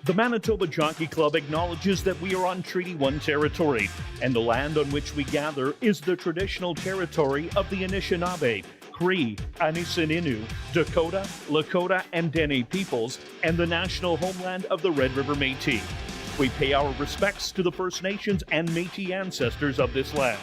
The Manitoba Jockey Club acknowledges that we are on Treaty 1 territory, and the land on which we gather is the traditional territory of the Anishinaabe, Cree, Anisininew, Dakota, Lakota, and Dene peoples, and the national homeland of the Red River Métis. We pay our respects to the First Nations and Métis ancestors of this land.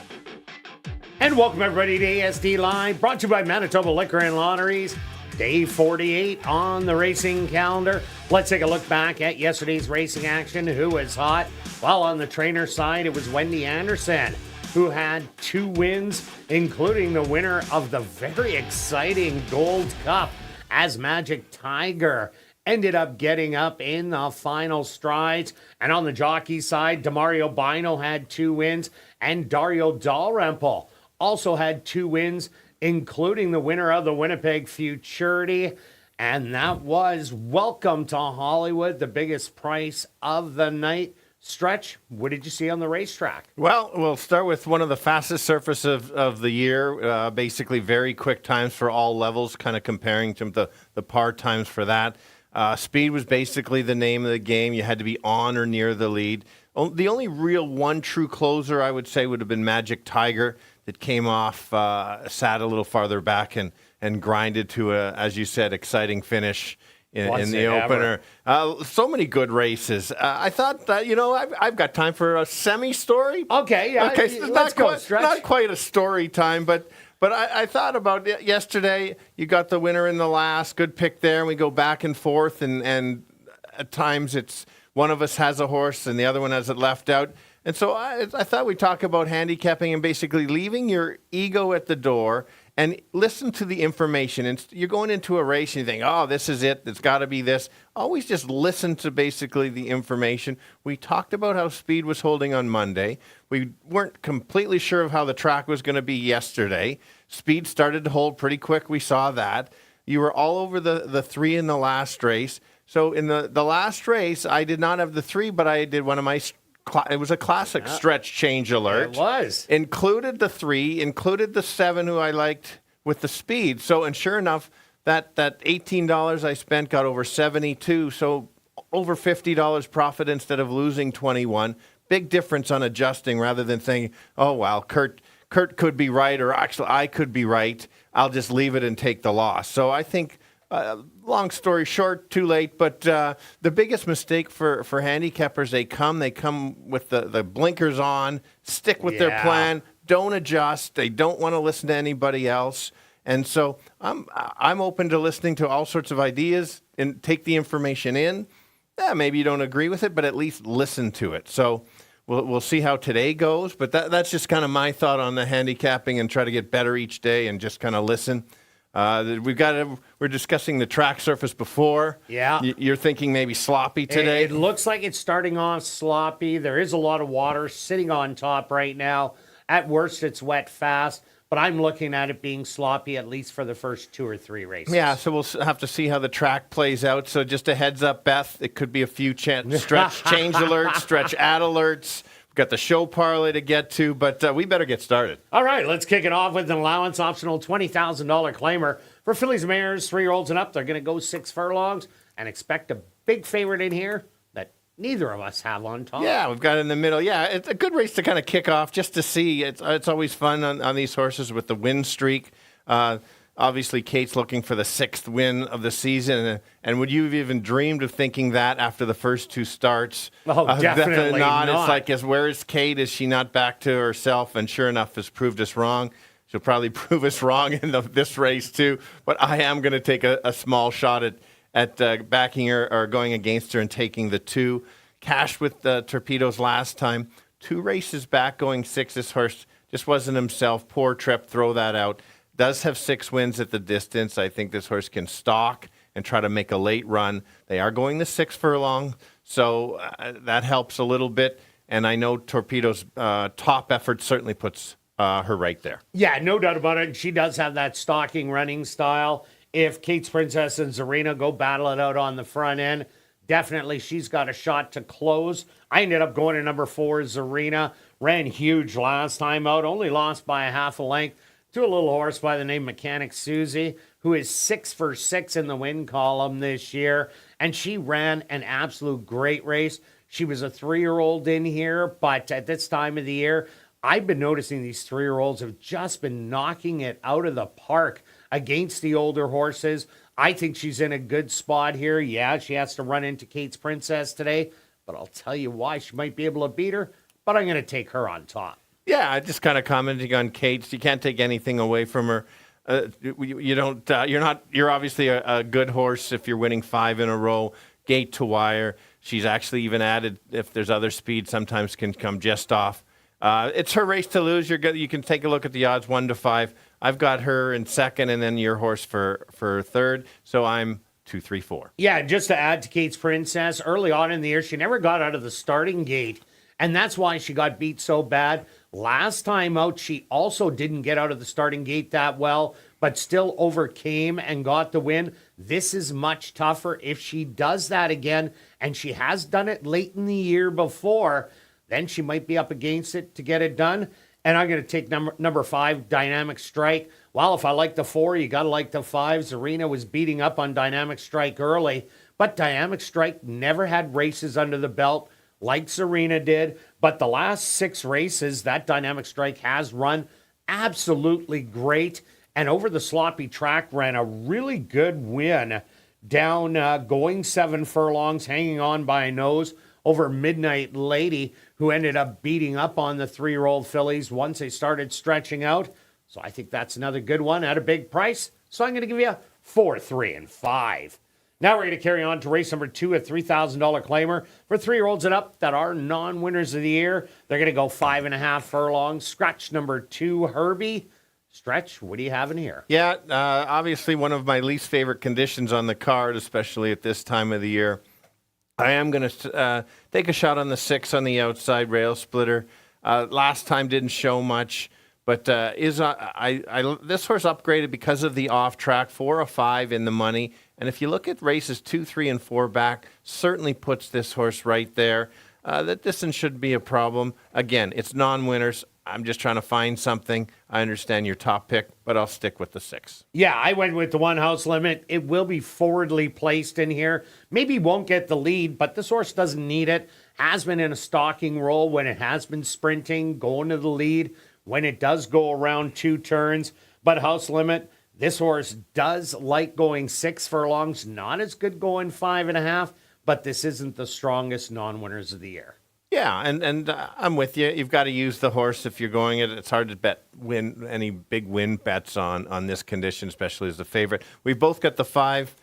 And welcome everybody to ASD Live, brought to you by Manitoba Liquor and Lotteries. Day 48 on the racing calendar. Let's take a look back at yesterday's racing action. Who was hot? Well, on the trainer side, it was Wendy Anderson, who had 2 wins, including the winner of the very exciting Gold Cup, as Magic Tiger ended up getting up in the final strides. And on the jockey side, Demario Bino had 2 wins, and Dario Dalrymple also had 2 wins, including the winner of the Winnipeg Futurity. And that was Welcome to Hollywood, the biggest price of the night. Stretch, what did you see on the racetrack? Well, we'll start with one of the fastest surfaces of the year. Basically, very quick times for all levels, kind of comparing to the par times for that. Speed was basically the name of the game. You had to be on or near the lead. The only real one true closer, I would say, would have been Magic Tiger, that came off, sat a little farther back and grinded to a, as you said, exciting finish in the opener. So many good races. I thought that, I've got time for a semi-story. Okay, yeah. Okay, so let's go, Stretch. Not quite a story time, but I thought about it yesterday. You got the winner in the last, good pick there, and we go back and forth, and at times it's one of us has a horse and the other one has it left out. And so I thought we'd talk about handicapping and basically leaving your ego at the door and listen to the information. And you're going into a race and you think, oh, this is it. It's got to be this. Always just listen to basically the information. We talked about how Speed was holding on Monday. We weren't completely sure of how the track was going to be yesterday. Speed started to hold pretty quick. We saw that. You were all over the 3 in the last race. So in the last race, I did not have the 3, but I did one of my... It was a classic stretch change alert. It was. Included the 3, included the 7 who I liked with the speed. So, and sure enough, that $18 I spent got over 72. So over $50 profit instead of losing 21. Big difference on adjusting rather than saying, oh, well, Kirt could be right, or actually I could be right. I'll just leave it and take the loss. So I think... long story short, too late, but the biggest mistake for handicappers, they come with the blinkers on, stick with their plan, don't adjust, they don't want to listen to anybody else. And so I'm open to listening to all sorts of ideas and take the information in. Maybe you don't agree with it, but at least listen to it. So we'll see how today goes, but that's just kind of my thought on the handicapping, and try to get better each day and just kind of listen. We're discussing the track surface before. Yeah. You're thinking maybe sloppy today? It looks like it's starting off sloppy. There is a lot of water sitting on top right now. At worst, it's wet fast, but I'm looking at it being sloppy at least for the first 2 or 3 races. Yeah, so we'll have to see how the track plays out. So just a heads up, Beth, it could be a few stretch change alerts, stretch add alerts. Got the show parlay to get to, but we better get started. All right, let's kick it off with an allowance optional $20,000 claimer for fillies, mares, 3-year-olds and up. They're going to go 6 furlongs and expect a big favorite in here that neither of us have on top. Yeah, we've got it in the middle. Yeah, it's a good race to kind of kick off just to see. It's always fun on these horses with the win streak. Obviously, Kate's looking for the 6th win of the season. And would you have even dreamed of thinking that after the first 2 starts? Oh, definitely not. It's like, where is Kate? Is she not back to herself? And sure enough, has proved us wrong. She'll probably prove us wrong in this race, too. But I am going to take a small shot at backing her or going against her and taking the 2. Cash with the Torpedoes last time. 2 races back, going 6. This horse just wasn't himself. Poor trip, throw that out. Does have 6 wins at the distance. I think this horse can stalk and try to make a late run. They are going the 6 furlong, so that helps a little bit. And I know Torpedo's top effort certainly puts her right there. Yeah, no doubt about it. She does have that stalking running style. If Kate's Princess and Zarina go battle it out on the front end, definitely she's got a shot to close. I ended up going to number 4, Zarina. Ran huge last time out, only lost by a half a length to a little horse by the name Mechanic Susie, who is 6 for 6 in the win column this year. and she ran an absolute great race. She was a 3-year-old in here, but at this time of the year, I've been noticing these 3-year-olds have just been knocking it out of the park against the older horses. I think she's in a good spot here. Yeah, she has to run into Kate's Princess today, but I'll tell you why. She might be able to beat her, but I'm going to take her on top. Yeah, I just kind of commenting on Kate. You can't take anything away from her. You don't. You're not. You're obviously a good horse if you're winning 5 in a row, gate to wire. She's actually even added, if there's other speed, sometimes can come just off. It's her race to lose. You can take a look at the odds 1 to 5. I've got her in second, and then your horse for third. So I'm 2, 3, 4. Yeah, just to add to Kate's Princess, early on in the year, she never got out of the starting gate, and that's why she got beat so bad. Last time out, she also didn't get out of the starting gate that well, but still overcame and got the win. This is much tougher. If she does that again, and she has done it late in the year before, then she might be up against it to get it done. And I'm going to take number 5, Dynamic Strike. Well, if I like the 4, you got to like the 5. Zarina was beating up on Dynamic Strike early, but Dynamic Strike never had races under the belt like Zarina did. But the last 6 races that Dynamic Strike has run, absolutely great. And over the sloppy track, ran a really good win down going 7 furlongs, hanging on by a nose over Midnight Lady, who ended up beating up on the 3-year-old fillies once they started stretching out. So I think that's another good one at a big price. So I'm going to give you 4, 3, and 5. Now we're going to carry on to race number 2, a $3,000 claimer for 3-year-olds and up that are non-winners of the year. They're going to go 5.5 furlongs. Scratch number 2, Herbie. Stretch, what do you have in here? Yeah, obviously one of my least favorite conditions on the card, especially at this time of the year. I am going to take a shot on the 6 on the outside, Rail Splitter. Last time didn't show much, but this horse upgraded because of the off track, 4 or 5 in the money. And if you look at races 2, 3, and 4 back, certainly puts this horse right there. That distance should be a problem. Again, it's non-winners. I'm just trying to find something. I understand your top pick, but I'll stick with the 6. Yeah, I went with the 1 house limit. It will be forwardly placed in here. Maybe won't get the lead, but this horse doesn't need it. Has been in a stalking role when it has been sprinting, going to the lead, when it does go around 2 turns. But house limit, this horse does like going 6 furlongs. Not as good going 5.5, but this isn't the strongest non-winners of the year. Yeah, and I'm with you. You've got to use the horse if you're going it. It's hard to win any big win bets on this condition, especially as the favorite. We've both got the 5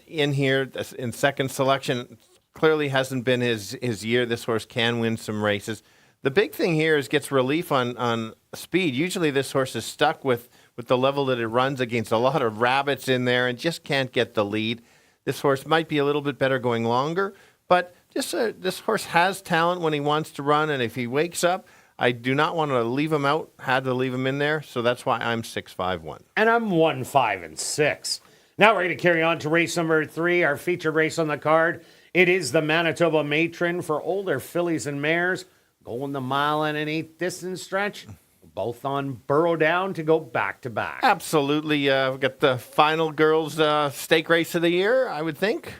in here in second selection. Clearly hasn't been his year. This horse can win some races. The big thing here is gets relief on speed. Usually this horse is stuck with the level that it runs against a lot of rabbits in there and just can't get the lead. This horse might be a little bit better going longer, but this horse has talent when he wants to run, and if he wakes up, I do not want to leave him out. Had to leave him in there, so that's why I'm 6, 5, 1. And I'm 1, 5, and 6. Now we're going to carry on to race number 3, our featured race on the card. It is the Manitoba Matron for older fillies and mares, going the 1.125 distance stretch. Both on Burrow Down to go back-to-back. Absolutely. We've got the final girls' stake race of the year, I would think.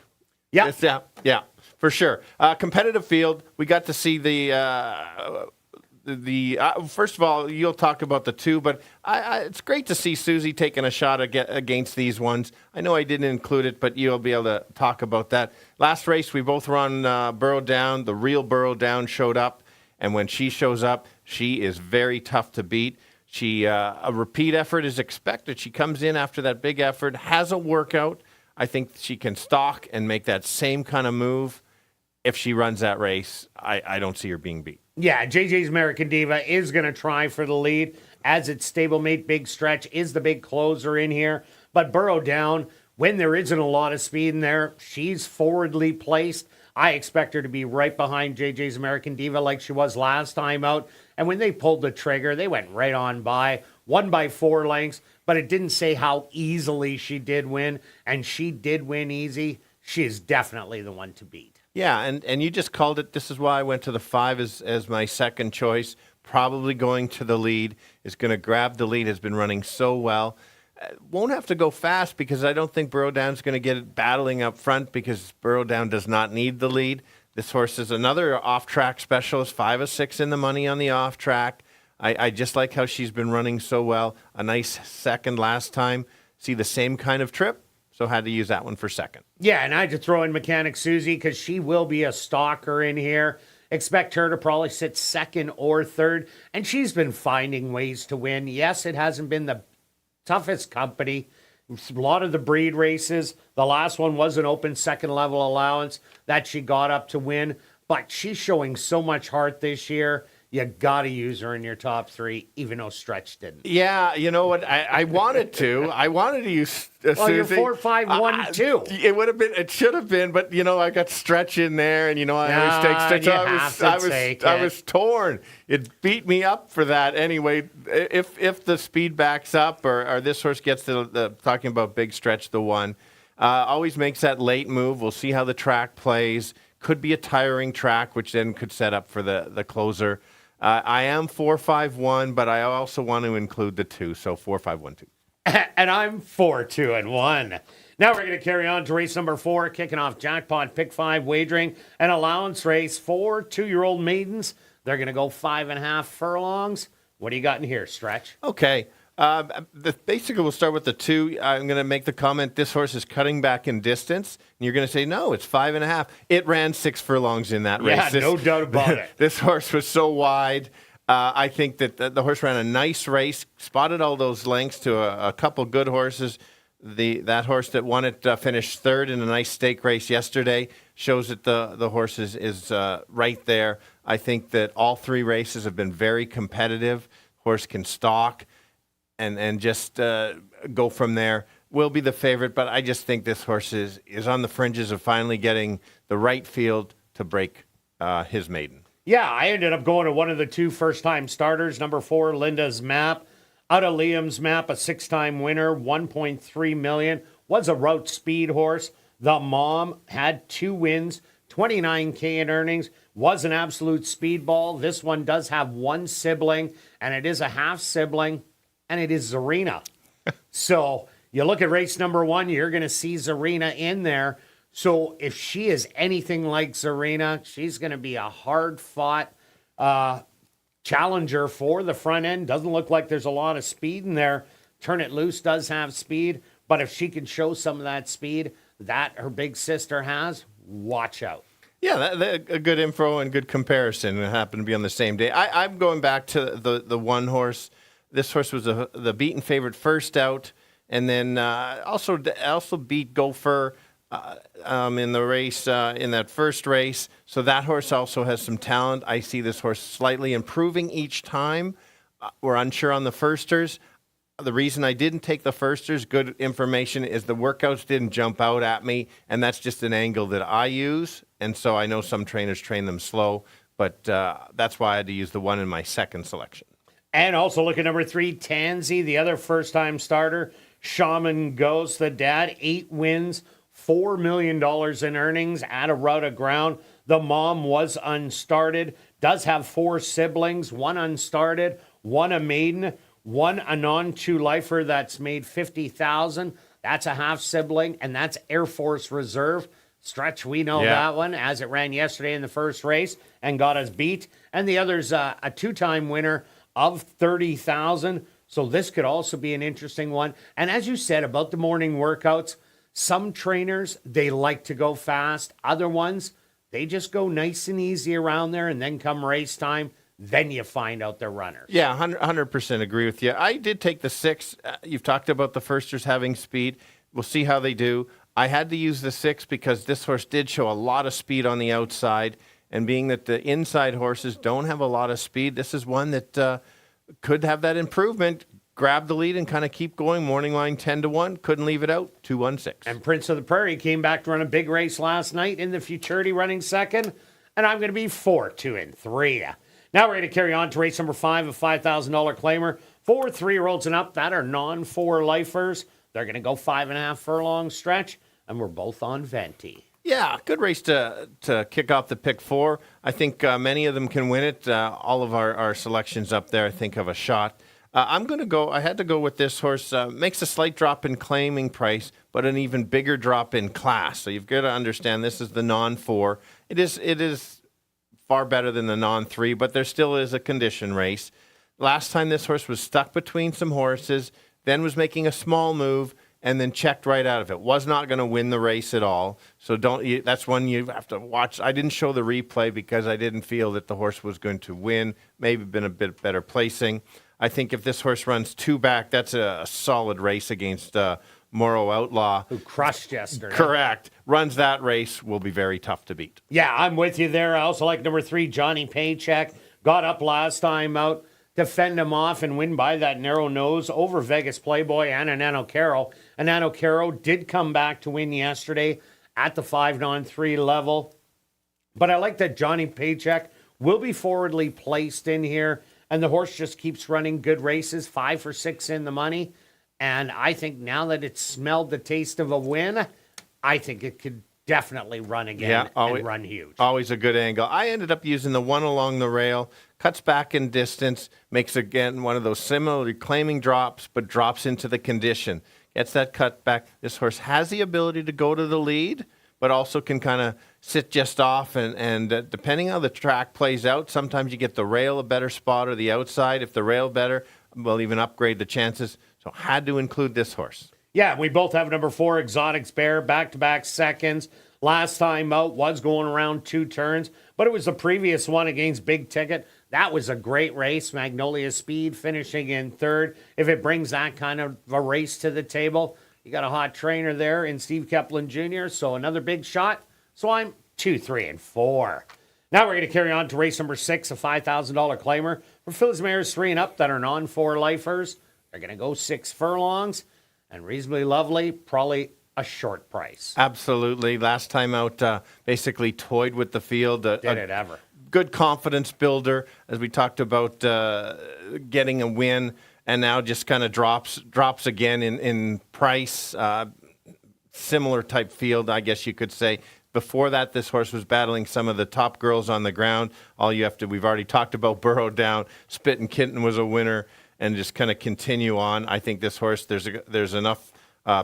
Yeah. Yeah, for sure. Competitive field. We got to see the first of all, you'll talk about the 2, but it's great to see Susie taking a shot against these ones. I know I didn't include it, but you'll be able to talk about that. Last race, we both were on Burrow Down. The real Burrow Down showed up, and when she shows up, she is very tough to beat. A repeat effort is expected. She comes in after that big effort, has a workout. I think she can stalk and make that same kind of move. If she runs that race, I don't see her being beat. Yeah, JJ's American Diva is going to try for the lead, as its stablemate Big Stretch is the big closer in here. But Burrow Down, when there isn't a lot of speed in there, she's forwardly placed. I expect her to be right behind JJ's American Diva like she was last time out. And when they pulled the trigger, they went right on by, won by 4 lengths, but it didn't say how easily she did win, and she did win easy. She is definitely the one to beat. Yeah, and you just called it. This is why I went to the 5 as my second choice. Probably going to the lead. Is going to grab the lead. Has been running so well. Won't have to go fast because I don't think Burrow Down's going to get it battling up front because Burrow Down does not need the lead. This horse is another off-track specialist, 5 of 6 in the money on the off-track. I just like how she's been running so well. A nice second last time. See the same kind of trip, so had to use that one for second. Yeah, and I had to throw in Mechanic Susie because she will be a stalker in here. Expect her to probably sit second or third, and she's been finding ways to win. Yes, it hasn't been the toughest company. A lot of the breed races. The last one was an open second level allowance that she got up to win, but she's showing so much heart this year. You got to use her in your top 3, even though Stretch didn't. Yeah, you know what? I wanted to. I wanted to use Well, you're Susie. 4, 5, 1, 2. It would have been. It should have been, but I got Stretch in there, and I always take Stretch. I was torn. It beat me up for that anyway. If the speed backs up, or this horse gets the talking about Big Stretch, the one always makes that late move. We'll see how the track plays. Could be a tiring track, which then could set up for the closer. I am 4-5-1, but I also want to include the 2, so 4-5-1-2. And I'm 4-2-1. Now we're going to carry on to race number 4, kicking off jackpot pick 5 wagering and allowance race. 4 2-year-old maidens. They're going to go 5.5 furlongs. What do you got in here, Stretch? Okay. Basically, we'll start with the 2. I'm going to make the comment, this horse is cutting back in distance. And you're going to say, no, it's 5.5. It ran 6 furlongs in that race. Yeah, no doubt about it. This horse was so wide. I think that the horse ran a nice race, spotted all those lengths to a couple good horses. That horse that won it finished third in a nice stake race yesterday. Shows that the horse is right there. I think that all 3 races have been very competitive. Horse can stalk and just go from there. Will be the favorite, but I just think this horse is on the fringes of finally getting the right field to break his maiden. Yeah, I ended up going to one of the 2 first-time starters. Number 4, Linda's Map. Out of Liam's Map, a 6-time winner, $1.3 million. Was a route speed horse. The mom had 2 wins, $29K in earnings. Was an absolute speedball. This one does have 1 sibling, and it is a half sibling, and it is Zarina. So you look at race number 1, you're going to see Zarina in there. So if she is anything like Zarina, she's going to be a hard-fought challenger for the front end. Doesn't look like there's a lot of speed in there. Turn It Loose does have speed, but if she can show some of that speed that her big sister has, watch out. Yeah, a good info and good comparison. It happened to be on the same day. I'm going back to the one horse. This horse was the beaten favorite first out, and then also beat Gopher in the race, in that first race. So that horse also has some talent. I see this horse slightly improving each time. We're unsure on the firsters. The reason I didn't take the firsters, good information, is the workouts didn't jump out at me, and that's just an angle that I use. And so I know some trainers train them slow, but that's why I had to use the one in my second selection. And also look at number 3, Tansy, the other first-time starter. Shaman Ghost, the dad, 8 wins, $4 million in earnings at a route of ground. The mom was unstarted, does have 4 siblings, 1 unstarted, 1 a maiden, 1 a non-2 lifer that's made $50,000. That's a half sibling, and that's Air Force Reserve. Stretch, we know that one, as it ran yesterday in the first race and got us beat. And the other's a 2-time winner of $30,000. So this could also be an interesting one. And as you said about the morning workouts, some trainers, they like to go fast. Other ones, they just go nice and easy around there, and then come race time, then you find out their runners. Yeah, 100% agree with you. I did take the 6. You've talked about the firsters having speed. We'll see how they do. I had to use the 6 because this horse did show a lot of speed on the outside, and being that the inside horses don't have a lot of speed, this is one that could have that improvement. Grab the lead and kind of keep going. Morning line 10-1. Couldn't leave it out. 2-1-6. And Prince of the Prairie came back to run a big race last night in the Futurity running second. And I'm going to be 4-2-3. Now we're going to carry on to race number 5, a $5,000 claimer. 4 3-year-olds and up that are non-4 lifers. They're going to go 5.5 furlong stretch. And we're both on Venti. Yeah, good race to kick off the pick 4. I think many of them can win it. All of our selections up there, I think, have a shot. I'm going to go. I had to go with this horse. Makes a slight drop in claiming price, but an even bigger drop in class. So you've got to understand this is the non-4. It is far better than the non-3, but there still is a condition race. Last time this horse was stuck between some horses, then was making a small move, and then checked right out of it. Was not going to win the race at all. So that's one you have to watch. I didn't show the replay because I didn't feel that the horse was going to win. Maybe been a bit better placing. I think if this horse runs 2 back, that's a solid race against Morrow Outlaw. Who crushed yesterday. Correct. Runs that race, will be very tough to beat. Yeah, I'm with you there. I also like number 3, Johnny Paycheck. Got up last time out to fend him off and win by that narrow nose over Vegas Playboy and Anano Caro. Anano Caro did come back to win yesterday at the 5-3 level. But I like that Johnny Paycheck will be forwardly placed in here. And the horse just keeps running good races, 5 for 6 in the money. And I think now that it's smelled the taste of a win, I think it could definitely run again and run huge. Always a good angle. I ended up using the one along the rail, cuts back in distance, makes again one of those similar reclaiming drops, but drops into the condition. Gets that cut back. This horse has the ability to go to the lead, but also can kind of sit just off. And depending on how the track plays out, sometimes you get the rail a better spot or the outside. If the rail better, we'll even upgrade the chances. So had to include this horse. Yeah, we both have number 4, Exotics Bear, back-to-back seconds. Last time out was going around 2 turns, but it was the previous one against Big Ticket. That was a great race. Magnolia Speed finishing in 3rd. If it brings that kind of a race to the table, you got a hot trainer there in Steve Kepplin Jr., so another big shot. So I'm 2, 3, and 4. Now we're going to carry on to race number 6, a $5,000 claimer for Phillies mares 3 and up that are non-4 lifers. They're going to go 6 furlongs, and reasonably lovely, probably a short price. Absolutely. Last time out, basically toyed with the field. Did it ever. Good confidence builder, as we talked about getting a win, and now just kind of drops again in price. Similar type field, I guess you could say. Before that, this horse was battling some of the top girls on the ground. We've already talked about Burrow Down. Spit and Kitten was a winner, and just kind of continue on. I think this horse, there's enough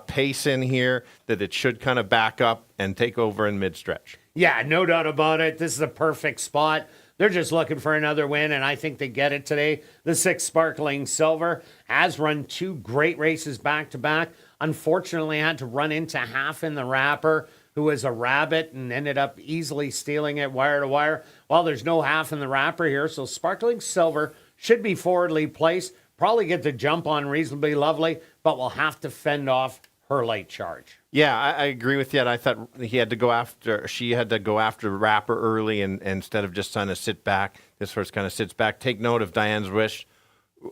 pace in here that it should kind of back up and take over in mid-stretch. Yeah, no doubt about it. This is the perfect spot. They're just looking for another win, and I think they get it today. The 6 Sparkling Silver has run 2 great races back-to-back. Unfortunately, had to run into Half in the Wrapper, who was a rabbit and ended up easily stealing it wire to wire. Well, there's no Half in the Wrapper here, so Sparkling Silver should be forwardly placed. Probably get the jump on Reasonably Lovely, but will have to fend off her late charge. Yeah, I agree with you. And I thought she had to go after Rapper early, and instead of just trying to sit back, this horse kind of sits back. Take note of Diane's Wish.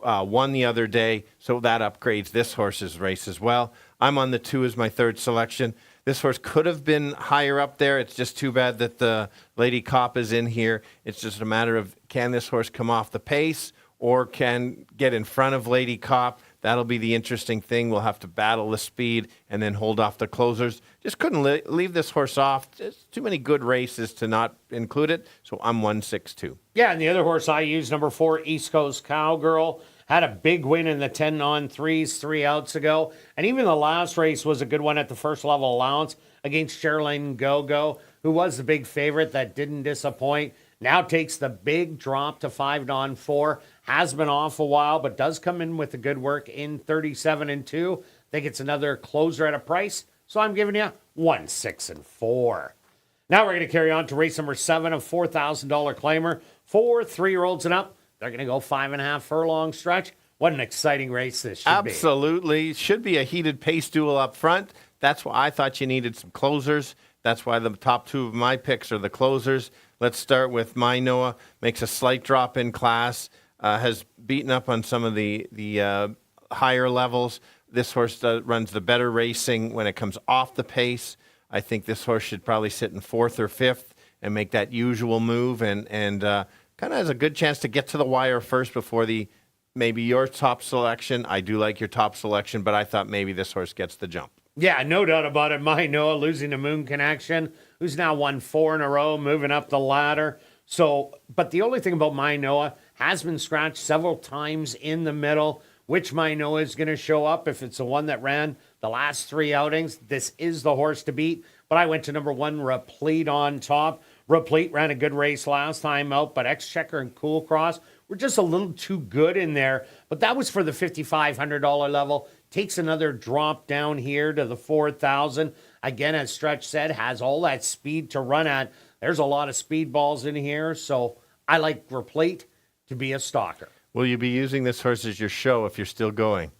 Won the other day, so that upgrades this horse's race as well. I'm on the 2 as my 3rd selection. This horse could have been higher up there. It's just too bad that the Lady Cop is in here. It's just a matter of, can this horse come off the pace or can get in front of Lady Cop? That'll be the interesting thing. We'll have to battle the speed and then hold off the closers. Just couldn't leave this horse off. Just too many good races to not include it. So I'm 1-6-2. Yeah, and the other horse I used, number 4, East Coast Cowgirl, had a big win in the 10-on-3s 3 outs ago. And even the last race was a good one at the first level allowance against Sherilyn Go-Go, who was the big favorite that didn't disappoint. Now takes the big drop to 5-on-4. Has been off a while, but does come in with a good work in 37-2. Think it's another closer at a price, so I'm giving you 1-6-4. Now we're going to carry on to race number 7, a $4,000 claimer for 3-year-olds and up. They're going to go 5.5 furlong stretch. What an exciting race this should be. Absolutely. Should be a heated pace duel up front. That's why I thought you needed some closers. That's why the top 2 of my picks are the closers. Let's start with My Noah. Makes a slight drop in class. Has beaten up on some of the higher levels. This horse runs the better racing when it comes off the pace. I think this horse should probably sit in 4th or 5th and make that usual move and kind of has a good chance to get to the wire first before maybe your top selection. I do like your top selection, but I thought maybe this horse gets the jump. Yeah, no doubt about it. My Noah losing to Moon Connection, who's now won 4 in a row, moving up the ladder. So, but the only thing about My Noah has been scratched several times in the middle. which Mino is going to show up. If it's the one that ran the last 3 outings, this is the horse to beat. But I went to number 1, Replete on top. Replete ran a good race last time out, but Exchequer and Cool Cross were just a little too good in there. But that was for the $5,500 level. Takes another drop down here to the 4,000. Again, as Stretch said, has all that speed to run at. There's a lot of speed balls in here, so I like Replete to be a stalker. Will you be using this horse as your show if you're still going?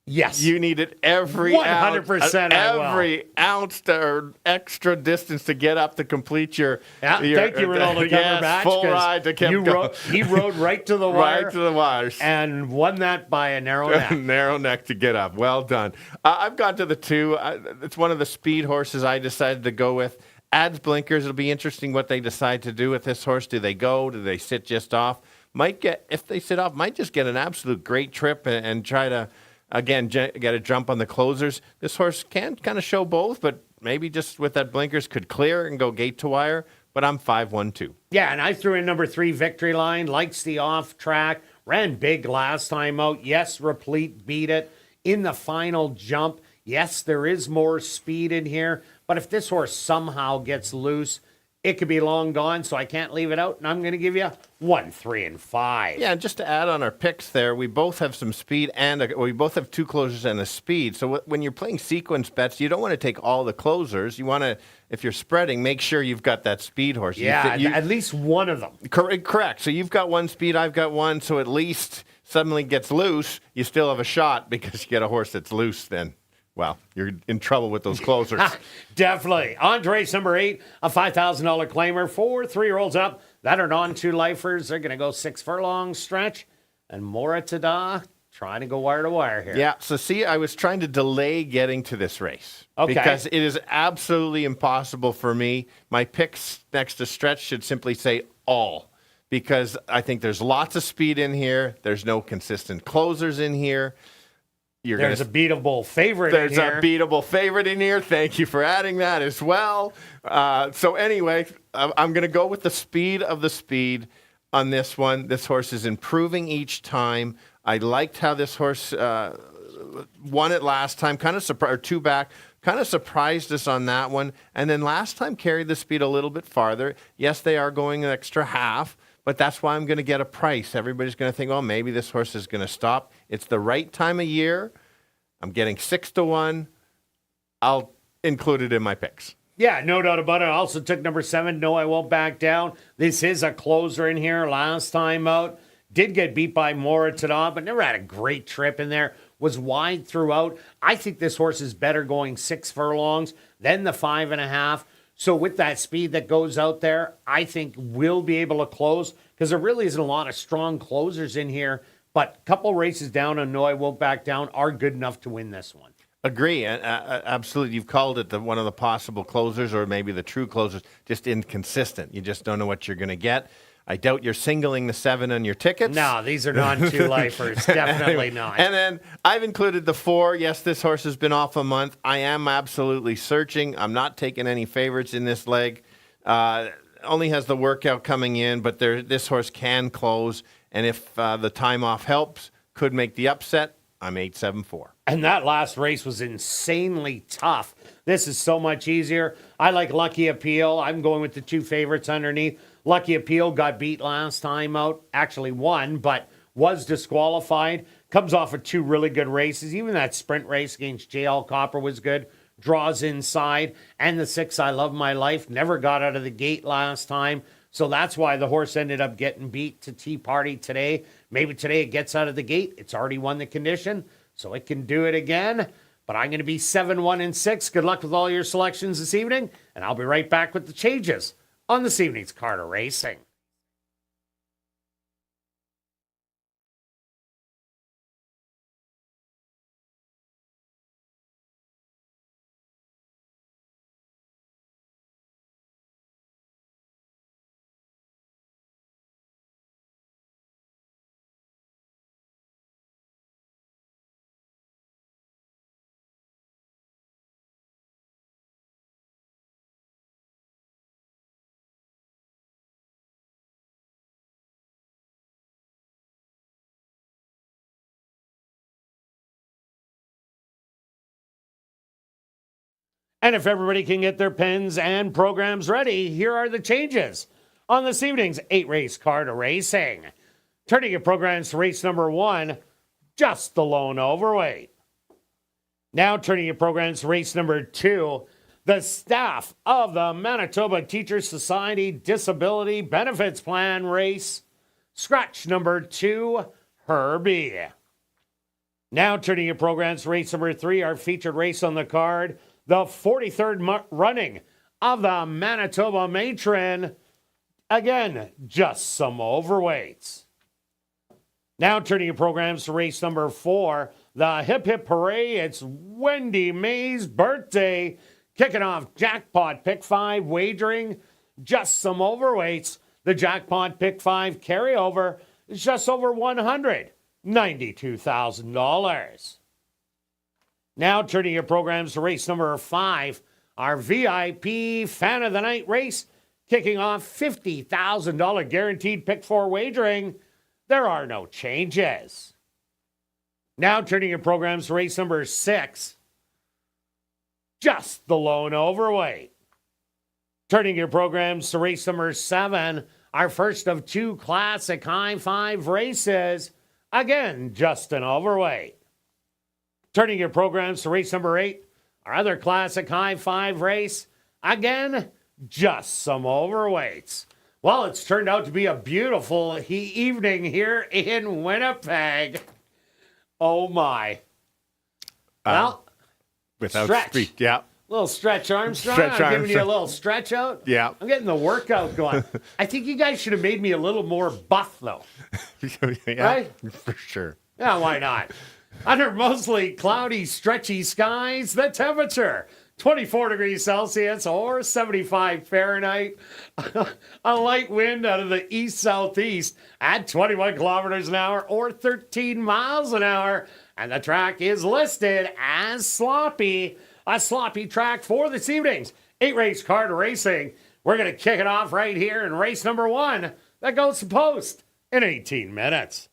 Yes. You need it every 100% every ounce or extra distance to get up to complete your. Thank you, Ronaldo Cumberbatch. Full ride to keep going. He rode right to the wire. Right to the wires. And won that by a narrow neck. Narrow neck to get up. Well done. I've gone to the 2. It's one of the speed horses I decided to go with. Adds blinkers. It'll be interesting what they decide to do with this horse. Do they go? Do they sit just off? If they sit off, might just get an absolute great trip and try to, again, get a jump on the closers. This horse can kind of show both, but maybe just with that blinkers could clear and go gate to wire. But I'm 5-1-2. Yeah, and I threw in number 3, Victory Line. Likes the off track. Ran big last time out. Yes, Replete beat it in the final jump. Yes, there is more speed in here. But if this horse somehow gets loose, it could be long gone, so I can't leave it out, and I'm going to give you 1, 3, and 5. Yeah, and just to add on our picks there, we both have some speed we both have 2 closers and a speed. So when you're playing sequence bets, you don't want to take all the closers. You want to, if you're spreading, make sure you've got that speed horse. Yeah, at least one of them. Correct. So you've got 1 speed, I've got 1, so at least suddenly gets loose, you still have a shot because you get a horse that's loose then. Well, you're in trouble with those closers. Definitely. On to race number 8, a $5,000 claimer for 3-year-olds up that are non-2-lifers. They're going to go 6 furlong stretch. And Moritada trying to go wire to wire here. Yeah, so see, I was trying to delay getting to this race. Okay. Because it is absolutely impossible for me. My picks next to stretch should simply say all. Because I think there's lots of speed in here. There's no consistent closers in here. There's a beatable favorite in here. There's a beatable favorite in here. Thank you for adding that as well. So anyway, I'm going to go with the speed of the speed on this one. This horse is improving each time. I liked how this horse won it last time, kind of surprised, or 2 back, kind of surprised us on that one. And then last time carried the speed a little bit farther. Yes, they are going an extra half. But that's why I'm going to get a price. Everybody's going to think, well, maybe this horse is going to stop. It's the right time of year. I'm getting 6-1. I'll include it in my picks. Yeah, no doubt about it. I also took number 7, No, I Won't Back Down. This is a closer in here last time out. Did get beat by Moritada, but never had a great trip in there. Was wide throughout. I think this horse is better going 6 furlongs than the 5.5. So with that speed that goes out there, I think we'll be able to close because there really isn't a lot of strong closers in here. But a couple races down on No, I Won't Back Down are good enough to win this one. Agree. Absolutely. You've called it one of the possible closers or maybe the true closers, just inconsistent. You just don't know what you're going to get. I doubt you're singling the 7 on your tickets. No, these are non-2-lifers. Definitely not. And then I've included the 4. Yes, this horse has been off a month. I am absolutely searching. I'm not taking any favorites in this leg. Only has the workout coming in, but this horse can close. And if the time off helps, could make the upset. I'm 8-7-4. And that last race was insanely tough. This is so much easier. I like Lucky Appeal. I'm going with the 2 favorites underneath. Lucky Appeal got beat last time out. Actually won, but was disqualified. Comes off of 2 really good races. Even that sprint race against JL Copper was good. Draws inside. And the 6, I Love My Life, never got out of the gate last time. So that's why the horse ended up getting beat to Tea Party today. Maybe today it gets out of the gate. It's already won the condition, so it can do it again. But I'm going to be 7-1-6. Good luck with all your selections this evening, and I'll be right back with the changes on this evening's Carter Racing. And if everybody can get their pens and programs ready, here are the changes on this evening's 8-race card of racing. Turning your programs to race number 1, just the lone overweight. Now turning your programs to race number 2, the staff of the Manitoba Teachers Society Disability Benefits Plan race, scratch number 2, Herbie. Now turning your programs to race number 3, our featured race on the card, the 43rd running of the Manitoba Matron. Again, just some overweights. Now turning your programs to race number 4, the Hip Hip Hooray, it's Wendy May's birthday. Kicking off Jackpot Pick 5 wagering, just some overweights. The Jackpot Pick 5 carryover is just over $192,000. Now turning your programs to race number 5, our VIP Fan of the Night race, kicking off $50,000 guaranteed Pick 4 wagering. There are no changes. Now turning your programs to race number 6, just the lone overweight. Turning your programs to race number 7, our first of 2 classic high 5 races. Again, just an overweight. Turning your programs to race number 8, our other classic high 5 race. Again, just some overweights. Well, it's turned out to be a beautiful evening here in Winnipeg. Oh my. Well, Without stretch. speak, yeah. Little stretch Armstrong. Stretch I'm giving you a Armstrong. little stretch out. Yeah. I'm getting the workout going. I think you guys should have made me a little more buff, though. Yeah, Right? for sure. Yeah, why not? Under mostly cloudy, stretchy skies, the temperature 24 degrees Celsius or 75 Fahrenheit. A light wind out of the east-southeast at 21 kilometers an hour or 13 miles an hour. And the track is listed as sloppy. A sloppy track for this evening's 8-race card racing. We're going to kick it off right here in race number 1 that goes to post in 18 minutes.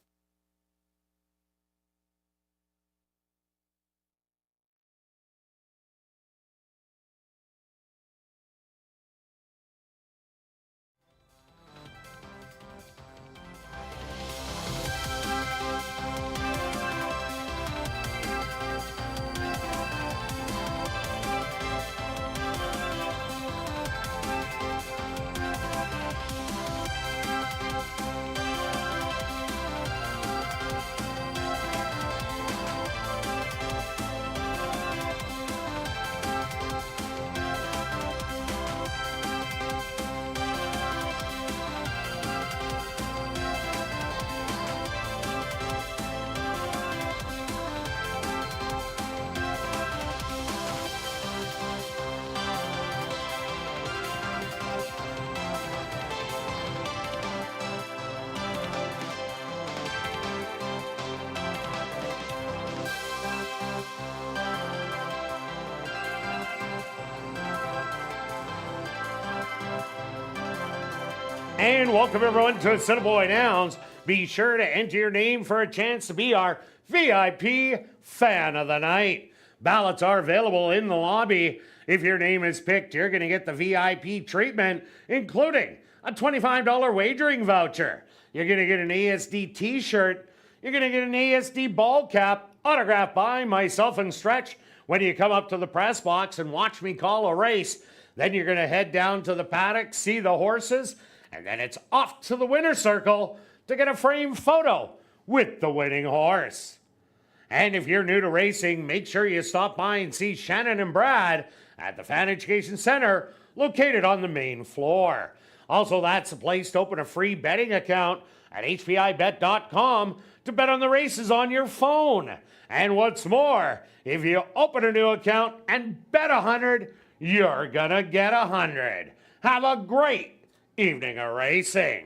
And welcome everyone to Assiniboia Downs. Be sure to enter your name for a chance to be our VIP Fan of the Night. Ballots are available in the lobby. If your name is picked, you're going to get the VIP treatment, including a $25 wagering voucher. You're going to get an ASD t-shirt. You're going to get an ASD ball cap autographed by myself and Stretch when you come up to the press box and watch me call a race. Then you're going to head down to the paddock, see the horses, and then it's off to the winner's circle to get a framed photo with the winning horse. And if you're new to racing, make sure you stop by and see Shannon and Brad at the Fan Education Center, located on the main floor. Also, that's the place to open a free betting account at hpibet.com to bet on the races on your phone. And what's more, if you open a new account and bet 100, you're gonna get 100. Have a great evening of racing.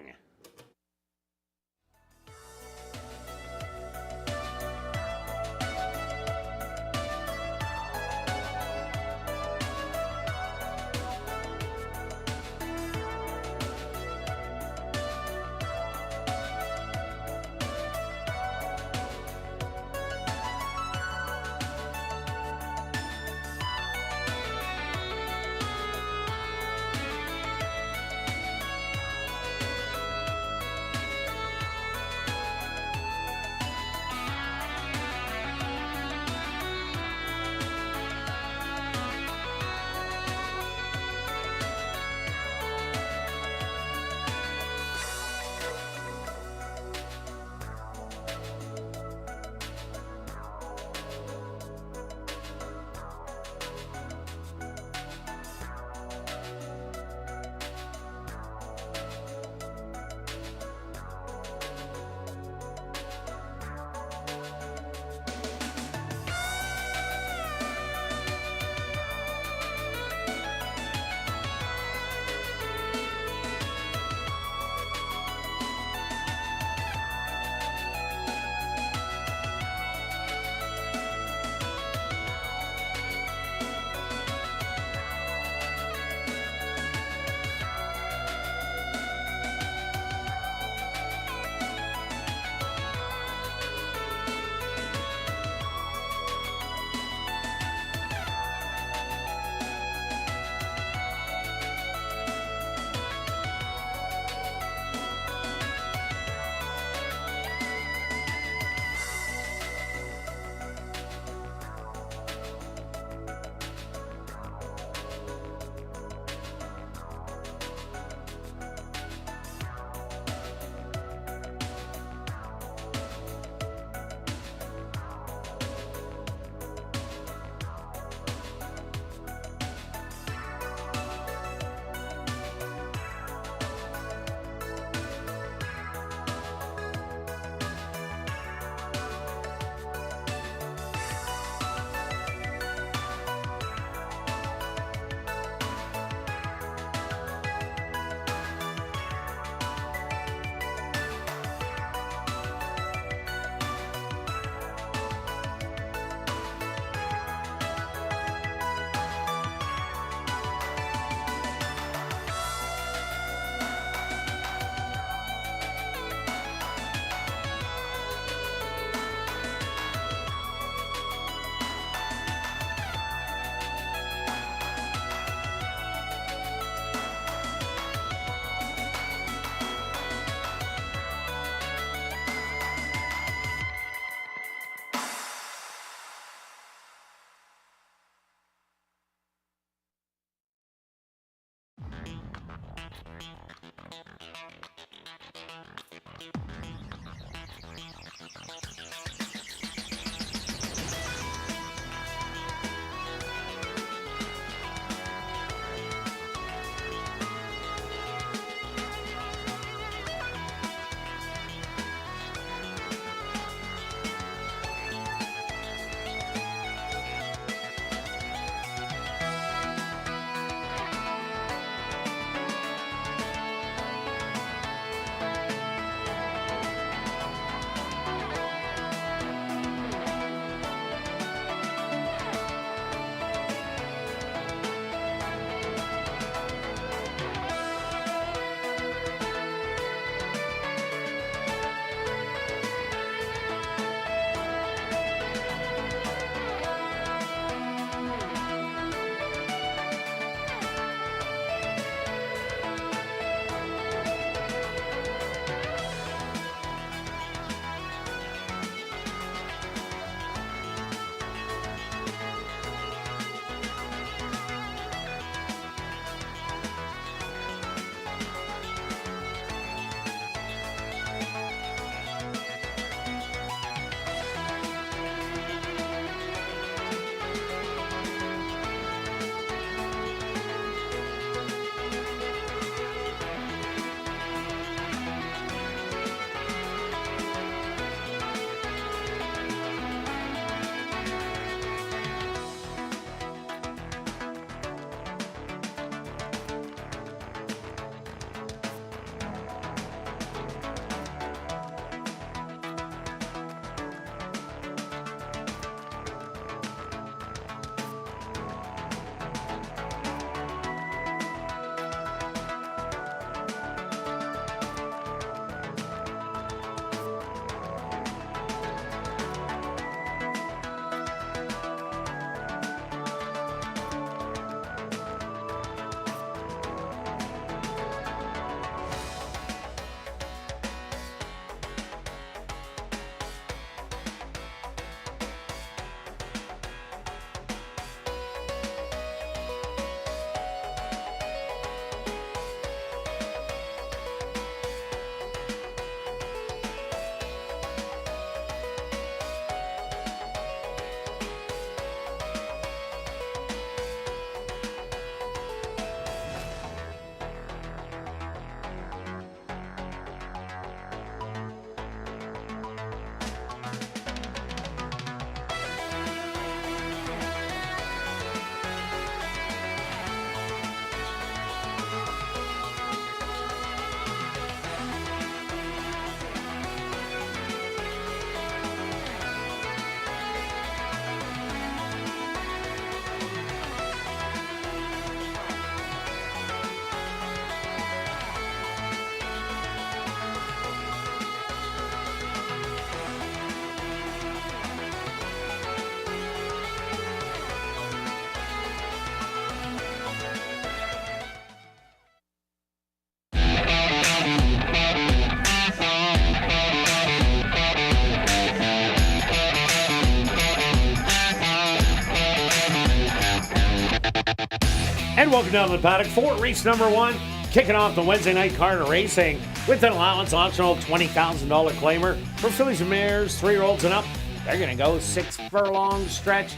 And welcome down to the paddock for race number 1. Kicking off the Wednesday night card of racing with an allowance optional $20,000 claimer for fillies and mares, 3-year-olds and up. They're going to go 6 furlong stretch.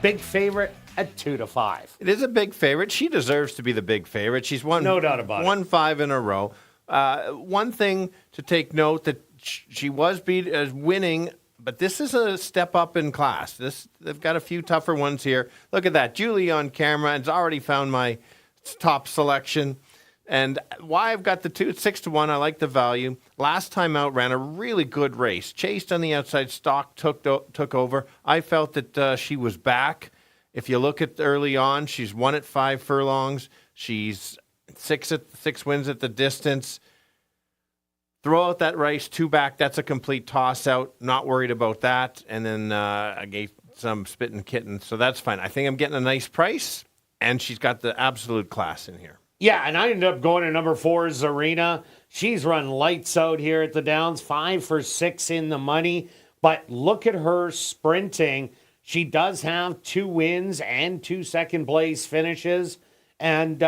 Big favorite at 2-5. It is a big favorite. She deserves to be the big favorite. She's won, no doubt about it. Won 5 in a row. One thing to take note that she was beat as winning, but this is a step up in class. They've got a few tougher ones here. Look at that. Julie on camera has already found my top selection. And why I've got the 2, it's 6-1. I like the value. Last time out, ran a really good race. Chased on the outside, Stock took over. I felt that she was back. If you look at early on, she's won at 5 furlongs. She's 6 wins at the distance. Throw out that race, 2 back. That's a complete toss out. Not worried about that. And then I gave some spitting kittens, so that's fine. I think I'm getting a nice price, and she's got the absolute class in here. Yeah, and I ended up going to number 4, Zarina. She's run lights out here at the Downs, 5 for 6 in the money. But look at her sprinting. She does have 2 wins and 2 second-place finishes. And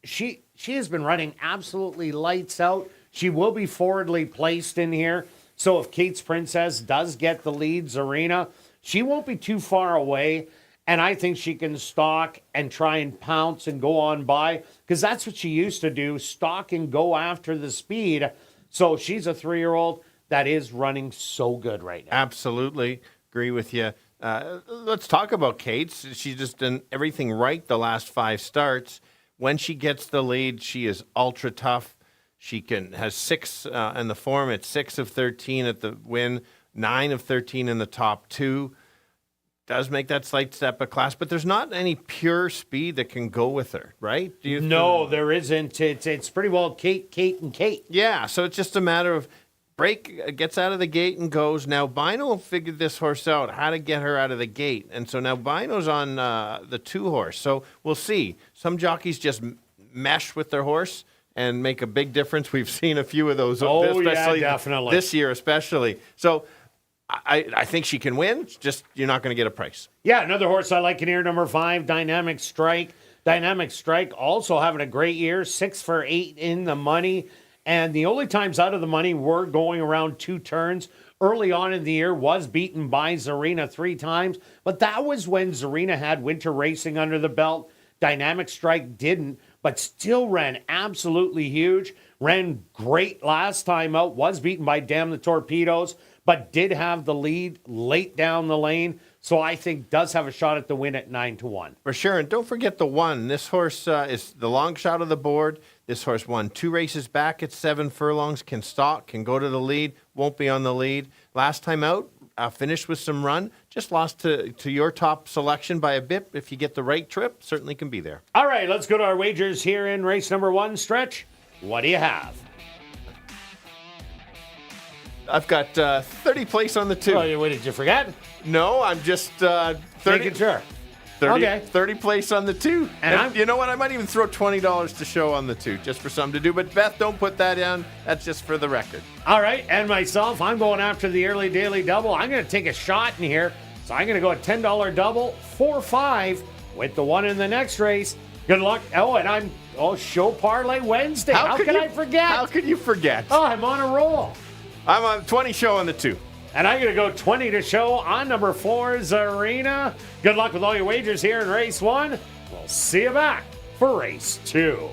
she has been running absolutely lights out. She will be forwardly placed in here. So if Kate's Princess does get the lead, Zarina, she won't be too far away. And I think she can stalk and try and pounce and go on by, because that's what she used to do, stalk and go after the speed. So she's a 3-year-old that is running so good right now. Absolutely. Agree with you. Let's talk about Kate. She's just done everything right the last 5 starts. When she gets the lead, she is ultra tough. She has 6 in the form. It's 6 of 13 at the win, 9 of 13 in the top 2. Does make that slight step of class, but there's not any pure speed that can go with her, right? No, there isn't. It's pretty well Kate, and Kate. Yeah, so it's just a matter of gets out of the gate and goes. Now, Bino figured this horse out, how to get her out of the gate. And so now Bino's on the 2 horse. So we'll see. Some jockeys just mesh with their horse and make a big difference. We've seen a few of those, especially definitely. This year especially. So I think she can win, just you're not going to get a price. Yeah, another horse I like in here, number 5, Dynamic Strike. Dynamic Strike also having a great year, 6 for 8 in the money. And the only times out of the money were going around 2 turns. Early on in the year was beaten by Zarina 3 times, but that was when Zarina had winter racing under the belt. Dynamic Strike didn't, but still ran absolutely huge. Ran great last time out, was beaten by Damn the Torpedoes, but did have the lead late down the lane. So I think does have a shot at the win at 9-1. For sure. And don't forget the 1. This horse is the long shot of the board. This horse won 2 races back at 7 furlongs, can stalk, can go to the lead, won't be on the lead. Last time out, finished with some run. Just lost to your top selection by a bit. If you get the right trip, certainly can be there. All right, let's go to our wagers here in race number 1. Stretch, what do you have? I've got 30 place on the 2. Oh, what, did you forget? No, I'm just 30. Making sure. 30, okay. 30 place on the 2. And you know what? I might even throw $20 to show on the 2, just for something to do. But Beth, don't put that down. That's just for the record. All right, and myself, I'm going after the early daily double. I'm going to take a shot in here. So I'm going to go a $10 double, 4-5, with the 1 in the next race. Good luck. Oh, and show parlay Wednesday. How can I forget? How could you forget? Oh, I'm on a roll. I'm on 20 show on the 2. And I'm going to go 20 to show on number 4, Zarina. Good luck with all your wagers here in race 1. We'll see you back for race 2.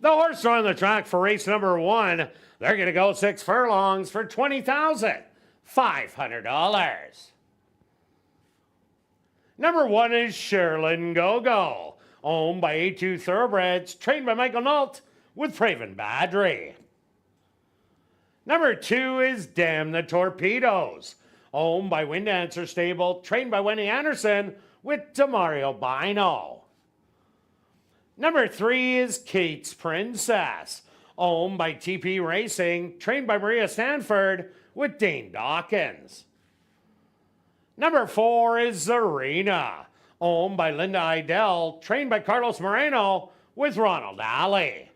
The horse on the track for race number 1. They're going to go 6 furlongs for $20,500. Number 1 is Sherlin Go-Go, owned by A2 Thoroughbreds, trained by Michael Nault with Praven Badri. Number 2 is Damn the Torpedoes, owned by Wind Dancer Stable, trained by Wendy Anderson with Demario Bino. Number 3 is Kate's Princess, owned by TP Racing, trained by Maria Stanford with Dane Dawkins. Number 4 is Zarina, owned by Linda Idell, trained by Carlos Moreno with Ronald Alley.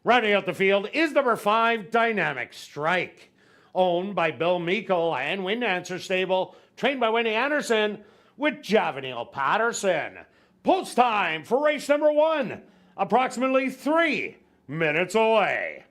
Rounding out the field is number 5, Dynamic Strike, owned by Bill Meikle and Wind Dancer Stable, trained by Wendy Anderson with Javanil Patterson. Post time for race number 1, approximately 3 minutes away.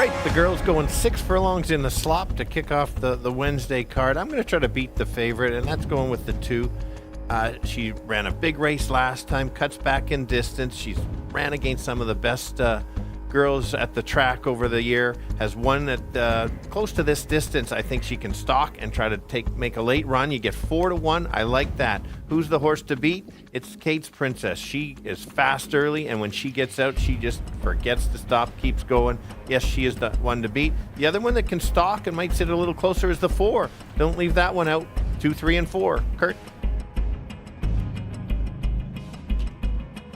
right, the girls going 6 furlongs in the slop to kick off the Wednesday card. I'm going to try to beat the favorite, and that's going with the 2. She ran a big race last time, cuts back in distance. She's ran against some of the best girls at the track over the year, has won at close to this distance. I think she can stalk and try to make a late run. You get 4-1. I like that. Who's the horse to beat? It's Kate's Princess. She is fast early, and when she gets out, she just forgets to stop, keeps going. Yes, she is the one to beat. The other one that can stalk and might sit a little closer is the 4. Don't leave that one out. 2, 3, and 4. Kirt?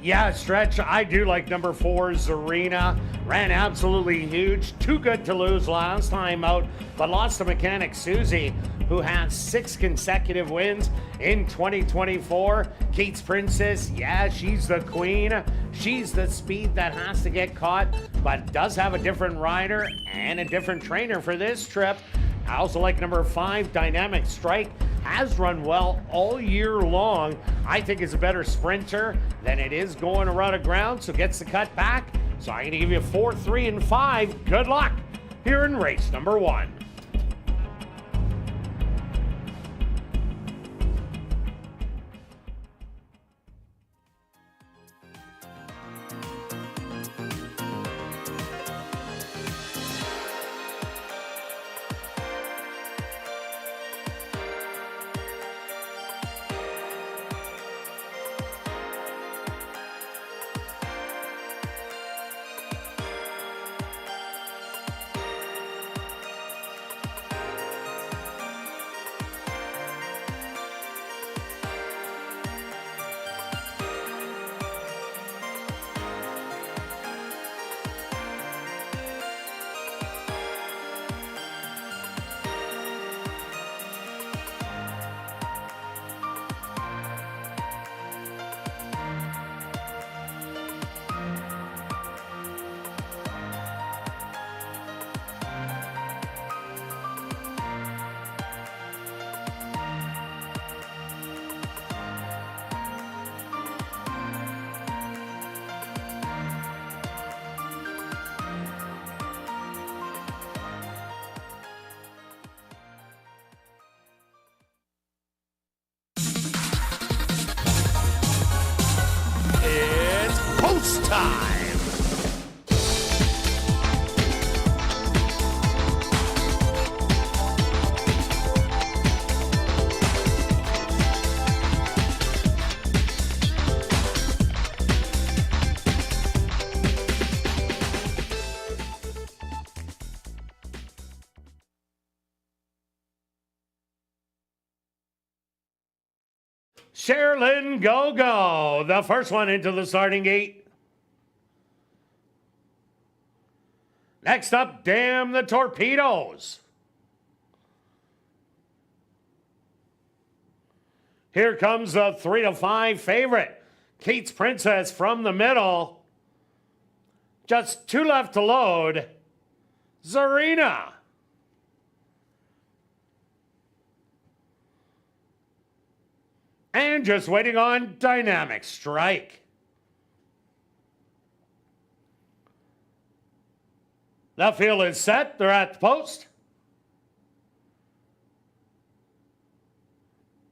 Yeah, Stretch, I do like number 4, Zarina. Ran absolutely huge. Too good to lose last time out, but lost to Mechanic Susie, who has 6 consecutive wins in 2024. Kate's Princess, yeah, she's the queen. She's the speed that has to get caught, but does have a different rider and a different trainer for this trip. I also like number 5, Dynamic Strike. Has run well all year long. I think is a better sprinter than it is going around a ground, so gets the cut back. So I'm going to give you 4, 3, and 5. Good luck here in race number 1. Post time! Sherilyn Go-Go, the first one into the starting gate. Next up, Damn the Torpedoes. Here comes the 3 to 5 favorite, Kate's Princess from the middle. Just 2 left to load, Zarina. And just waiting on Dynamic Strike. The field is set. They're at the post.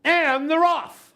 And they're off.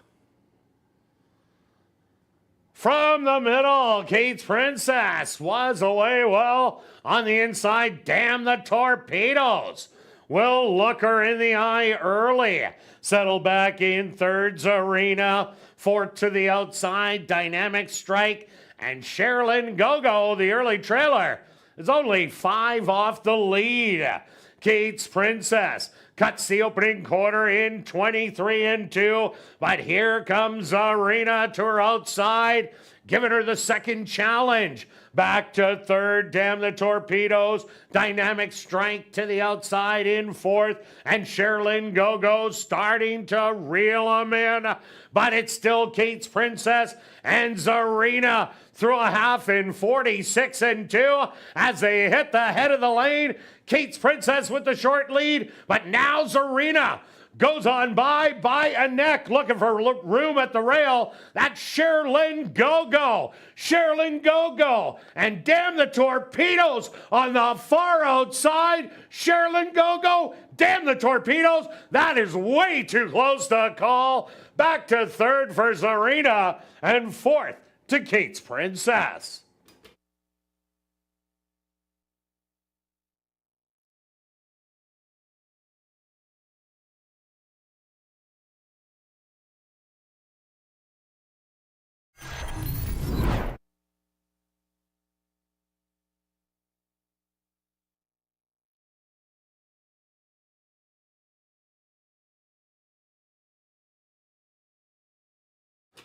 From the middle, Kate's Princess was away well on the inside. Damn the Torpedoes. Will look her in the eye early. Settle back in third, Zarina. 4th to the outside, Dynamic Strike. And Sherilyn Go-Go, the early trailer, is only 5 off the lead. Kate's Princess cuts the opening quarter in 23 and 2. But here comes Zarina to her outside, giving her the second challenge. Back to third, Damn the Torpedoes. Dynamic Strike to the outside in 4th. And Sherilyn Go-Go starting to reel them in. But it's still Kate's Princess and Zarina through a half in 46 and 2 as they hit the head of the lane. Kate's Princess with the short lead. But now Zarina Goes on by a neck, looking for room at the rail. That's Sherilyn Go-Go. Sherilyn Go-Go. And damn the torpedoes on the far outside. Sherilyn Go-Go. Damn the torpedoes. That is way too close to call. Back to third for Zarina and fourth to Kate's Princess.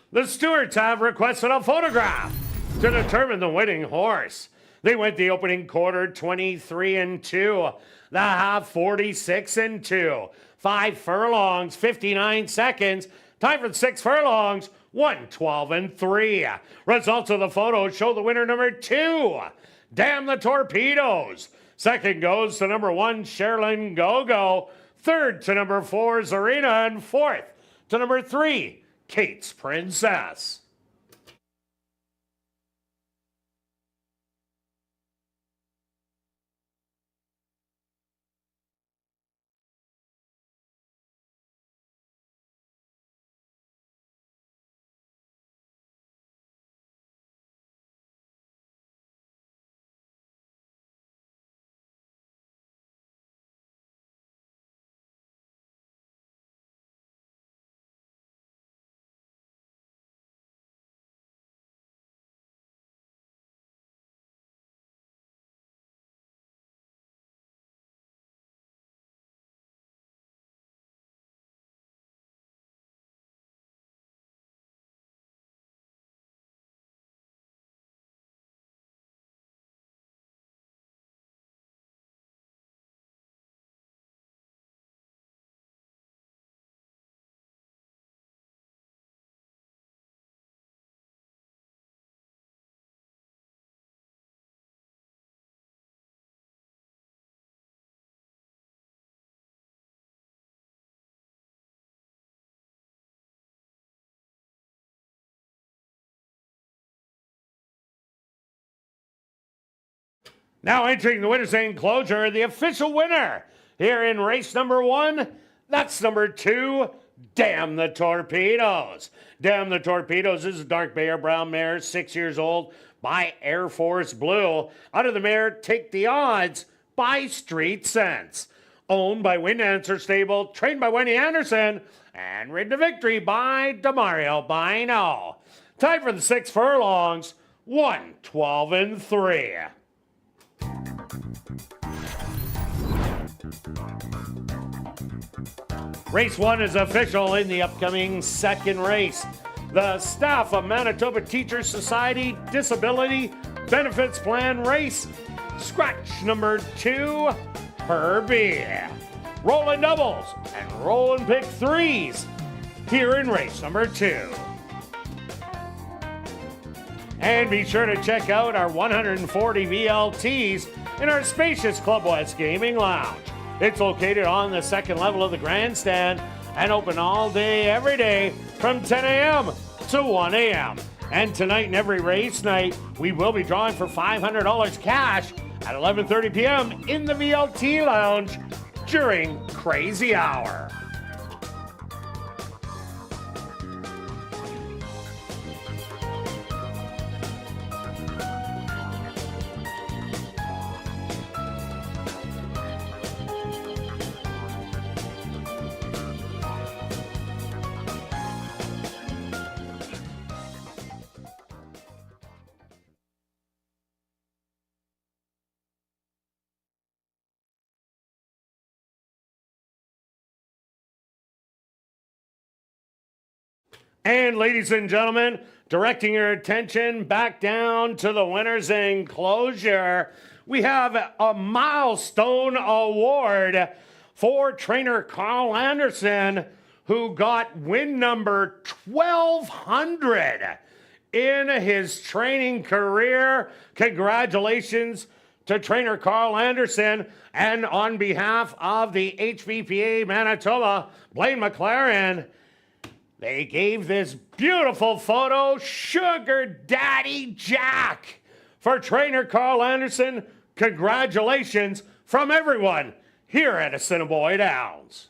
The stewards have requested a photograph to determine the winning horse. They went the opening quarter 23-2, the half 46-2, 5 furlongs, 59 seconds, time for 6 furlongs, 1:12-3. Results of the photo show the winner number 2, Damn the Torpedoes. Second goes to number 1, Sherilyn Go-Go. Third to number 4, Zarina, and fourth to number 3, Kate's Princess. Now entering the winner's enclosure, the official winner here in race number 1, that's number 2, Damn the Torpedoes. Damn the Torpedoes is a dark bay or brown mare, 6 years old, by Air Force Blue. Out of the mare, Take the Odds by Street Sense. Owned by Wind Answer Stable, trained by Wendy Anderson, and ridden to victory by Demario Bino. Time for the 6 furlongs, 1:12-3. Race 1 is official in the upcoming second race. The staff of Manitoba Teachers Society Disability Benefits Plan race. Scratch number 2, Herbie. Rolling doubles and rolling pick 3s here in race number 2. And be sure to check out our 140 VLTs in our spacious Club West Gaming Lounge. It's located on the second level of the grandstand and open all day, every day from 10 a.m. to 1 a.m. And tonight and every race night, we will be drawing for $500 cash at 11:30 p.m. in the VLT Lounge during Crazy Hour. And ladies and gentlemen, directing your attention back down to the winner's enclosure, we have a milestone award for trainer Carl Anderson, who got win number 1,200 in his training career. Congratulations to trainer Carl Anderson. And on behalf of the HBPA Manitoba, Blaine McLaren, they gave this beautiful photo, Sugar Daddy Jack, for trainer Carl Anderson. Congratulations from everyone here at Assiniboia Downs.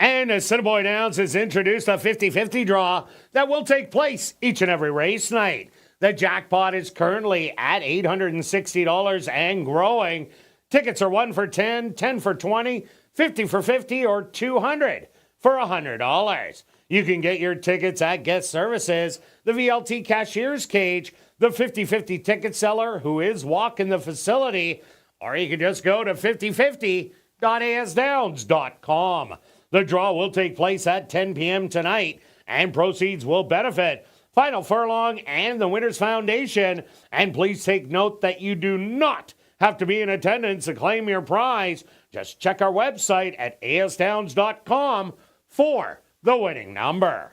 And Assiniboia Downs has introduced a 50-50 draw that will take place each and every race night. The jackpot is currently at $860 and growing. Tickets are 1 for 10, 10 for 20, 50 for 50, or 200 for $100. You can get your tickets at Guest Services, the VLT Cashier's Cage, the 50-50 ticket seller who is walking the facility, or you can just go to 5050.asdowns.com. The draw will take place at 10 p.m. tonight, and proceeds will benefit Final Furlong and the Winners Foundation. And please take note that you do not have to be in attendance to claim your prize. Just check our website at asdowns.com for the winning number.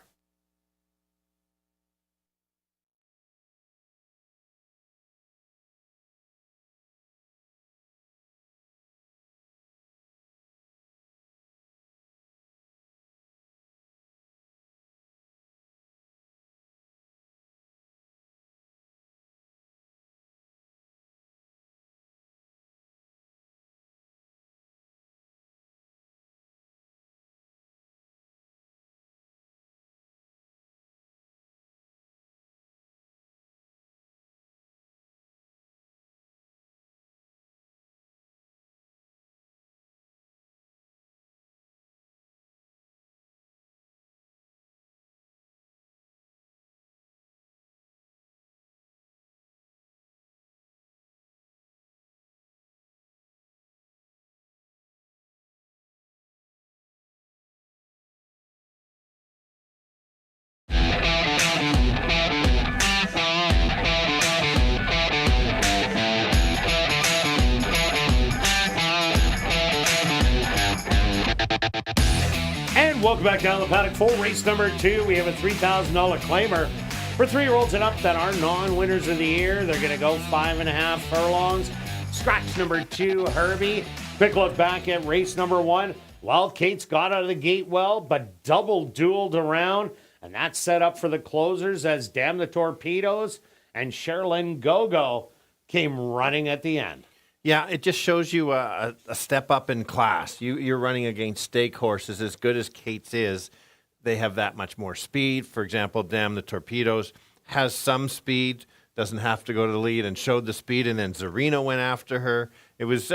And welcome back down the paddock for race number 2. We have a $3,000 claimer for 3-year-olds and up that are non-winners of the year. They're going to go 5.5 furlongs. Scratch number 2, Herbie. Quick look back at race number 1. Well, Kate's got out of the gate well, but double dueled around. And that's set up for the closers as Damn the Torpedoes and Sherilyn Go-Go came running at the end. Yeah, it just shows you a step up in class. You're running against stake horses. As good as Kate's is, they have that much more speed. For example, Damn the Torpedoes has some speed, doesn't have to go to the lead, and showed the speed, and then Zarina went after her. It was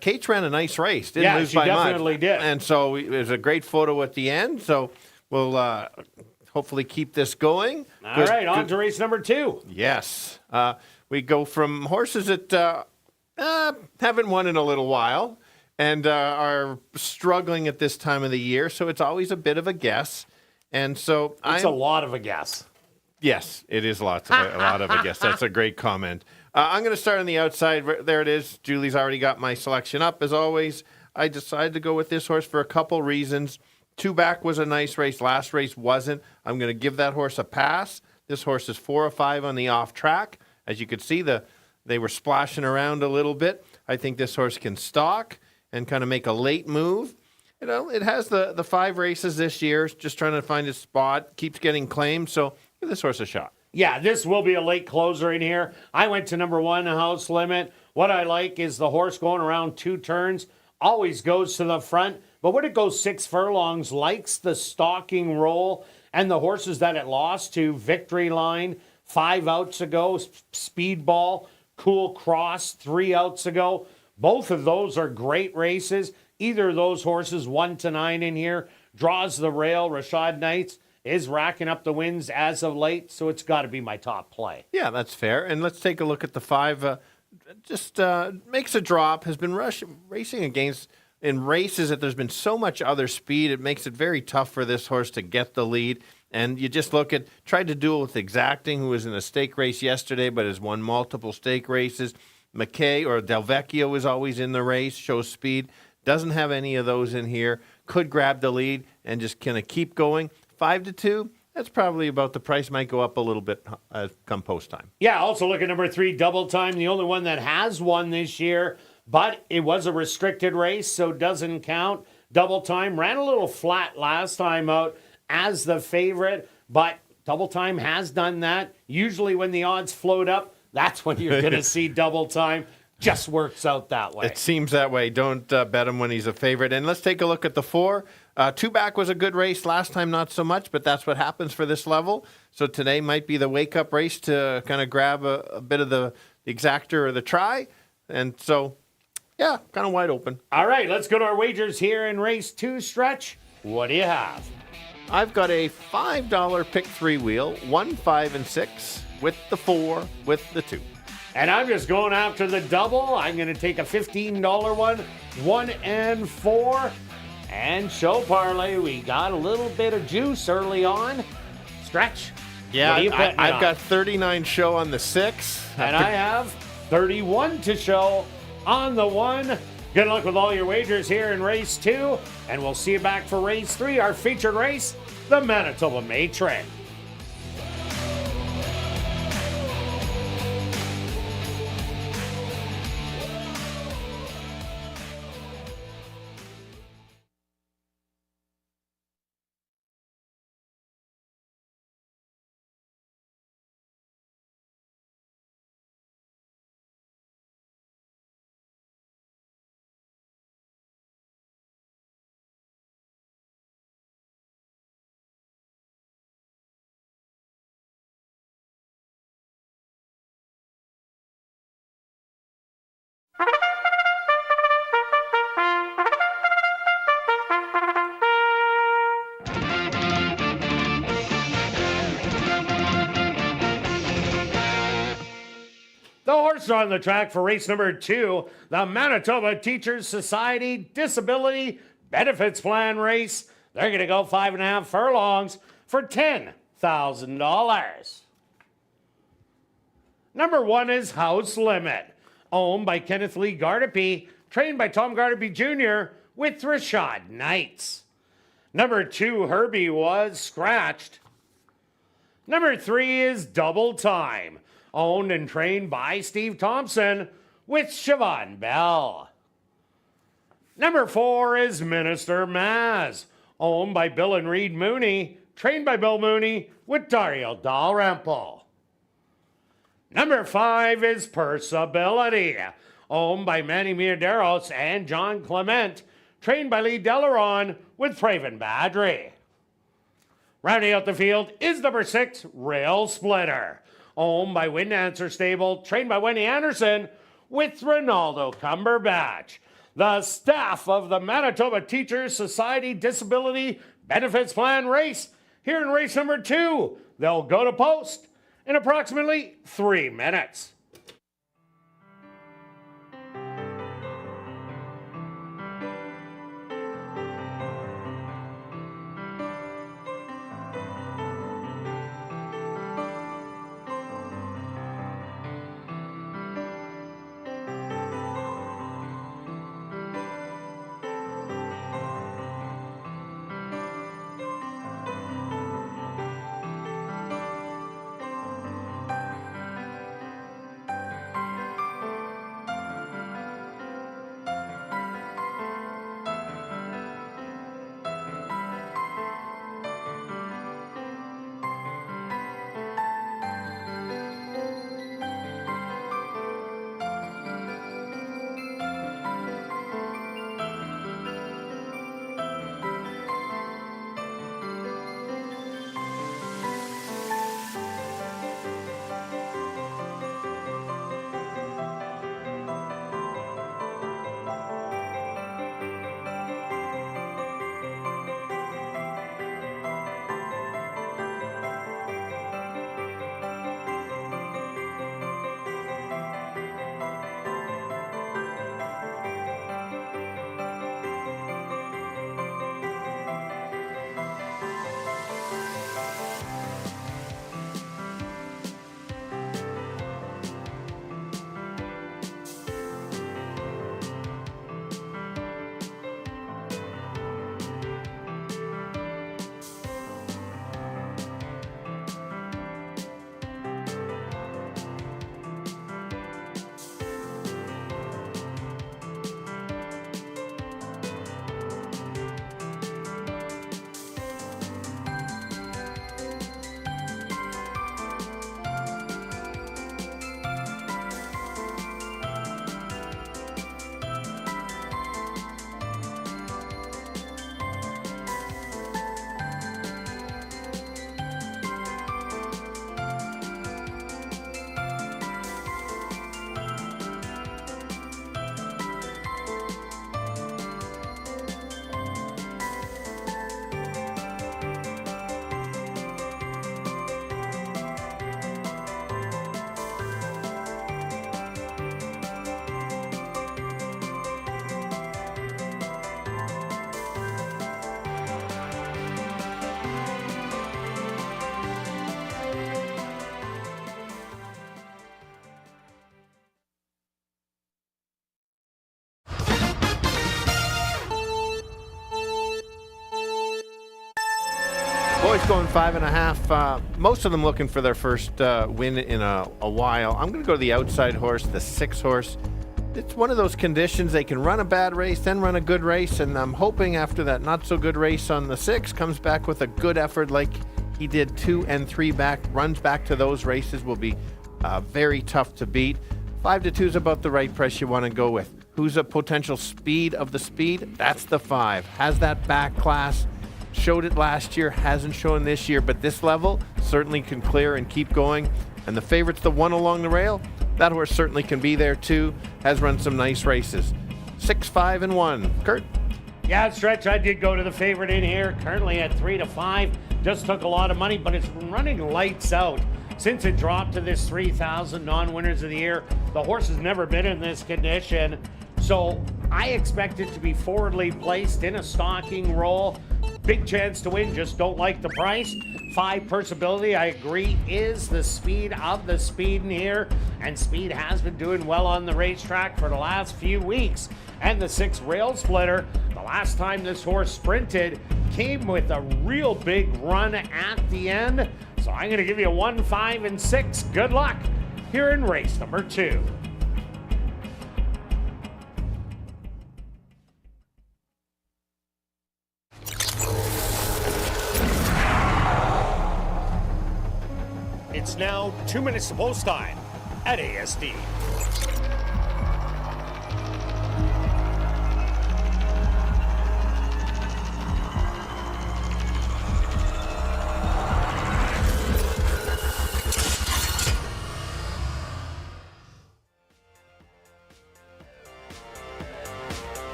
Kate's ran a nice race, didn't lose by much. Yeah, she definitely did. And so it was a great photo at the end, so we'll hopefully keep this going. All right, on to race number 2. Yes. We go from horses that haven't won in a little while and are struggling at this time of the year, so it's always a bit of a guess. And so it's a lot of a guess. Yes, it is a lot of a guess. That's a great comment. I'm going to start on the outside. There it is. Julie's already got my selection up, as always. I decided to go with this horse for a couple reasons. 2 Back was a nice race. Last race wasn't. I'm going to give that horse a pass. This horse is 4 or 5 on the off track. As you could see, they were splashing around a little bit. I think this horse can stalk and kind of make a late move. You know, it has the 5 races this year, just trying to find its spot, keeps getting claimed, so give this horse a shot. Yeah, this will be a late closer in here. I went to number 1, House Limit. What I like is the horse going around 2 turns, always goes to the front, but when it goes 6 furlongs, likes the stalking roll, and the horses that it lost to, Victory Line, 5 outs ago, Speedball, Cool Cross 3 outs ago. Both of those are great races. Either of those horses 1 to 9 in here. Draws the rail. Rashad Knights is racking up the wins as of late, so it's got to be my top play. Yeah, that's fair. And let's take a look at the 5. Just makes a drop. Has been racing against in races that there's been so much other speed. It makes it very tough for this horse to get the lead. And you just look at, tried to duel with Exacting, who was in a stake race yesterday, but has won multiple stake races. McKay or Del Vecchio is always in the race, shows speed. Doesn't have any of those in here. Could grab the lead and just kind of keep going. 5-2, that's probably about the price. Might go up a little bit come post time. Yeah, also look at number 3, Double Time, the only one that has won this year, but it was a restricted race, so doesn't count. Double Time ran a little flat last time out as the favorite, but Double Time has done that. Usually when the odds float up, that's when you're going to see Double Time. Just works out that way. It seems that way. Don't bet him when he's a favorite. And let's take a look at the 4. 2 Back was a good race. Last time, not so much, but that's what happens for this level. So today might be the wake-up race to kind of grab a bit of the exactor or the try. And so, yeah, kind of wide open. All right, let's go to our wagers here in race 2, Stretch. What do you have? I've got a $5 pick 3 wheel, 1, 5, and 6, with the 4, with the 2. And I'm just going after the double. I'm going to take a $15 one, 1 and 4. And show parlay, we got a little bit of juice early on. Stretch. Yeah, what are you betting I've on? got 39 show on the 6. And I have 31 to show on the 1. Good luck with all your wagers here in race 2. And we'll see you back for race 3, our featured race, the Manitoba Matron. The horses are on the track for race number 2, the Manitoba Teachers Society Disability Benefits Plan race. They're going to go 5.5 furlongs for $10,000. Number 1 is House Limit, owned by Kenneth Lee Gardepy, trained by Tom Gardepy Jr. with Rashad Knights. Number 2, Herbie Was Scratched. Number 3 is Double Time, owned and trained by Steve Thompson with Siobhan Bell. Number 4 is Minister Maz, owned by Bill and Reed Mooney, trained by Bill Mooney with Dario Dalrymple. Number 5 is Persability, owned by Manny Miraderos and John Clement, trained by Lee Delaron with Praven Badri. Rounding out the field is number 6, Rail Splitter, owned by Wind Answer Stable, trained by Wendy Anderson with Ronaldo Cumberbatch. The staff of the Manitoba Teachers Society Disability Benefits Plan race here in race number 2. They'll go to post in approximately 3 minutes. boys going 5.5. Most of them looking for their first win in a while. I'm going to go to the outside horse, the 6 horse. It's one of those conditions they can run a bad race, then run a good race, and I'm hoping after that not so good race on the 6 comes back with a good effort like he did 2 and 3 back. Runs back to those races will be very tough to beat. 5-2 is about the right price you want to go with. Who's a potential speed of the speed? That's the 5. Has that back class. Showed it last year, hasn't shown this year, but this level certainly can clear and keep going. And the favorite's the 1 along the rail. That horse certainly can be there too. Has run some nice races. 6, 5, and 1. Kirt? Yeah, Stretch, I did go to the favorite in here. Currently at 3-5. Just took a lot of money, but it's been running lights out since it dropped to this 3,000 non-winners of the year. The horse has never been in this condition. So I expect it to be forwardly placed in a stalking role. Big chance to win, just don't like the price. 5 Perceability, I agree, is the speed of the speed in here. And Speed has been doing well on the racetrack for the last few weeks. And the 6 Rail Splitter, the last time this horse sprinted, came with a real big run at the end. So I'm going to give you 1, 5, and 6. Good luck here in race number 2. It's now 2 minutes to post time at ASD.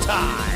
Time.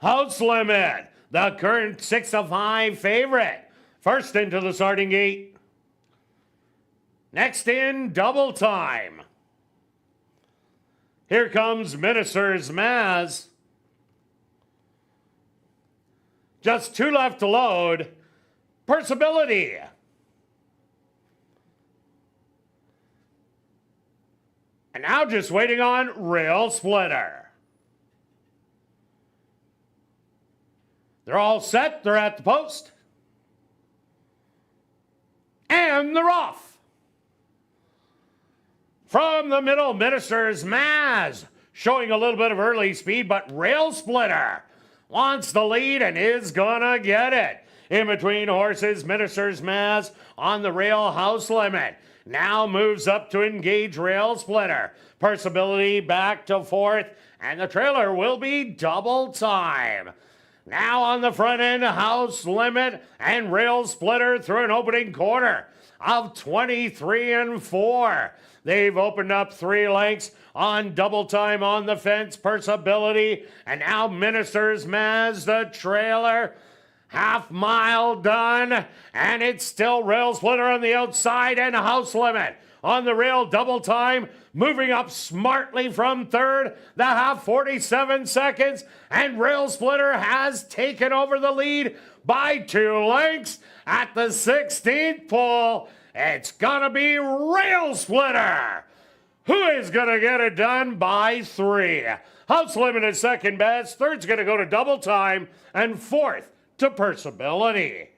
House Limit, the current 6-5 favorite. First into the starting gate. Next in, Double Time. Here comes Minister's Maz. Just 2 left to load. Perceability. And now just waiting on Rail Splitter. They're all set. They're at the post. And they're off. From the middle, Minister's Maz. Showing a little bit of early speed, but Rail Splitter wants the lead and is gonna get it. In between horses, Minister's Maz on the rail, House Limit. Now moves up to engage Rail Splitter. Perciability back to fourth, and the trailer will be Double Time. Now on the front end, House Limit and Rail Splitter through an opening quarter of 23-4. They've opened up 3 lengths on Double Time on the fence, Perciability, and now Minister's Maz, the trailer. Half mile done, and it's still Rail Splitter on the outside and House Limit on the rail. Double Time moving up smartly from third, the half 47 seconds, and Rail Splitter has taken over the lead by 2 lengths at the 16th pole. It's gonna be Rail Splitter who is gonna get it done by 3. House Limit is second best, third's gonna go to Double Time, and fourth to Perciability.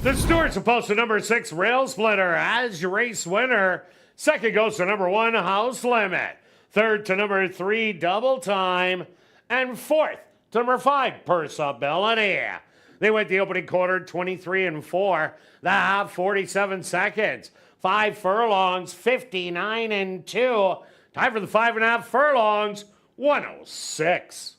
The Stewart's opposed to number 6, Rail Splitter, as your race winner. Second goes to number 1, House Limit. Third to number 3, Double Time. And fourth to number 5, Perciability. They went the opening quarter 23-4. The half 47 seconds. 5 furlongs, 59-2. Time for the 5.5 furlongs, 106.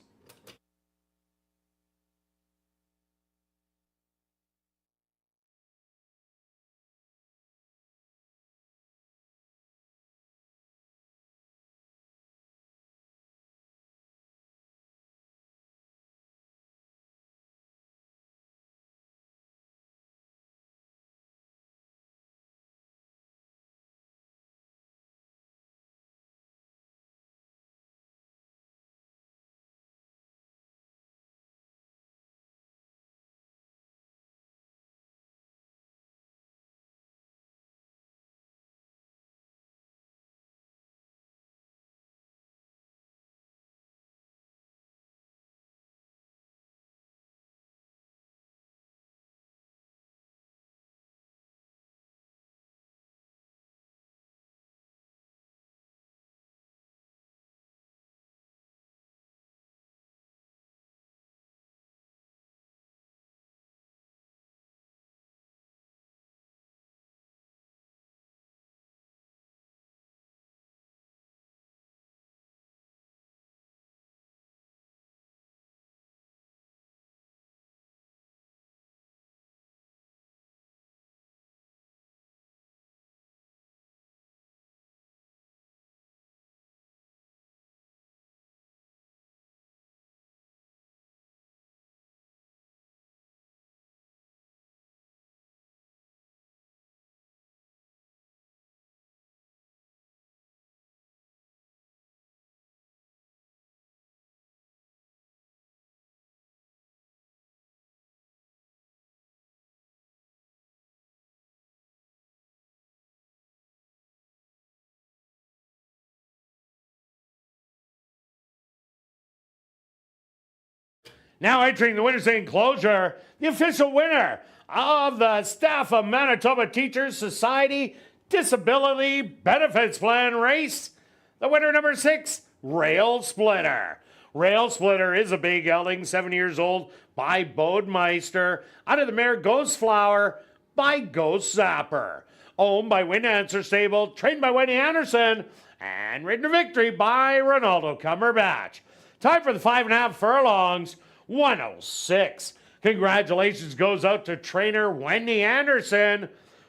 Now entering the winner's enclosure, the official winner of the Staff of Manitoba Teachers Society Disability Benefits Plan race, the winner number 6, Rail Splitter. Rail Splitter is a big gelding, 7 years old, by Bodemeister, out of the mare Ghost Flower by Ghost Zapper. Owned by Win Answer Stable, trained by Wendy Anderson, and ridden to victory by Ronaldo Cumberbatch. Time for the 5.5 furlongs, 106. Congratulations goes out to trainer Wendy Anderson,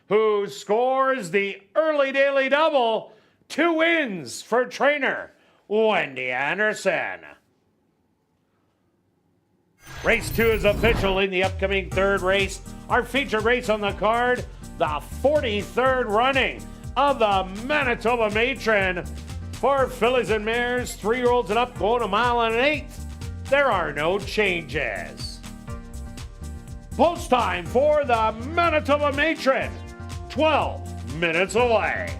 who scores the early daily double. 2 wins for trainer Wendy Anderson. Race 2 is official in the upcoming third race. Our featured race on the card, the 43rd running of the Manitoba Matron. For fillies and mares, 3-year-olds and up, going a mile and an eighth. There are no changes. Post time for the Manitoba Matron. 12 minutes away.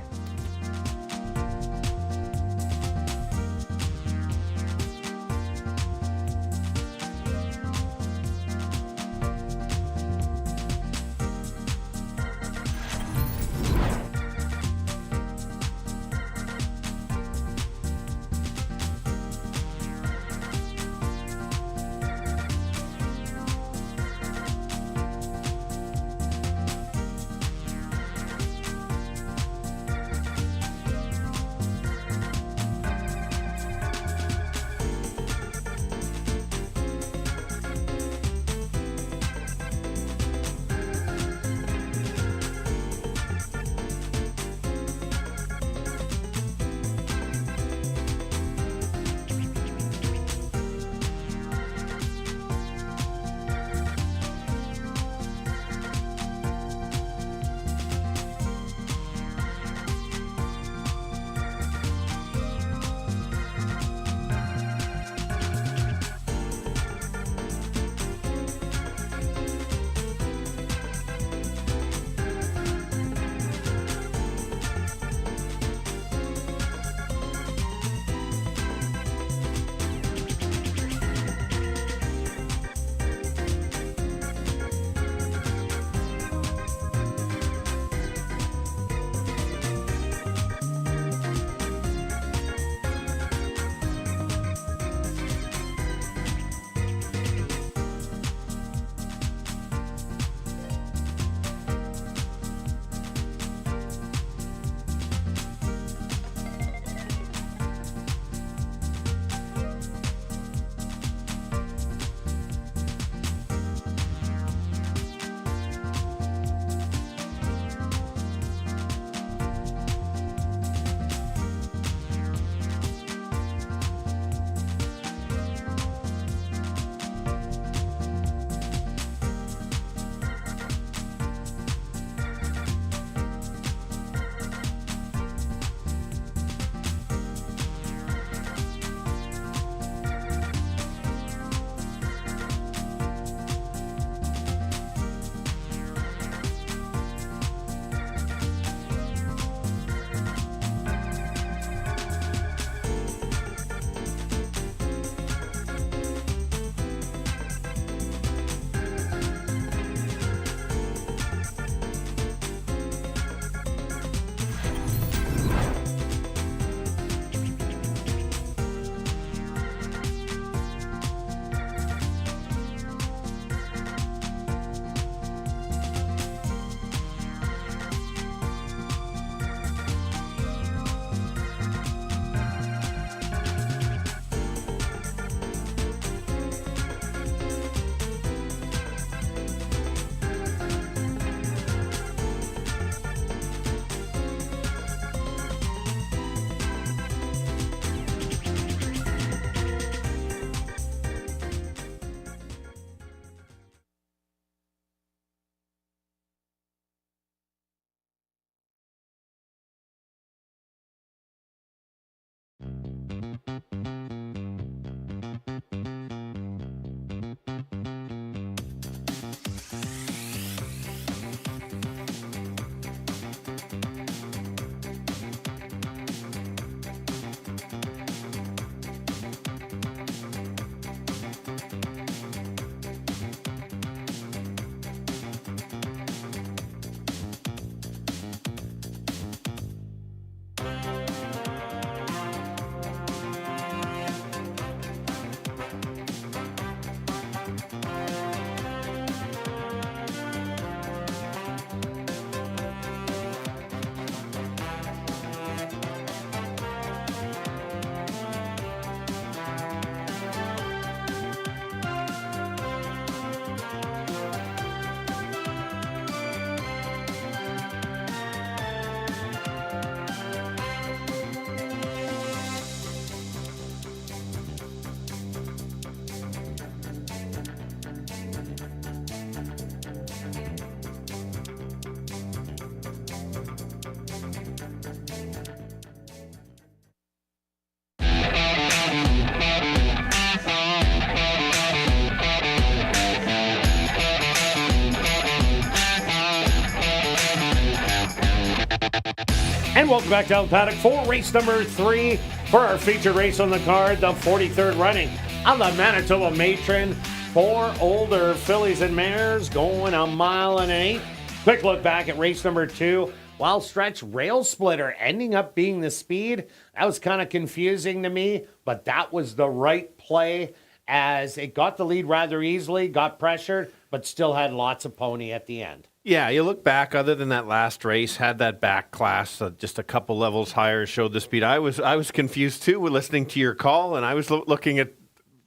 And welcome back down paddock for race number 3 for our featured race on the card, the 43rd running of the Manitoba Matron. 4 older fillies and mares going 1 mile and an eighth. Quick look back at race number 2. Wild Stretch Rail Splitter ending up being the speed. That was kind of confusing to me, but that was the right play as it got the lead rather easily, got pressured, but still had lots of pony at the end. Yeah, you look back, other than that last race, had that back class just a couple levels higher, showed the speed. I was confused too with listening to your call, and I was looking at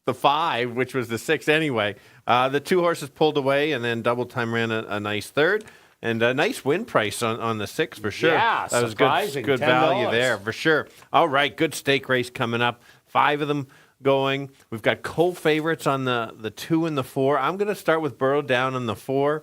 the 5, which was the 6 anyway. The 2 horses pulled away, and then Double Time ran a nice third. And a nice win price on the 6 for sure. Yeah, that was surprising. good $10. value there for sure. All right, good stake race coming up. 5 of them going. We've got co-favorites on the 2 and the 4. I'm going to start with Burrow Down on the 4.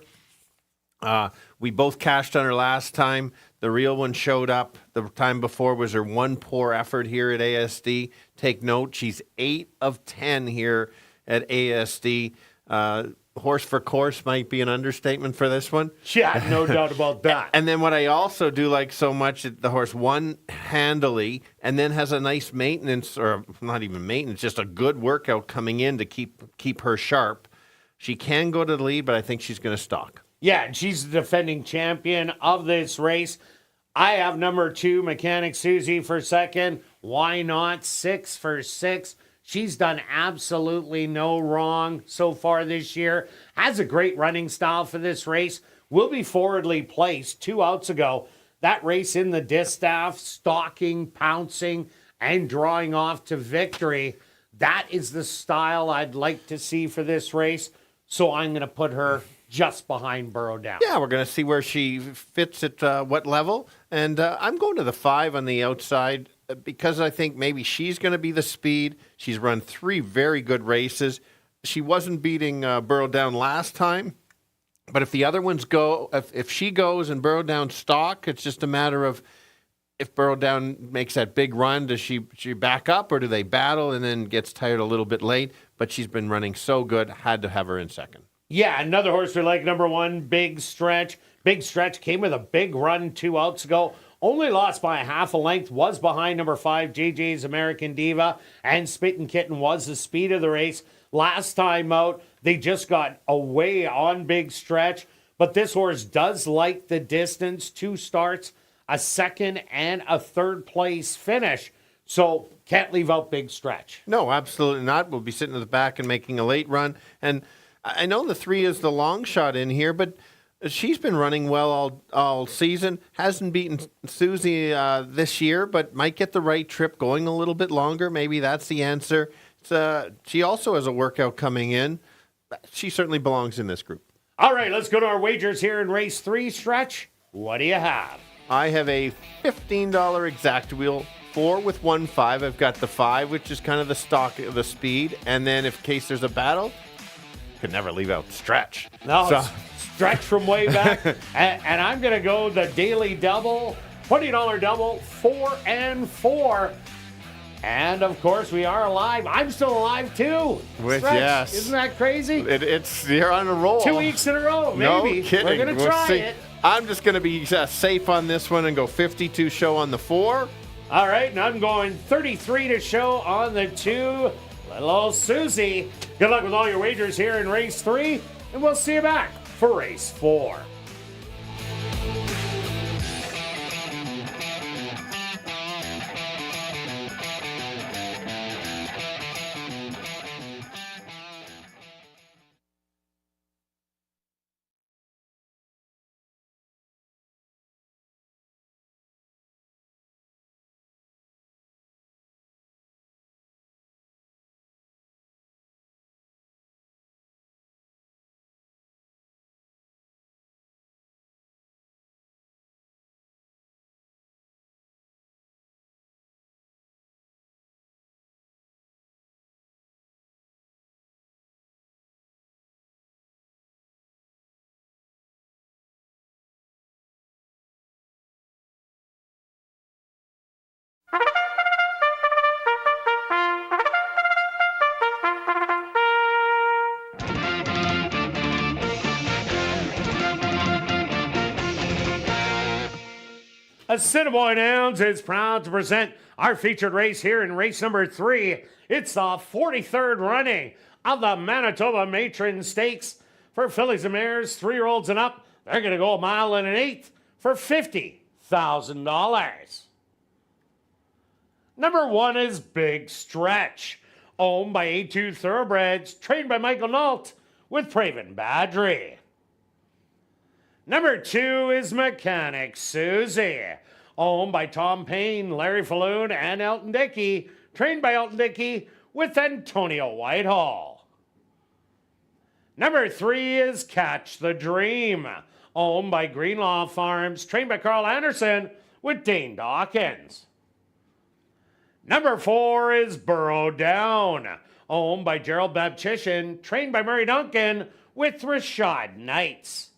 We both cashed on her last time. The real one showed up. The time before was her one poor effort here at ASD. Take note, she's 8 of 10 here at ASD. Horse for course might be an understatement for this one. Yeah, no doubt about that. And then what I also do like so much, the horse won handily and then has a nice maintenance, or not even maintenance, just a good workout coming in to keep her sharp. She can go to the lead, but I think she's going to stalk. Yeah, and she's the defending champion of this race. I have number 2, Mechanic Susie, for second. Why not? 6 for 6. She's done absolutely no wrong so far this year. Has a great running style for this race. Will be forwardly placed 2 outs ago. That race in the distaff, stalking, pouncing, and drawing off to victory. That is the style I'd like to see for this race. So I'm going to put her just behind Burrow Down. Yeah, we're going to see where she fits at what level. And I'm going to the 5 on the outside because I think maybe she's going to be the speed. She's run 3 very good races. She wasn't beating Burrow Down last time. But if the other ones go, if she goes and Burrow Down stalk, it's just a matter of if Burrow Down makes that big run, does she back up or do they battle and then gets tired a little bit late? But she's been running so good, had to have her in second. Yeah, another horse we like, number 1, Big Stretch. Big Stretch came with a big run 2 outs ago. Only lost by a half a length, was behind number 5, JJ's American Diva, and Spittin' Kitten was the speed of the race. Last time out, they just got away on Big Stretch, but this horse does like the distance. 2 starts, a second and a third place finish. So can't leave out Big Stretch. No, absolutely not. We'll be sitting at the back and making a late run. And I know the 3 is the long shot in here, but she's been running well all season. Hasn't beaten Susie this year, but might get the right trip going a little bit longer. Maybe that's the answer. She also has a workout coming in. She certainly belongs in this group. All right, let's go to our wagers here in race 3. Stretch, what do you have? I have a $15 exact wheel. 4 with 1-5. I've got the 5, which is kind of the stock of the speed. And then if in case there's a battle, could never leave out Stretch. No, So- Stretch from way back. and I'm going to go the daily double, $20 double, 4 and 4. And of course, we are alive. I'm still alive too. With Stretch, yes. Isn't that crazy? You're on a roll. 2 weeks in a row, No maybe. kidding. We're going to We'll try see. it. I'm just going to be safe on this one and go 52 show on the 4. All right, and I'm going 33 to show on the 2. Little old Susie. Good luck with all your wagers here in race 3, and we'll see you back for race 4. Assiniboia Downs is proud to present our featured race here in race number 3. It's the 43rd running of the Manitoba Matron Stakes for fillies and mares, 3-year-olds and up. They're going to go 1 mile and an eighth for $50,000. Number 1 is Big Stretch, owned by A2 Thoroughbreds, trained by Michael Nault with Praven Badry. Number 2 is Mechanic Susie, owned by Tom Payne, Larry Falloon, and Elton Dickey, trained by Elton Dickey with Antonio Whitehall. Number 3 is Catch the Dream, owned by Greenlaw Farms, trained by Carl Anderson with Dane Dawkins. Number 4 is Burrow Down, owned by Gerald Babchishin, trained by Murray Duncan with Rashad Knights.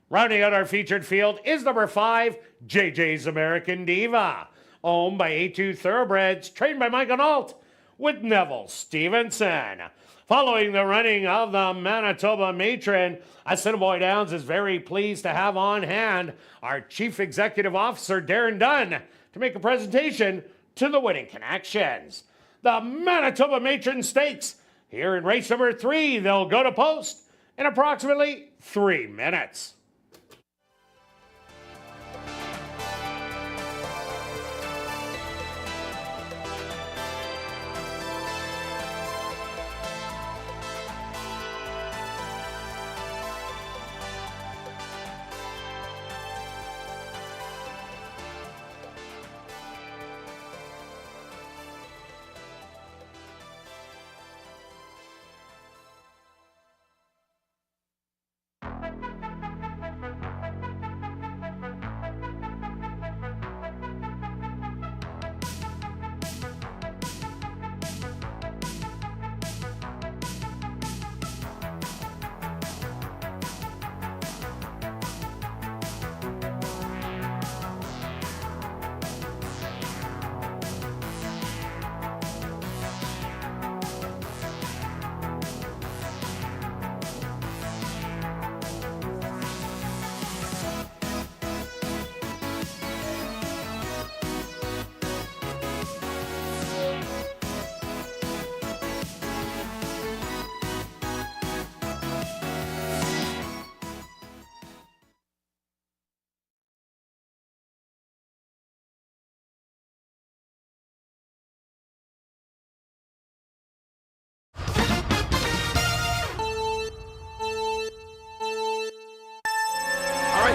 Rounding out our featured field is number 5, JJ's American Diva, owned by A2 Thoroughbreds, trained by Michael Nault with Neville Stevenson. Following the running of the Manitoba Matron, Assiniboia Downs is very pleased to have on hand our Chief Executive Officer, Darren Dunn, to make a presentation to the winning connections. The Manitoba Matron Stakes, here in race number 3, they'll go to post in approximately 3 minutes.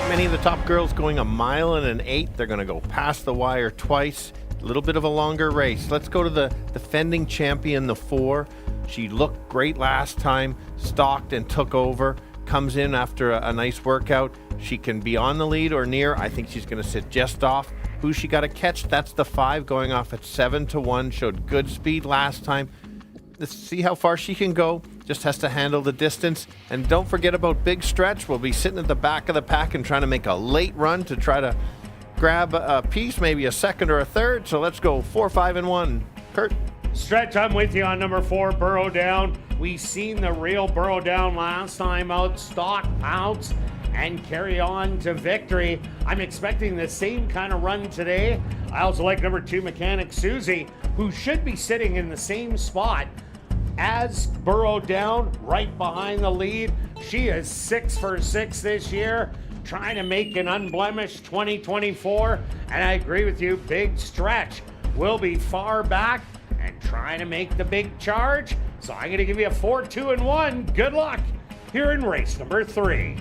Many of the top girls going 1 mile and an eighth. They're going to go past the wire twice. A little bit of a longer race. Let's go to the defending champion, the 4. She looked great last time, stalked and took over. Comes in after a nice workout. She can be on the lead or near. I think she's going to sit just off. Who she got to catch? That's the 5 going off at 7-1. Showed good speed last time. Let's see how far she can go. Just has to handle the distance. And don't forget about Big Stretch. We'll be sitting at the back of the pack and trying to make a late run to try to grab a piece, maybe a second or a third. So let's go 4, 5, and 1. Kirt. Stretch, I'm with you on number 4, Burrow Down. We seen the real Burrow Down last time out, stalk, pounce, and carry on to victory. I'm expecting the same kind of run today. I also like number 2, Mechanic Susie, who should be sitting in the same spot as Burrow Down, right behind the lead. She is 6 for 6 this year, trying to make an unblemished 2024. And I agree with you, Big Stretch will be far back and trying to make the big charge. So I'm going to give you a 4, 2, and 1. Good luck here in race number 3.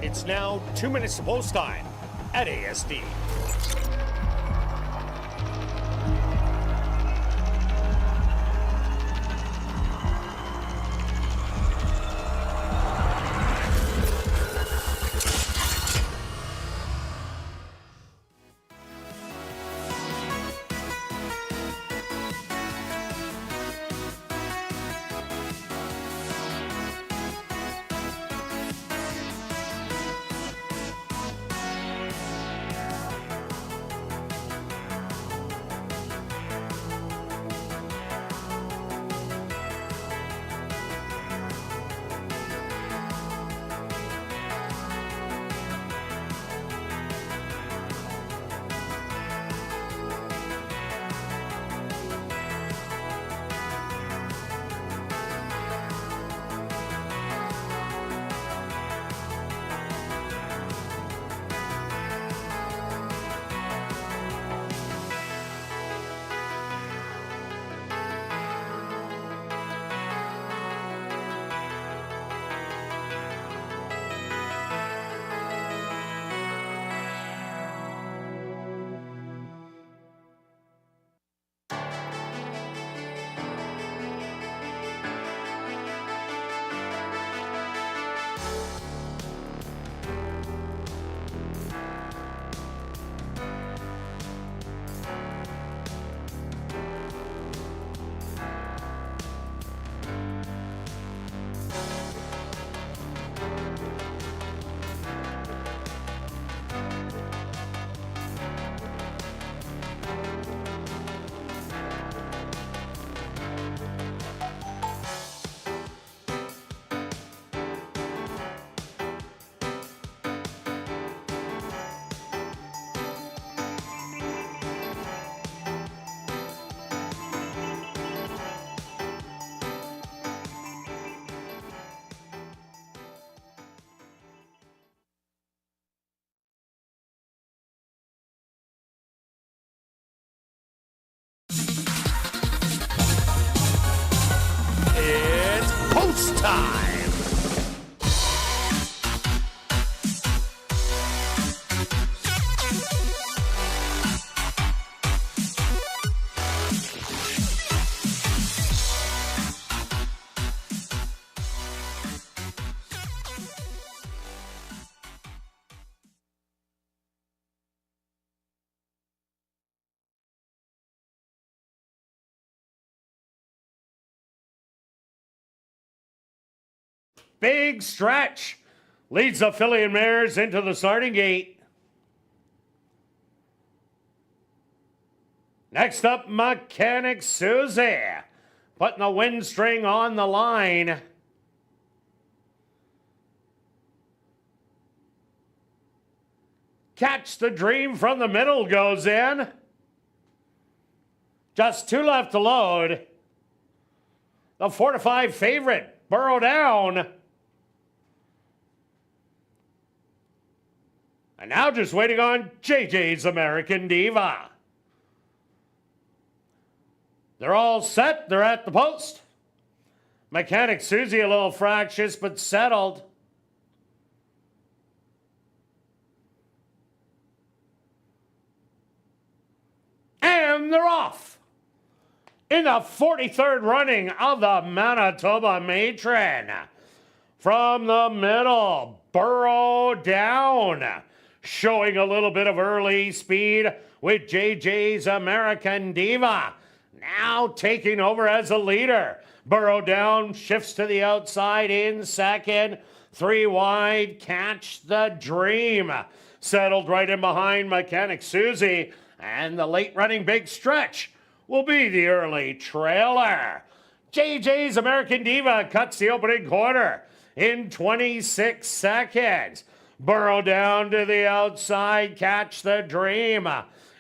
It's now 2 minutes to post time at ASD. post time. Big Stretch leads the filly and mares into the starting gate. Next up, Mechanic Susie, putting the wind string on the line. Catch the Dream from the middle goes in. Just 2 left to load. The 4-5 favorite, Burrow Down. And now just waiting on JJ's American Diva. They're all set. They're at the post. Mechanic Susie a little fractious but settled. And they're off. In the 43rd running of the Manitoba Matron. From the middle, Burrow Down. Showing a little bit of early speed with JJ's American Diva. Now taking over as a leader. Burrow Down shifts to the outside in second. 3 wide, Catch the Dream. Settled right in behind Mechanic Susie. And the late running Big Stretch will be the early trailer. JJ's American Diva cuts the opening quarter in 26 seconds. Burrow Down to the outside, Catch the Dream.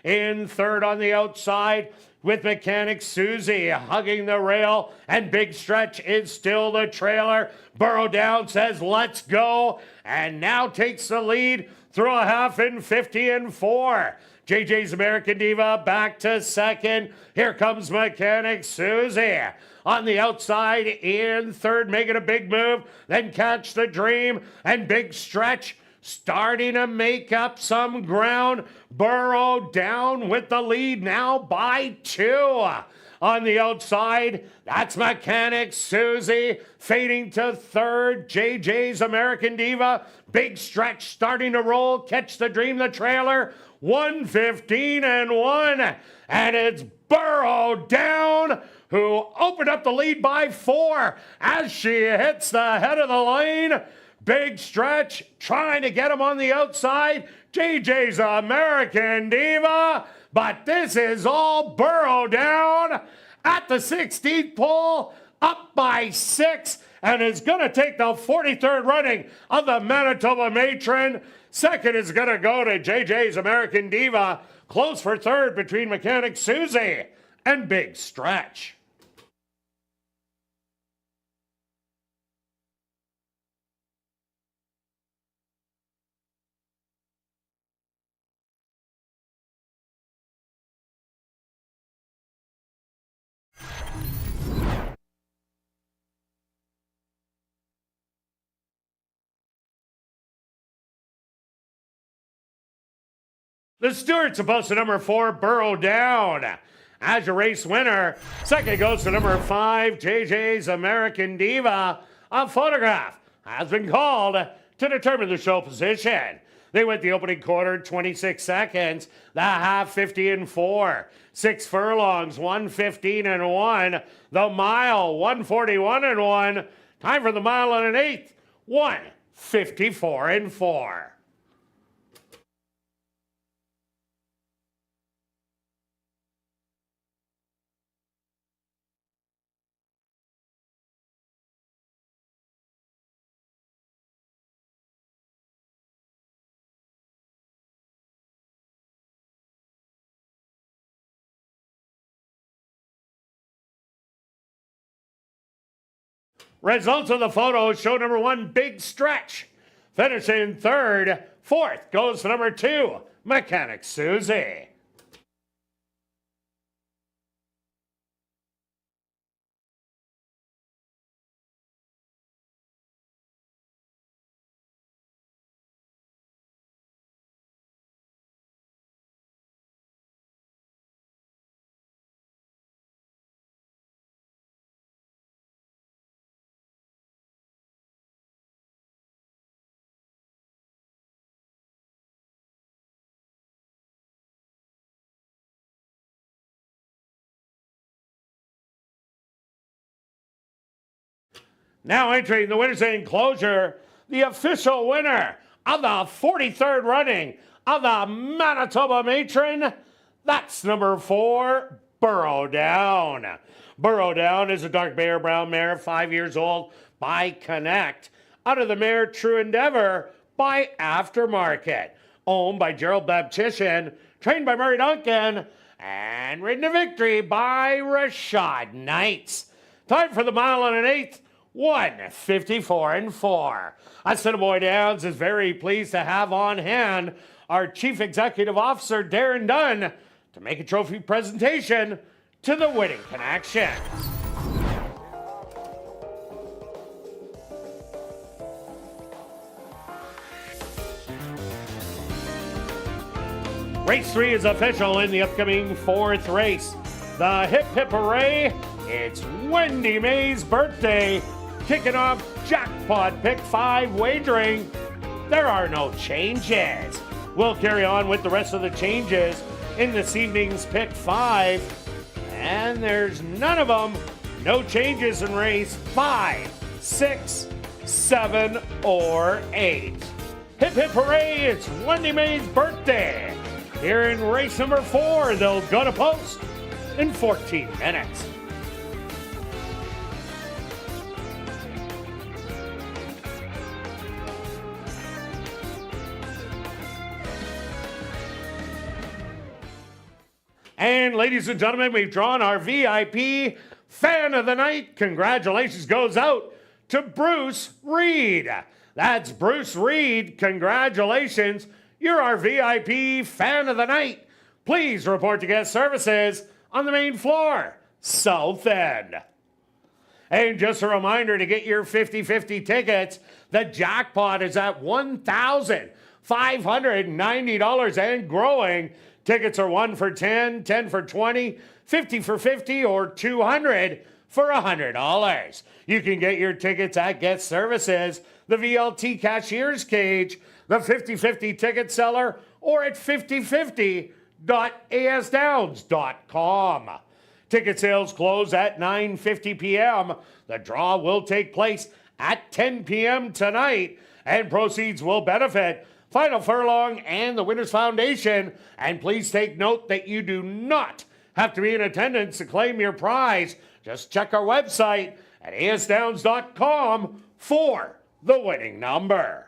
In third on the outside with Mechanic Susie hugging the rail, and Big Stretch is still the trailer. Burrow Down says, let's go, and now takes the lead through a half in 50 and 4. JJ's American Diva back to second. Here comes Mechanic Susie. On the outside in third, making a big move. Then Catch the Dream and Big Stretch starting to make up some ground. Burrow Down with the lead now by 2. On the outside, that's Mechanic Susie fading to third. JJ's American Diva. Big Stretch starting to roll. Catch the Dream, the trailer. 1:15 and 1. And it's Burrow Down who opened up the lead by 4 as she hits the head of the lane. Big Stretch trying to get him on the outside. JJ's American Diva. But this is all Burrow Down at the 16th pole, up by 6, and is going to take the 43rd running of the Manitoba Matron. Second is going to go to JJ's American Diva. Close for third between Mechanic Susie and Big Stretch. The Stewart's supposed to number 4, Burrow Down. As your race winner, second goes to number 5, JJ's American Diva. A photograph has been called to determine the show position. They went the opening quarter, 26 seconds. The half, 50 and 4. 6 furlongs, 1:15 and 1. The mile, 1:41 and 1. Time for the mile and an eighth, 1:54 and 4. Results of the photo show number 1, Big Stretch. Finishing third. Fourth goes to number 2, Mechanic Susie. Now entering the winner's enclosure, the official winner of the 43rd running of the Manitoba Matron, that's number 4, Burrow Down. Burrow Down is a dark bear brown mare, 5 years old, by Connect. Out of the mare True Endeavor by Aftermarket. Owned by Gerald Baptician, trained by Murray Duncan, and ridden to victory by Rashad Knights. Time for the mile and an eighth, 1:54 4. Assiniboia Downs is very pleased to have on hand our Chief Executive Officer, Darren Dunn, to make a trophy presentation to the winning connections. Race 3 is official in the upcoming 4th race. The Hip Hip Hooray, it's Wendy May's birthday, kicking off Jackpot Pick 5 wagering. There are no changes. We'll carry on with the rest of the changes in this evening's Pick 5. And there's none of them. No changes in race 5, 6, 7, or 8. Hip Hip Hooray, it's Wendy May's birthday. Here in race number 4, they'll go to post in 14 minutes. And ladies and gentlemen, we've drawn our VIP Fan of the Night. Congratulations goes out to Bruce Reed. That's Bruce Reed. Congratulations. You're our VIP Fan of the Night. Please report to guest services on the main floor, South End. And just a reminder to get your 50-50 tickets, the jackpot is at $1,590 and growing. Tickets are 1 for 10, 10 for 20, 50 for 50, or 200 for $100. You can get your tickets at guest services, the VLT cashier's cage, the 50-50 ticket seller, or at 5050.asdowns.com. Ticket sales close at 9:50 p.m. The draw will take place at 10 p.m. tonight, and proceeds will benefit Final Furlong and the Winners Foundation. And please take note that you do not have to be in attendance to claim your prize. Just check our website at asdowns.com for the winning number.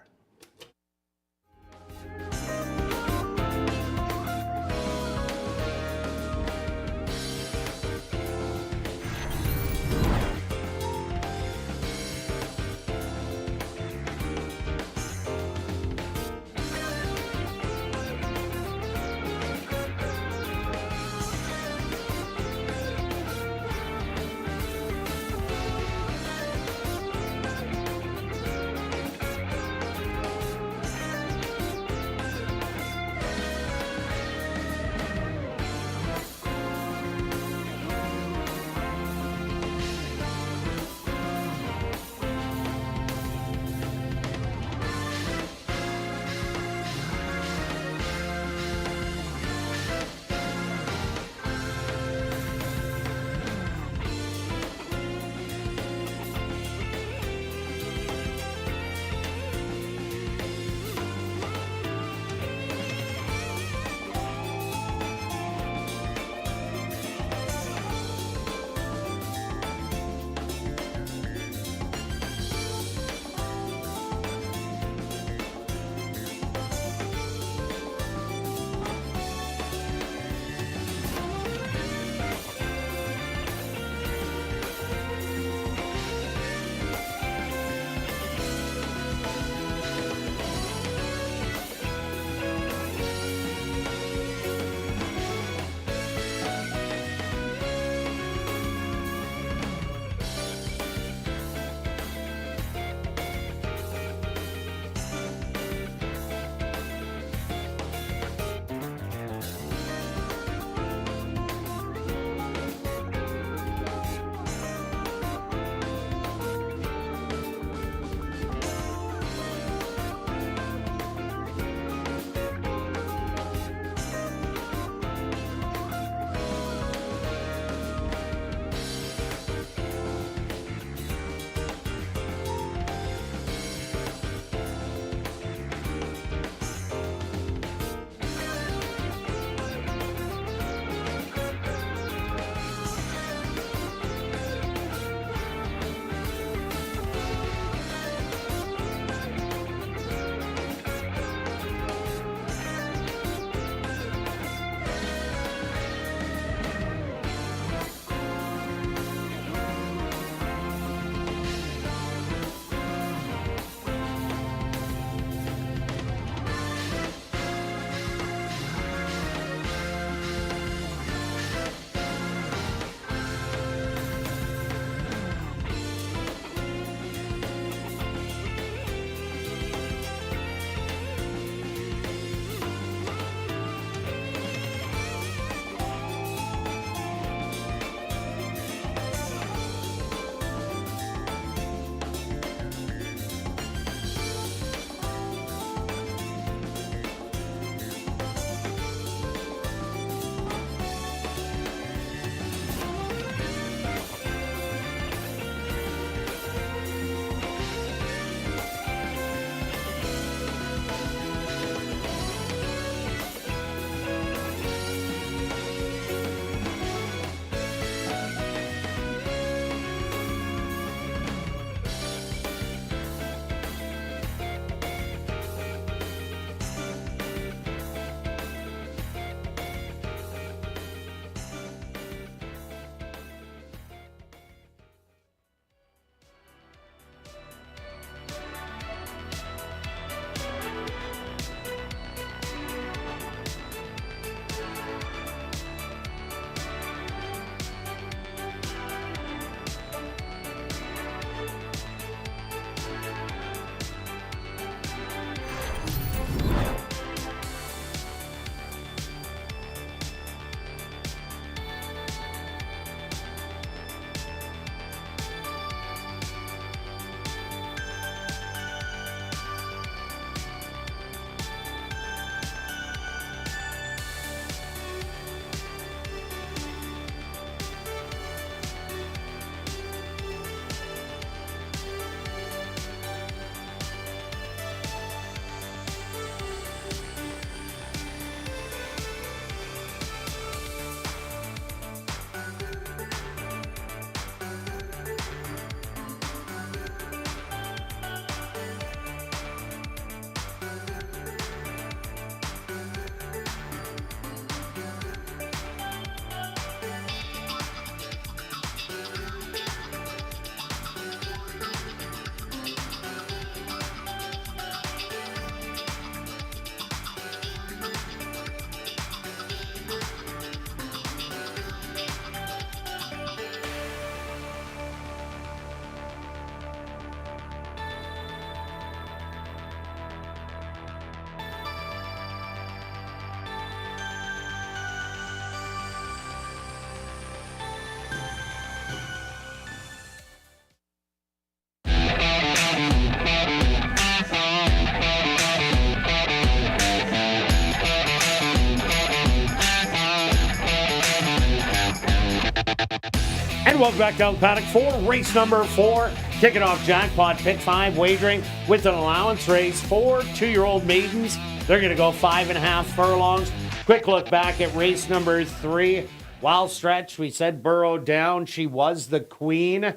And welcome back down the paddock for race number 4. Kicking off jackpot pick 5 wagering with an allowance race for 2-year-old maidens. They're going to go 5.5 furlongs. Quick look back at race number 3. Wild Stretch, we said burrowed down. She was the queen.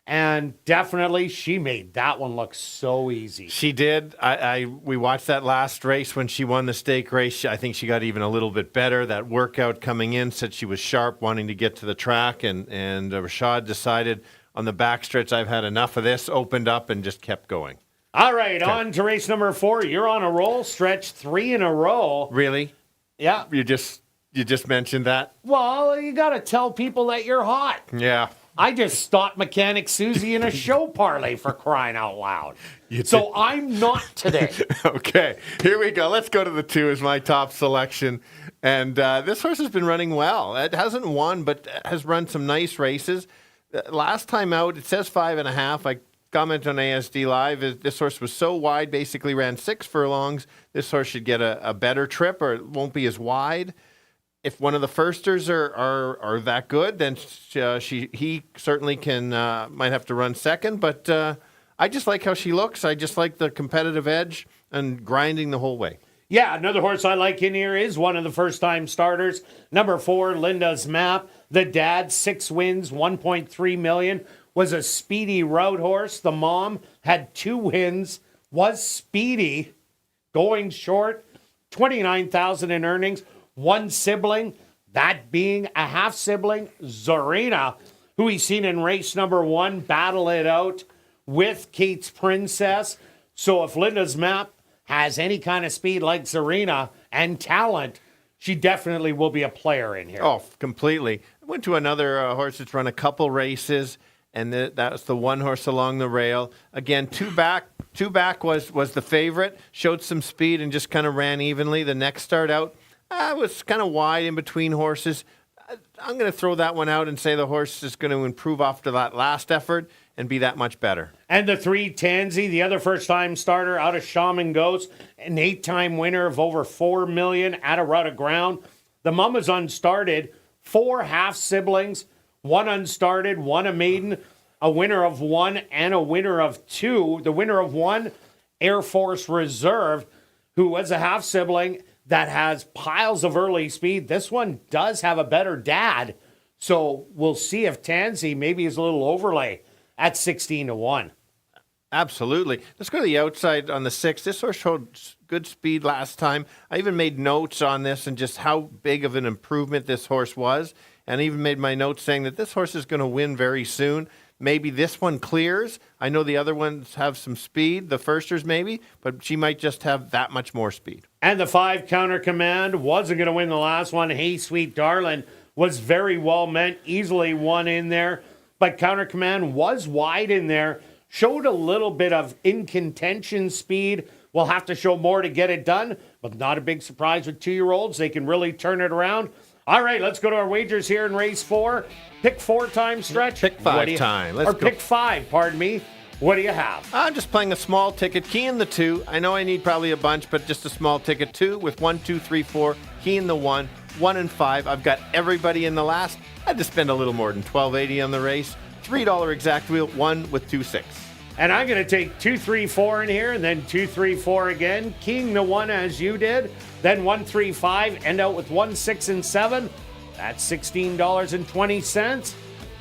And definitely, she made that one look so easy. She did. We watched that last race when she won the stake race. I think she got even a little bit better. That workout coming in said she was sharp, wanting to get to the track. And Rashad decided on the backstretch, I've had enough of this, opened up and just kept going. All right, on to race number 4. You're on a roll. Stretch 3 in a row. Really? Yeah. You just mentioned that? Well, you got to tell people that you're hot. Yeah. I just stopped Mechanic Susie in a show parlay for crying out loud. So I'm not today. Okay, here we go. Let's go to the 2 as my top selection. And this horse has been running well. It hasn't won, but has run some nice races. Last time out, it says 5.5. I commented on ASD Live. This horse was so wide, basically ran 6 furlongs. This horse should get a better trip, or it won't be as wide. If one of the firsters are that good, then he certainly can might have to run second. But I just like how she looks. I just like the competitive edge and grinding the whole way. Yeah, another horse I like in here is one of the first-time starters. Number 4, Linda's Map. The dad, 6 wins, 1.3 million, was a speedy route horse. The mom had 2 wins, was speedy, going short, 29,000 in earnings. 1 sibling, that being a half-sibling, Zarina, who we've seen in race number 1 battle it out with Kate's Princess. So if Linda's Map has any kind of speed like Zarina and talent, she definitely will be a player in here. Oh, completely. I went to another horse that's run a couple races, and that was the one horse along the rail. Again, two back was the favorite, showed some speed and just kind of ran evenly. The next start out, was kind of wide in between horses. I'm going to throw that one out and say the horse is going to improve after that last effort and be that much better. And the 3, Tansy, the other first-time starter out of Shaman Ghost, an 8-time winner of over $4 million at a rut of ground. The mum is unstarted, 4 half-siblings, 1 unstarted, 1 a maiden, a winner of 1 and a winner of 2. The winner of 1, Air Force Reserve, who was a half-sibling, that has piles of early speed. This one does have a better dad. So we'll see if Tansy maybe is a little overlay at 16-1. Absolutely. Let's go to the outside on the 6. This horse showed good speed last time. I even made notes on this and just how big of an improvement this horse was. And I even made my notes saying that this horse is going to win very soon. Maybe this one clears. I know the other ones have some speed, the firsters maybe, but she might just have that much more speed. And the 5, Counter Command, wasn't going to win the last one. Hey, Sweet Darling was very well meant, easily won in there. But Counter Command was wide in there, showed a little bit of in contention speed. We'll have to show more to get it done, but not a big surprise with 2-year-olds. They can really turn it around. All right, let's go to our wagers here in race 4. Pick 4 time stretch. Pick 5 time. Let's go. Pick 5, pardon me. What do you have? I'm just playing a small ticket, key in the 2. I know I need probably a bunch, but just a small ticket 2 with 1, 2, 3, 4, key in the 1, 1 and 5. I've got everybody in the last. I had to spend a little more than $12.80 on the race. $3 exact wheel, 1 with 2, 6. And I'm going to take 2, 3, 4 in here, and then 2, 3, 4 again. Keying the 1 as you did. Then 1, 3, 5. End out with 1, 6, and 7. That's $16.20.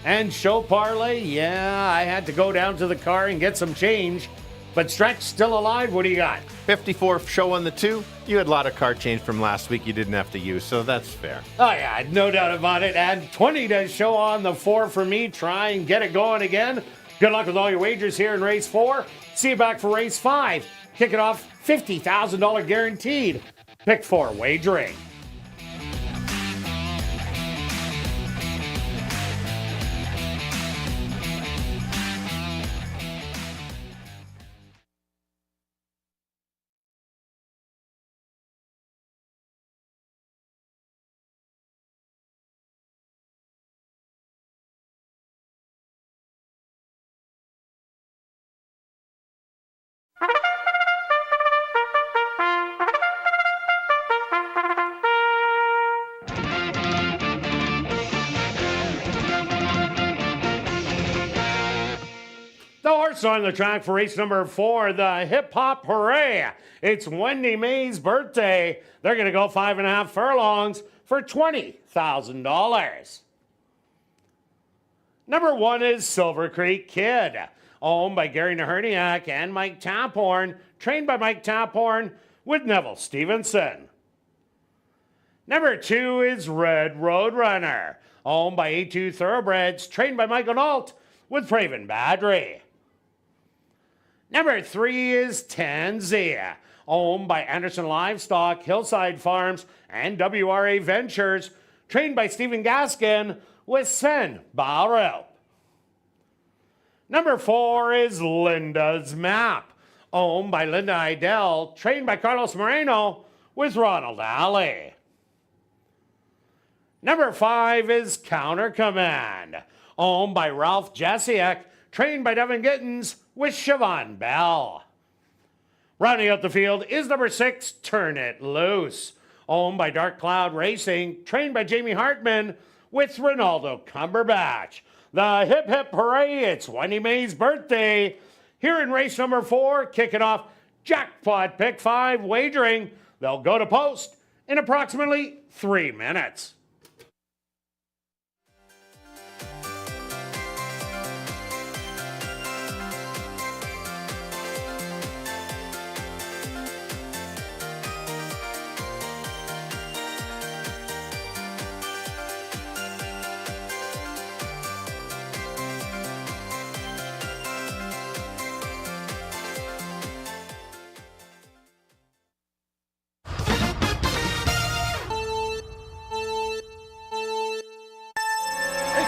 And show parlay, yeah, I had to go down to the car and get some change. But Stretch still alive. What do you got? 54 show on the 2. You had a lot of car change from last week you didn't have to use, so that's fair. Oh, yeah, no doubt about it. And 20 to show on the 4 for me. Try and get it going again. Good luck with all your wagers here in race 4. See you back for race 5. Kick it off, $50,000 guaranteed. Pick 4 wagering. The horse on the track for race number 4, the Hip Hop Hooray. It's Wendy May's birthday. They're going to go 5.5 furlongs for $20,000. Number 1 is Silver Creek Kid, owned by Gary Naherniak and Mike Taphorn, trained by Mike Taphorn with Neville Stevenson. Number 2 is Red Roadrunner, owned by A2 Thoroughbreds, trained by Michael Nault with Praven Badry. Number 3 is Tanzia, owned by Anderson Livestock, Hillside Farms, and WRA Ventures, trained by Stephen Gaskin with Sven Baurup. Number 4 is Linda's Map, owned by Linda Idell, trained by Carlos Moreno with Ronald Alley. Number 5 is Counter Command, owned by Ralph Jasiak, trained by Devin Gittins with Siobhan Bell. Rounding out the field is number 6, Turn It Loose, owned by Dark Cloud Racing, trained by Jamie Hartman with Ronaldo Cumberbatch. The Hip Hip Hooray, it's Wendy May's birthday. Here in race number 4, kicking off Jackpot Pick 5 wagering. They'll go to post in approximately 3 minutes.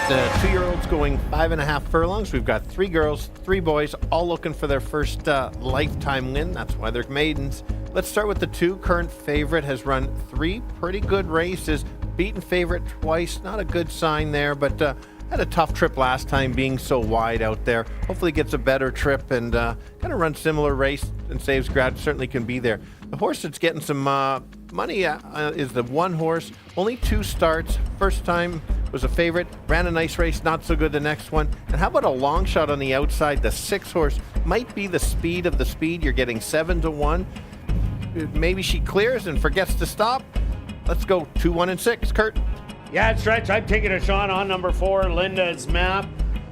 The 2-year-olds going 5.5 furlongs. We've got 3 girls, 3 boys, all looking for their first lifetime win. That's why they're maidens. Let's start with the 2. Current favorite has run 3 pretty good races. Beaten favorite twice. Not a good sign there, but had a tough trip last time being so wide out there. Hopefully gets a better trip and kind of runs similar race and saves ground. Certainly can be there. The horse that's getting some money is the 1 horse. Only 2 starts. First time was a favorite, ran a nice race, not so good the next one. And how about a long shot on the outside? The 6 horse might be the speed of the speed. You're getting 7-1. Maybe she clears and forgets to stop. Let's go 2, 1, and 6. Kirt. Yeah, Stretch, I'm taking a shot on number 4, Linda's Map.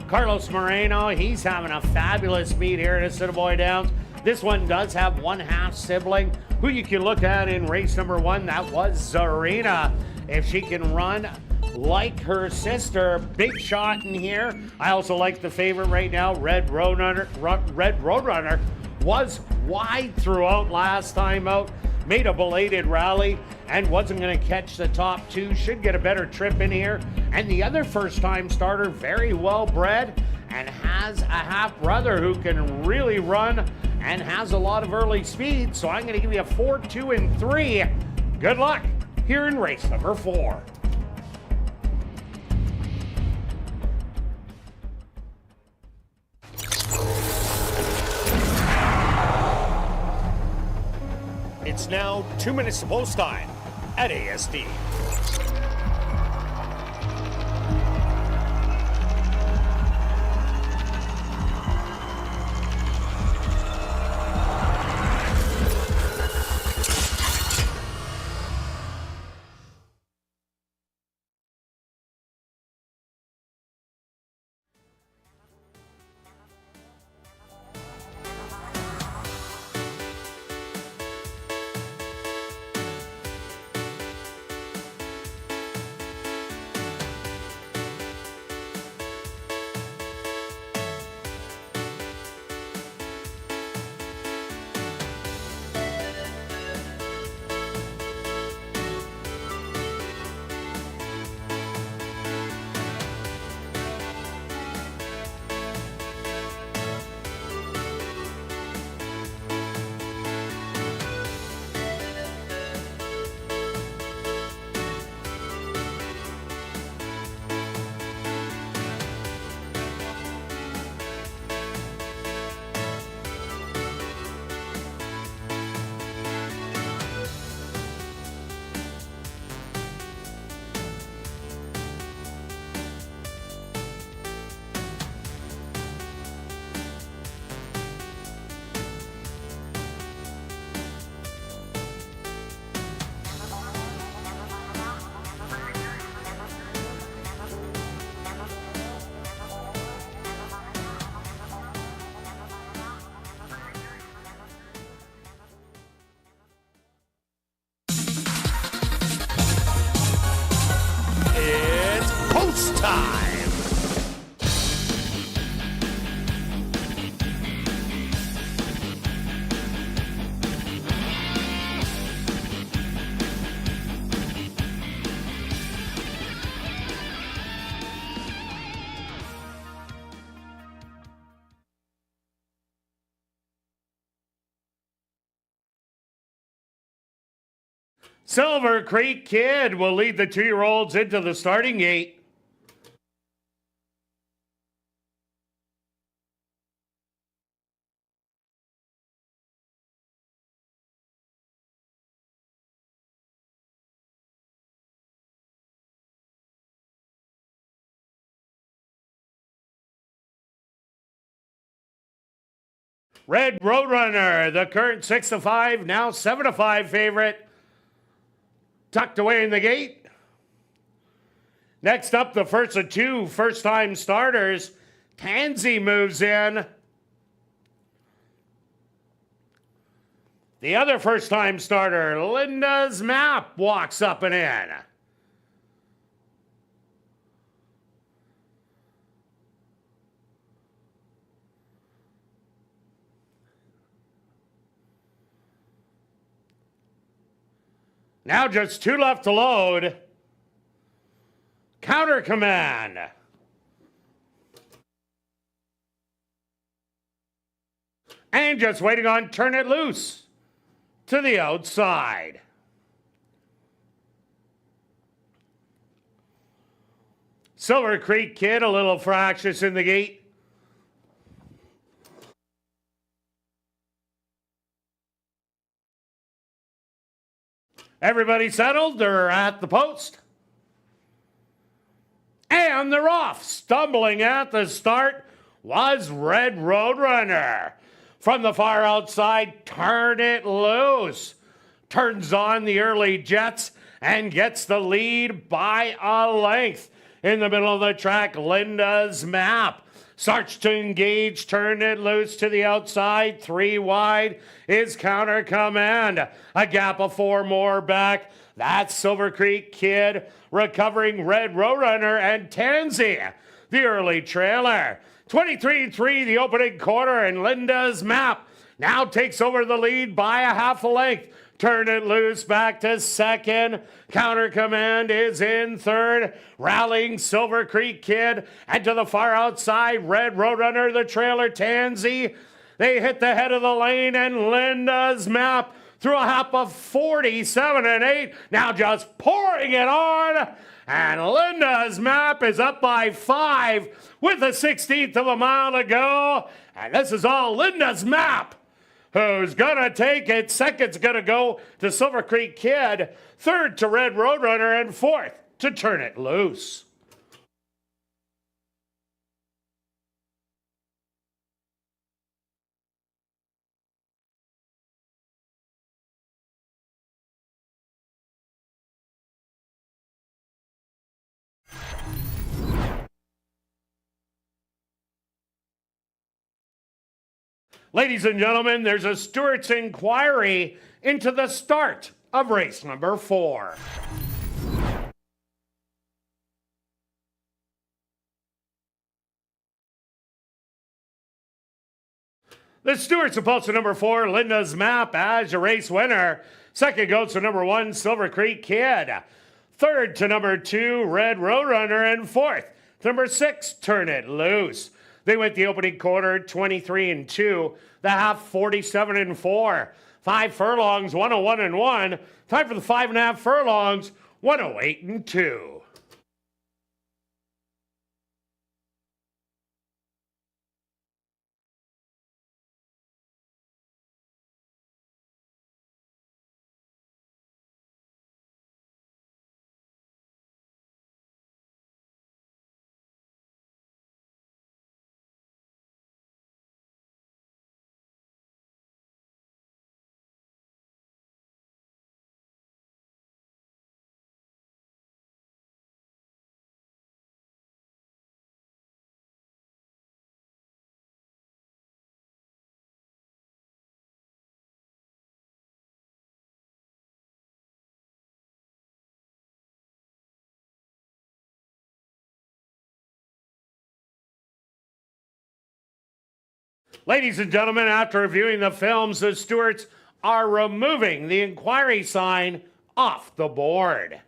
Carlos Moreno, he's having a fabulous meet here at Assiniboia Downs. This one does have 1/2 sibling, who you can look at in race number 1. That was Zarina. If she can run like her sister, big shot in here. I also like the favorite right now, Red Roadrunner. Red Roadrunner was wide throughout last time out, made a belated rally and wasn't going to catch the top 2. Should get a better trip in here. And the other first-time starter, very well bred and has a half-brother who can really run and has a lot of early speed. So I'm going to give you a 4, 2, and 3. Good luck here in race number 4. It's now 2 minutes to post time at ASD. Silver Creek Kid will lead the 2-year-olds into the starting gate. Red Roadrunner, the current 6-5, now 7-5 favorite, tucked away in the gate. Next up, the first of two first-time starters. Tansy moves in. The other first-time starter, Linda's Map, walks up and in. Now just 2 left to load. Counter Command. And just waiting on Turn It Loose to the outside. Silver Creek Kid a little fractious in the gate. Everybody settled? They're at the post. And they're off. Stumbling at the start was Red Roadrunner. From the far outside, Turn It Loose. Turns on the early jets and gets the lead by a length. In the middle of the track, Linda's Map starts to engage, Turn It Loose to the outside. 3 wide is Counter Command. A gap of 4 more back. That's Silver Creek Kid recovering Red Roadrunner and Tansy, the early trailer. 23-3 the opening quarter, and Linda's Map now takes over the lead by a half a length. Turn It Loose back to second. Counter Command is in third. Rallying Silver Creek Kid. And to the far outside, Red Roadrunner, the trailer, Tansy. They hit the head of the lane, and Linda's Map through a hop of 47 and 8. Now just pouring it on. And Linda's Map is up by 5 with a 16th of a mile to go. And this is all Linda's Map, who's gonna take it. Second's gonna go to Silver Creek Kid. Third to Red Roadrunner, and fourth to Turn It Loose. Ladies and gentlemen, there's a Stewart's inquiry into the start of race number 4. The Stewart's upholster number 4, Linda's Map, as your race winner. Second goes to number 1, Silver Creek Kid. Third to number 2, Red Roadrunner, and fourth to number 6, Turn It Loose. They went the opening quarter 23-2, the half 47-4. 5 furlongs, 101-1. Time for the 5.5 furlongs, 108-2. Ladies and gentlemen, after reviewing the films, the Stewarts are removing the inquiry sign off the board.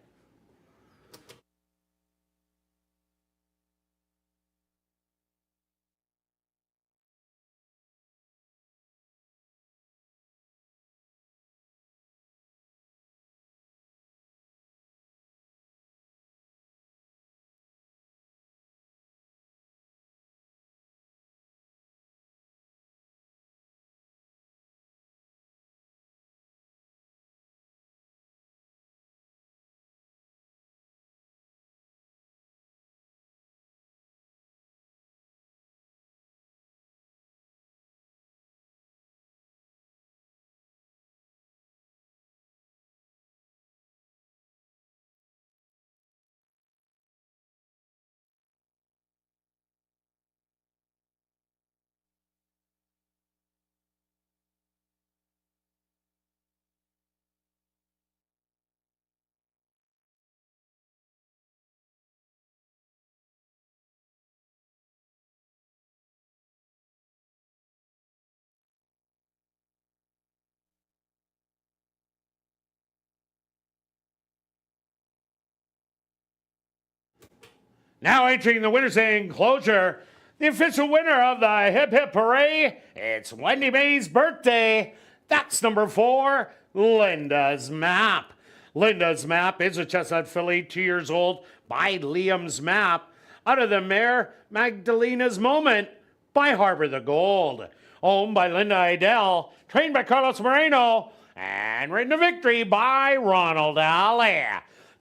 Now entering the winner's enclosure, the official winner of the Hip Hip Hooray, it's Wendy May's birthday. That's number 4, Linda's Map. Linda's Map is a chestnut filly, 2 years old, by Liam's Map, out of the mare Magdalena's Moment by Harbor the Gold. Owned by Linda Idell, trained by Carlos Moreno, and ridden to victory by Ronald Ali.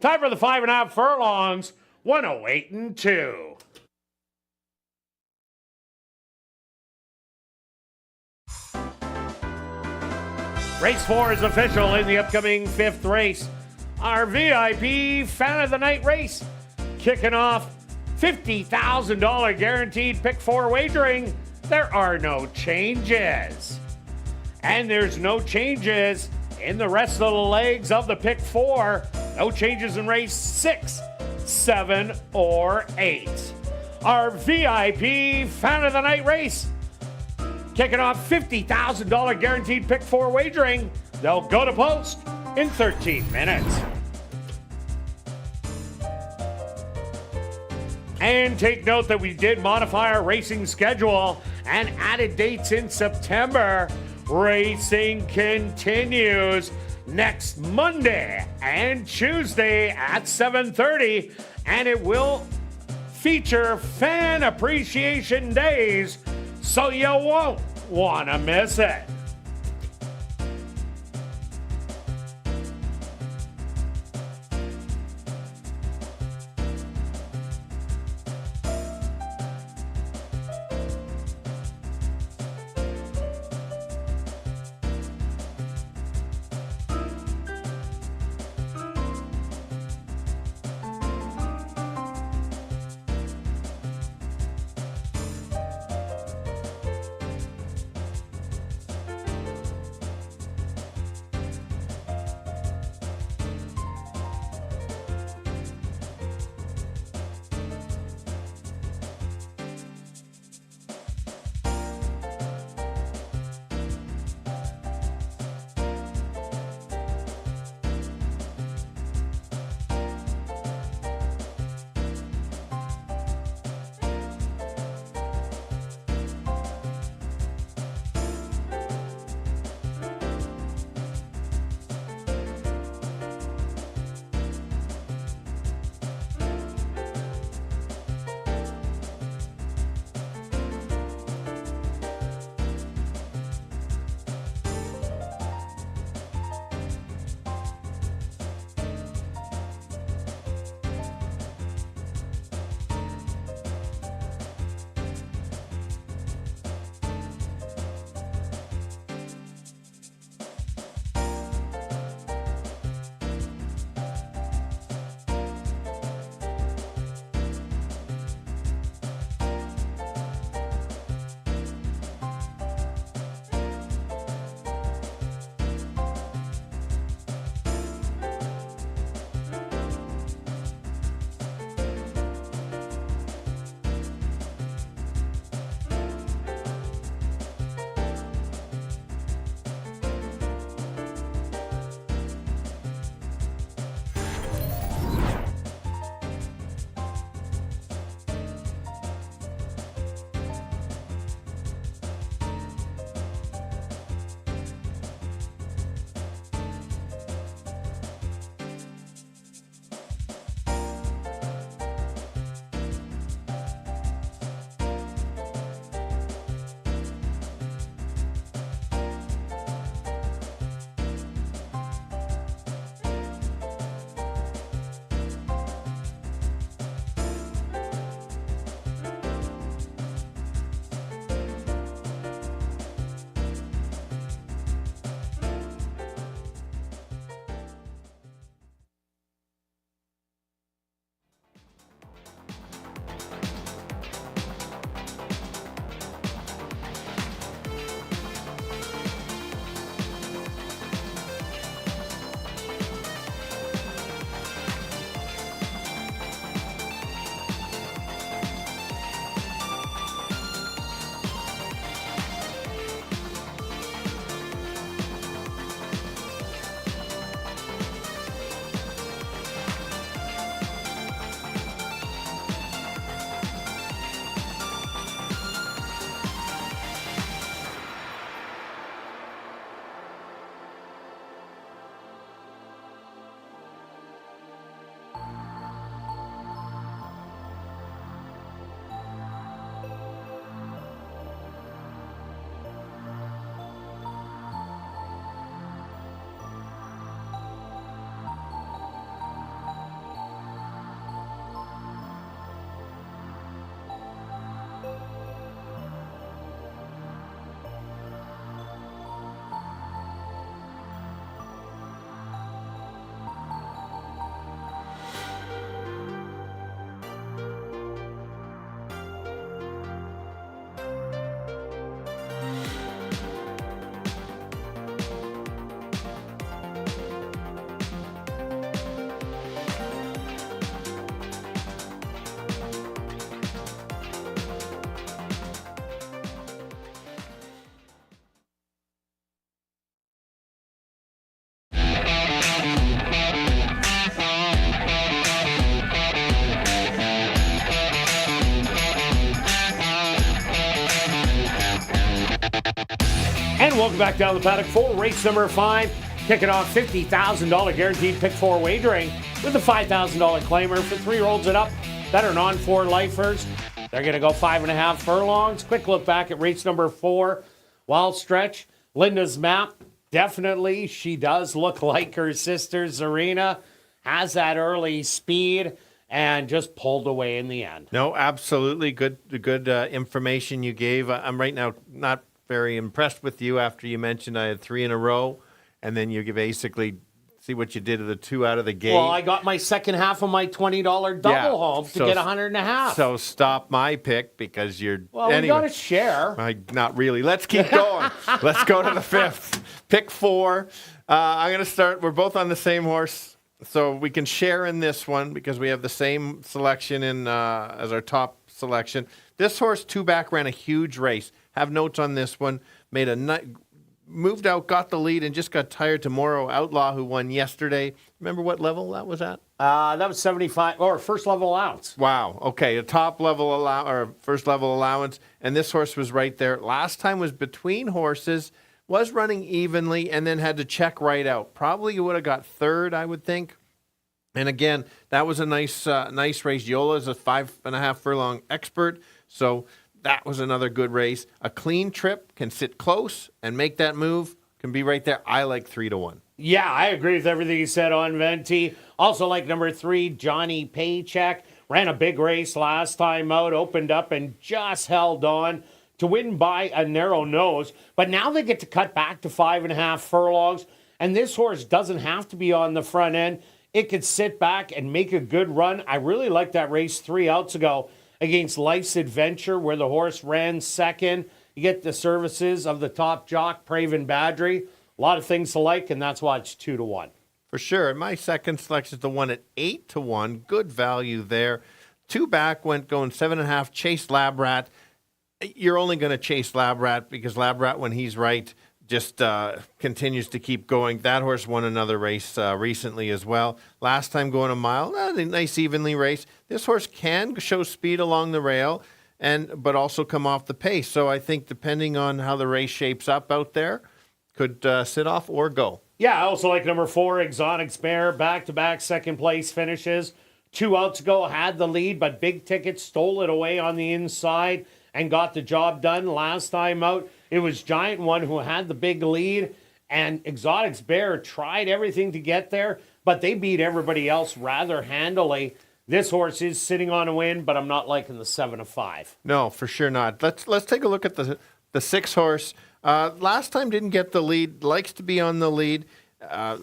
Time for the 5.5 furlongs, 108-2. Race 4 is official in the upcoming 5th race. Our VIP Fan of the Night race kicking off $50,000 guaranteed pick 4 wagering. There are no changes. And there's no changes in the rest of the legs of the pick 4. No changes in race 6, 7, or 8. Our VIP Fan of the Night race kicking off $50,000 guaranteed pick 4 wagering. They'll go to post in 13 minutes. And take note that we did modify our racing schedule and added dates in September. Racing continues next Monday and Tuesday at 7:30, and it will feature Fan Appreciation Days, so you won't want to miss it. And welcome back down the paddock for race number 5. Kicking off $50,000 guaranteed pick 4 wagering with a $5,000 claimer for 3-year-olds and up that are non-4 lifers. They're going to go 5.5 furlongs. Quick look back at race number 4. Wild Stretch. Linda's map. Definitely, she does look like her sister, Zarina. Has that early speed and just pulled away in the end. No, absolutely. Good information you gave. I'm right now not very impressed with you after you mentioned I had 3 in a row, and then you basically see what you did to the 2 out of the gate. Well, I got my second half of my $20 double home to get 100.5. So stop my pick because you're... Well, we got to share. Not really. Let's keep going. Let's go to the 5th. Pick 4. I'm going to start. We're both on the same horse, so we can share in this one because we have the same selection in as our top selection. This horse, 2-back, ran a huge race. Have notes on this one. Moved out, got the lead, and just got tired to Morrow Outlaw, who won yesterday. Remember what level that was at? That was 75, or first level allowance. Wow. Okay, a top level or first level allowance, and this horse was right there. Last time was between horses, was running evenly, and then had to check right out. Probably you would have got 3rd, I would think. And again, that was a nice race. Yola is a 5.5 furlong expert, so that was another good race. A clean trip, can sit close and make that move, can be right there. I like 3-1. Yeah, I agree with everything you said on Venti. Also like number 3, Johnny Paycheck. Ran a big race last time out, opened up and just held on to win by a narrow nose. But now they get to cut back to 5.5 furlongs. And this horse doesn't have to be on the front end. It could sit back and make a good run. I really liked that race 3 outs ago against Life's Adventure, where the horse ran second. You get the services of the top jock, Praven Badri. A lot of things to like, and that's why it's 2-1. For sure. And my second selection is the one at 8-1. Good value there. 2-back went going 7.5. Chase Lab Rat. You're only going to chase Lab Rat because Lab Rat, when he's right, just continues to keep going. That horse won another race recently as well. Last time going a mile, a nice evenly race. This horse can show speed along the rail, but also come off the pace. So I think depending on how the race shapes up out there, could sit off or go. Yeah, I also like number 4, Exotic Bear. Back-to-back second place finishes. 2 outs ago, had the lead, but Big Ticket stole it away on the inside and got the job done last time out. It was Giant One who had the big lead, and Exotic's Bear tried everything to get there, but they beat everybody else rather handily. This horse is sitting on a win, but I'm not liking the 7-5. No, for sure not. Let's take a look at the 6 horse. Last time didn't get the lead, likes to be on the lead,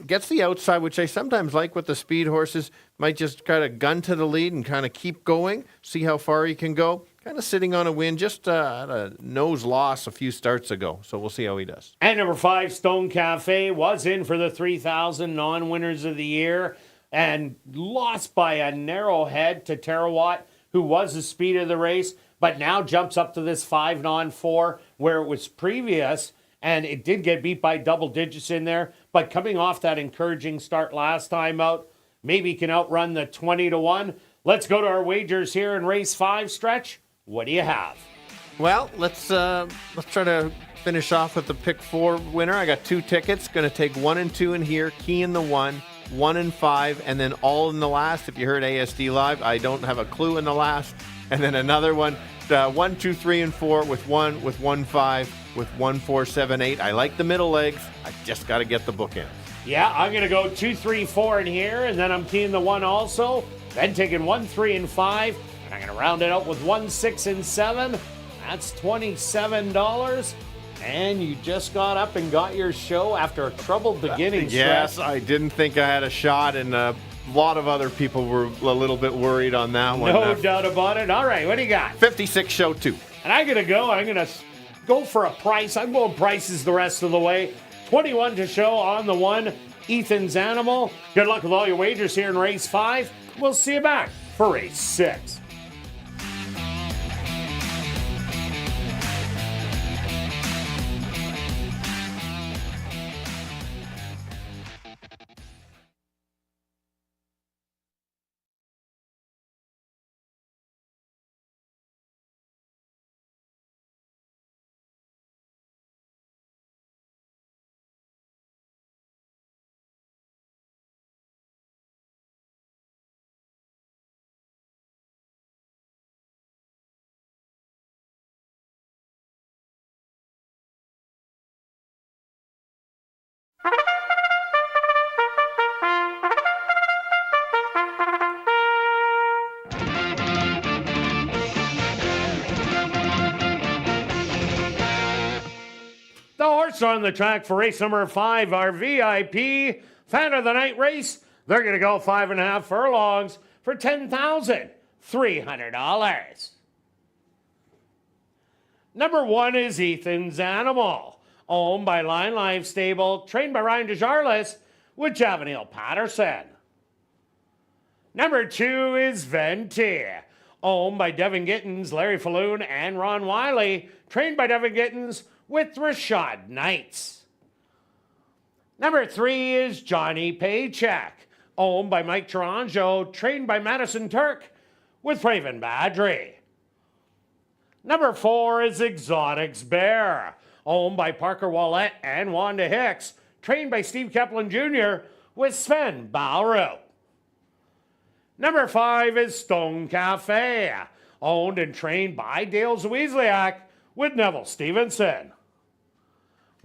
gets the outside, which I sometimes like with the speed horses. Might just kind of gun to the lead and kind of keep going, see how far he can go. Kind of sitting on a win, just had a nose loss a few starts ago. So we'll see how he does. And number 5, Stone Cafe, was in for the 3,000 non-winners of the year and lost by a narrow head to Terawatt, who was the speed of the race, but now jumps up to this 5 non-4 where it was previous, and it did get beat by double digits in there. But coming off that encouraging start last time out, maybe can outrun the 20-1. Let's go to our wagers here in race 5, Stretch. What do you have? Well, let's try to finish off with the pick 4 winner. I got 2 tickets. Going to take 1 and 2 in here, key in the 1, 1 and 5, and then all in the last. If you heard ASD Live, I don't have a clue in the last. And then another one, 1, 2, 3, and 4 with 1, 5, with 1, 4, 7, 8. I like the middle legs. I just got to get the book in. Yeah, I'm going to go 2, 3, 4 in here, and then I'm keying the 1 also. Then taking 1, 3, and 5. I'm going to round it out with 1, 6, and 7. That's $27. And you just got up and got your show after a troubled beginning. Yes, Stretch. I didn't think I had a shot, and a lot of other people were a little bit worried on that one. No doubt about it. All right, what do you got? 56 show 2. And I'm going to go for a price. I'm going prices the rest of the way. 21 to show on the 1, Ethan's Animal. Good luck with all your wagers here in race 5. We'll see you back for race 6. The horse on the track for race number 5, our VIP Fan of the Night race. They're going to go 5.5 furlongs for $10,300. Number 1 is Ethan's Animal, owned by Line Life Stable, trained by Ryan DeJarlis with Javanil Patterson. Number 2 is Venti, owned by Devin Gittins, Larry Falloon, and Ron Wiley, trained by Devin Gittins with Rashad Knights. Number 3 is Johnny Paycheck, owned by Mike Taranjo, trained by Madison Turk with Raven Badry. Number 4 is Exotics Bear, owned by Parker Wallette and Wanda Hicks, trained by Steve Kaplan Jr. with Sven Bauer. Number 5 is Stone Cafe, owned and trained by Dale Zwiezliak with Neville Stevenson.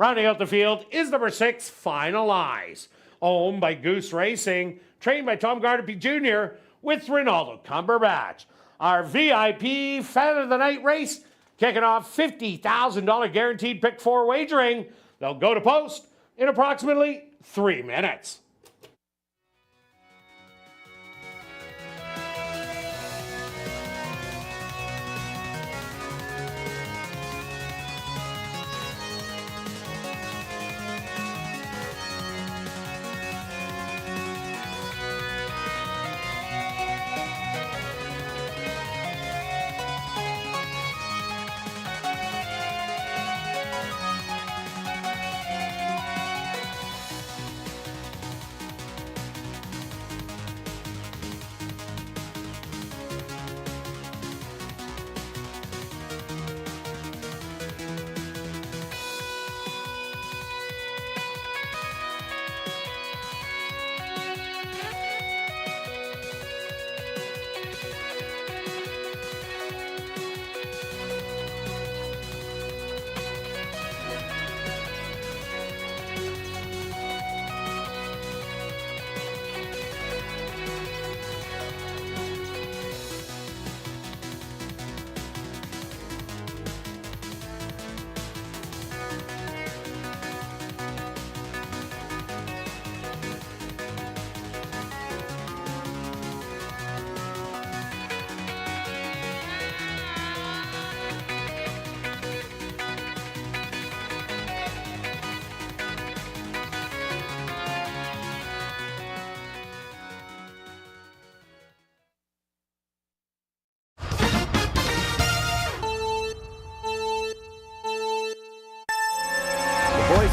Rounding out the field is number 6, Finalize, owned by Goose Racing, trained by Tom Gardapi Jr. with Ronaldo Cumberbatch. Our VIP Fan of the Night race kicking off $50,000 guaranteed pick 4 wagering. They'll go to post in approximately 3 minutes.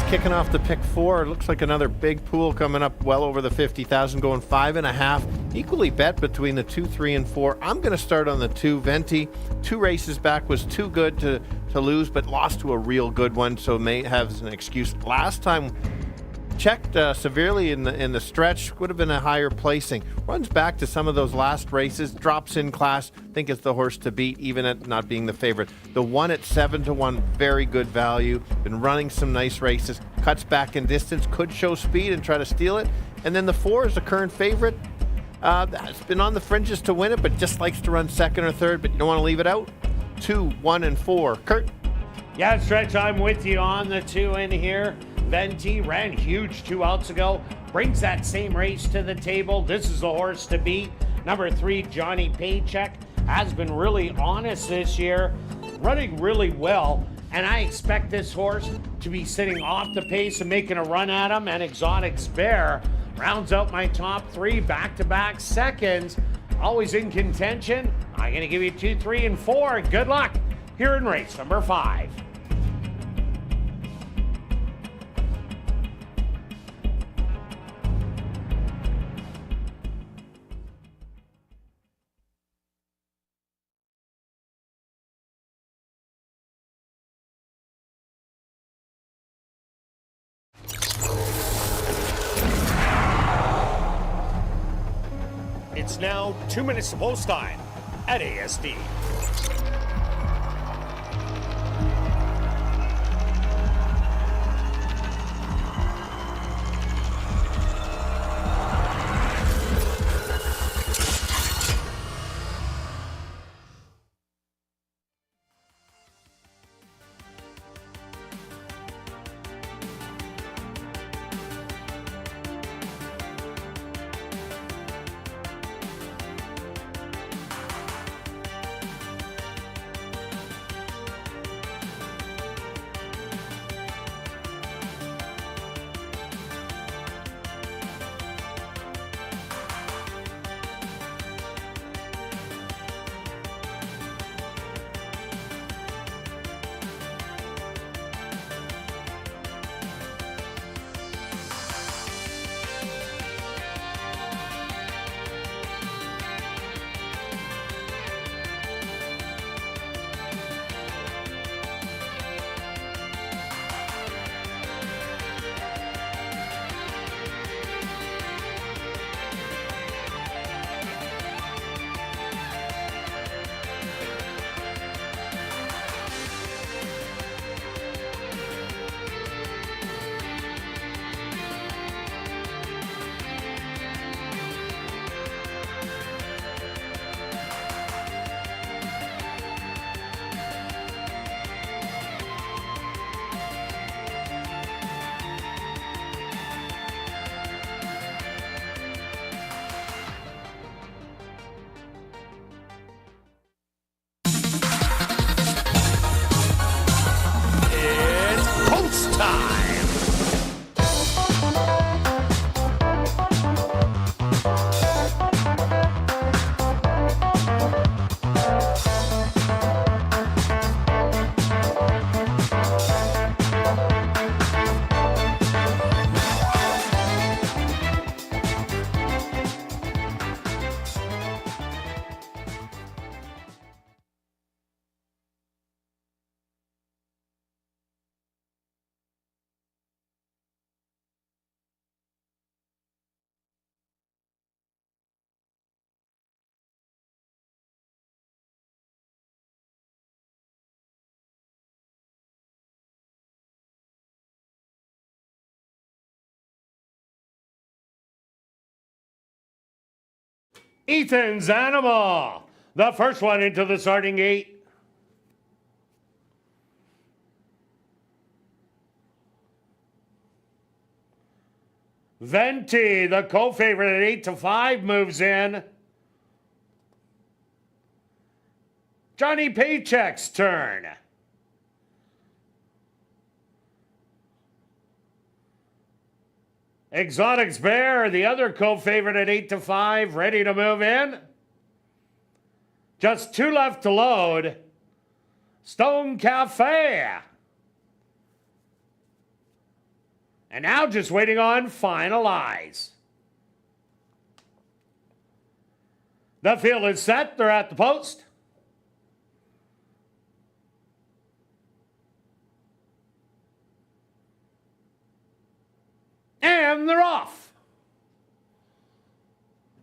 Kicking off the pick 4. Looks like another big pool coming up well over the 50,000, going 5.5. Equally bet between the 2, 3, and 4. I'm going to start on the 2, Venti. 2 races back, was too good to lose, but lost to a real good one, so may have an excuse. Last time checked severely in the stretch, would have been a higher placing. Runs back to some of those last races, drops in class. Think it's the horse to beat, even at not being the favorite. The 1 at 7-1, very good value. Been running some nice races. Cuts back in distance, could show speed and try to steal it. And then the 4 is the current favorite. Has been on the fringes to win it, but just likes to run second or third, but you don't want to leave it out. 2, 1, and 4. Kirt? Yeah, Stretch, I'm with you on the 2 in here. Venti ran huge 2 outs ago. Brings that same race to the table. This is the horse to beat. Number 3, Johnny Paycheck, has been really honest this year. Running really well. And I expect this horse to be sitting off the pace and making a run at him. And Exotics Bear rounds out my top 3 back-to-back seconds. Always in contention. I'm going to give you 2, 3, and 4. Good luck here in race number 5. It's now 2 minutes to post time at ASD. time. Ethan's Animal, the first one into the starting gate. Venti, the co-favorite at 8-5, moves in. Johnny Paycheck's turn. Exotics Bear, the other co-favorite at 8-5, ready to move in. Just 2 left to load. Stone Cafe. And now just waiting on finalize. The field is set. They're at the post. And they're off.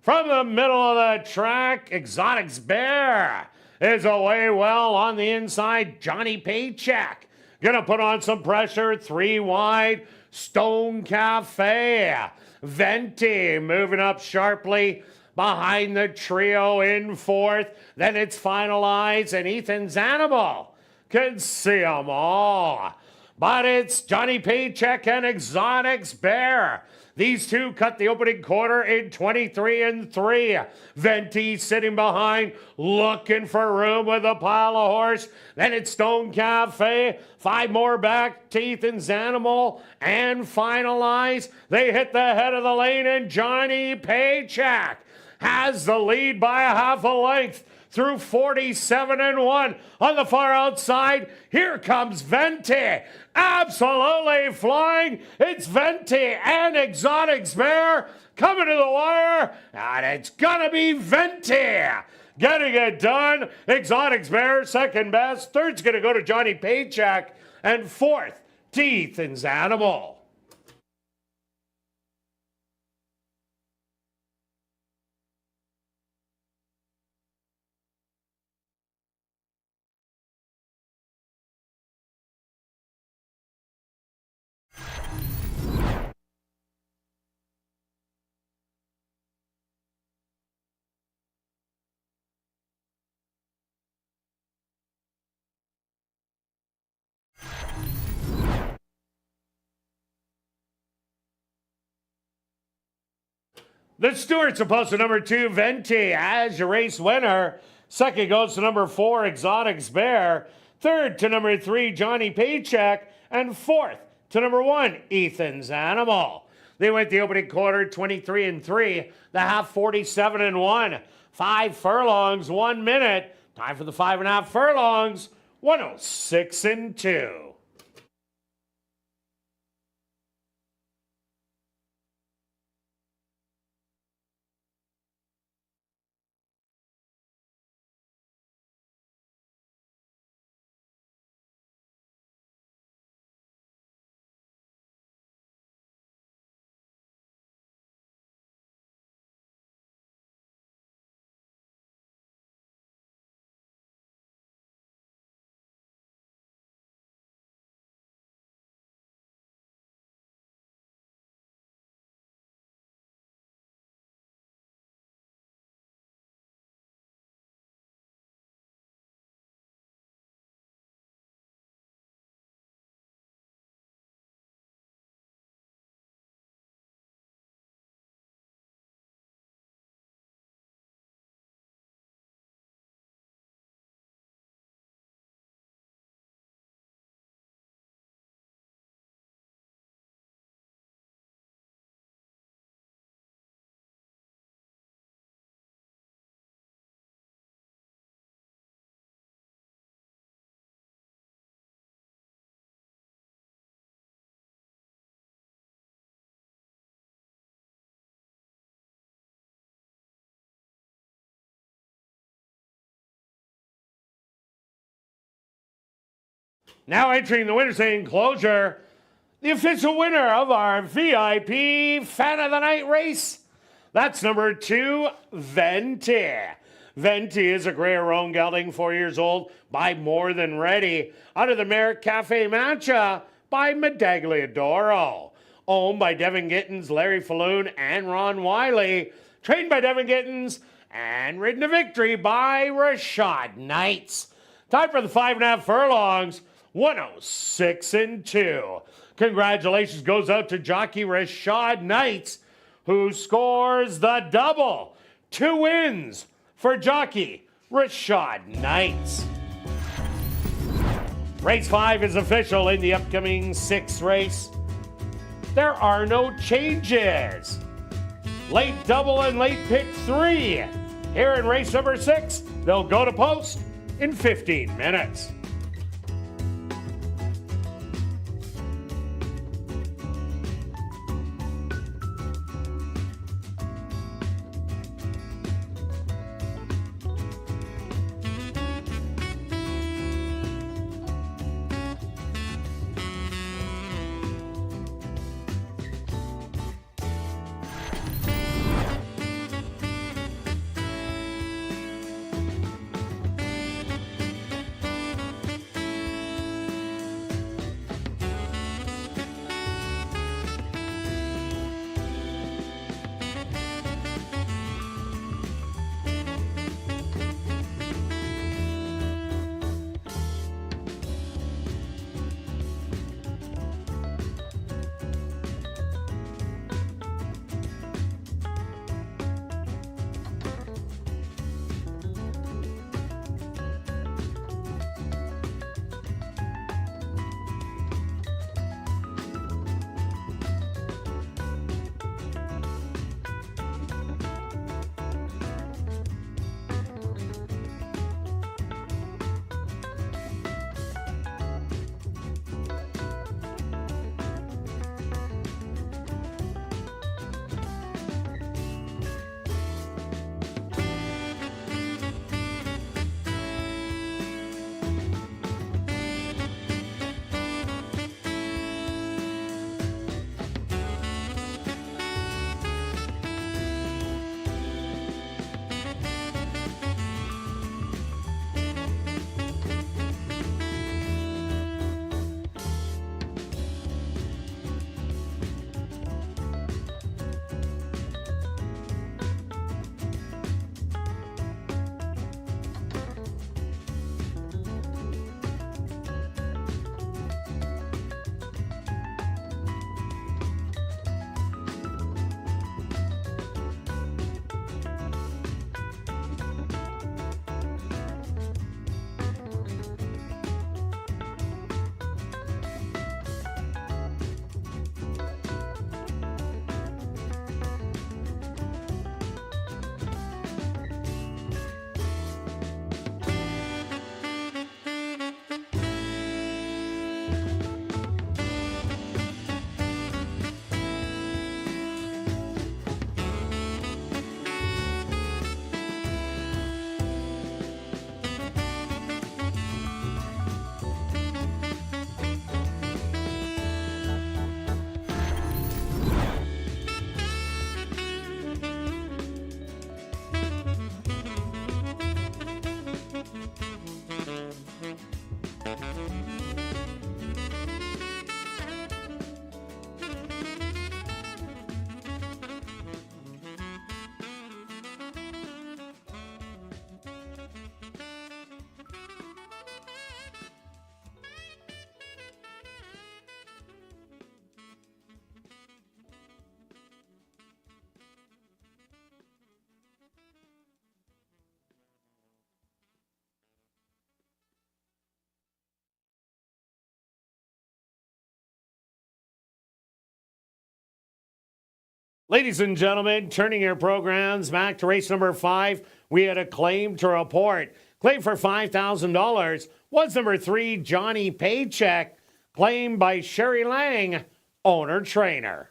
From the middle of the track, Exotics Bear is away well on the inside. Johnny Paycheck gonna put on some pressure, 3 wide. Stone Cafe. Venti moving up sharply behind the trio in 4th. Then it's finalized, and Ethan's Animal can see them all. But it's Johnny Paycheck and Exotics Bear. These two cut the opening quarter in 23-3. Venti sitting behind, looking for room with a pile of horse. Then it's Stone Cafe. 5 more back to Ethan's Animal. And finalize. They hit the head of the lane, and Johnny Paycheck has the lead by a half a length through 47-1. On the far outside, here comes Venti. Absolutely flying. It's Venti and Exotics Bear coming to the wire. And it's gonna be Venti getting it done. Exotics Bear, second best. Third's gonna go to Johnny Paycheck. And 4th, to Ethan's Animal. The Stewart's opposed to number 2, Venti, as your race winner. Second goes to number 4, Exotics Bear. Third to number 3, Johnny Paycheck. And 4th to number 1, Ethan's Animal. They went the opening quarter 23-3, the half 47-1. 5 furlongs, 1 minute. Time for the 5.5 furlongs, 106-2. Now entering the winner's enclosure, the official winner of our VIP Fan of the Night race. That's number 2, Venti. Venti is a Grey Roan gelding, 4 years old, by More Than Ready, out of the Merrick Cafe Mancha by Medagliadoro. Owned by Devin Gittins, Larry Falloon, and Ron Wiley. Trained by Devin Gittins and ridden to victory by Rashad Knights. Time for the 5.5 furlongs, 106-2. Congratulations goes out to jockey Rashad Knights, who scores the double. 2 wins for jockey Rashad Knights. Race 5 is official in the upcoming 6th race. There are no changes. Late double and late pick 3. Here in race number 6, they'll go to post in 15 minutes. Ladies and gentlemen, turning your programs back to race number 5, we had a claim to report. Claim for $5,000 was number 3, Johnny Paycheck, claimed by Sherry Lang, owner-trainer.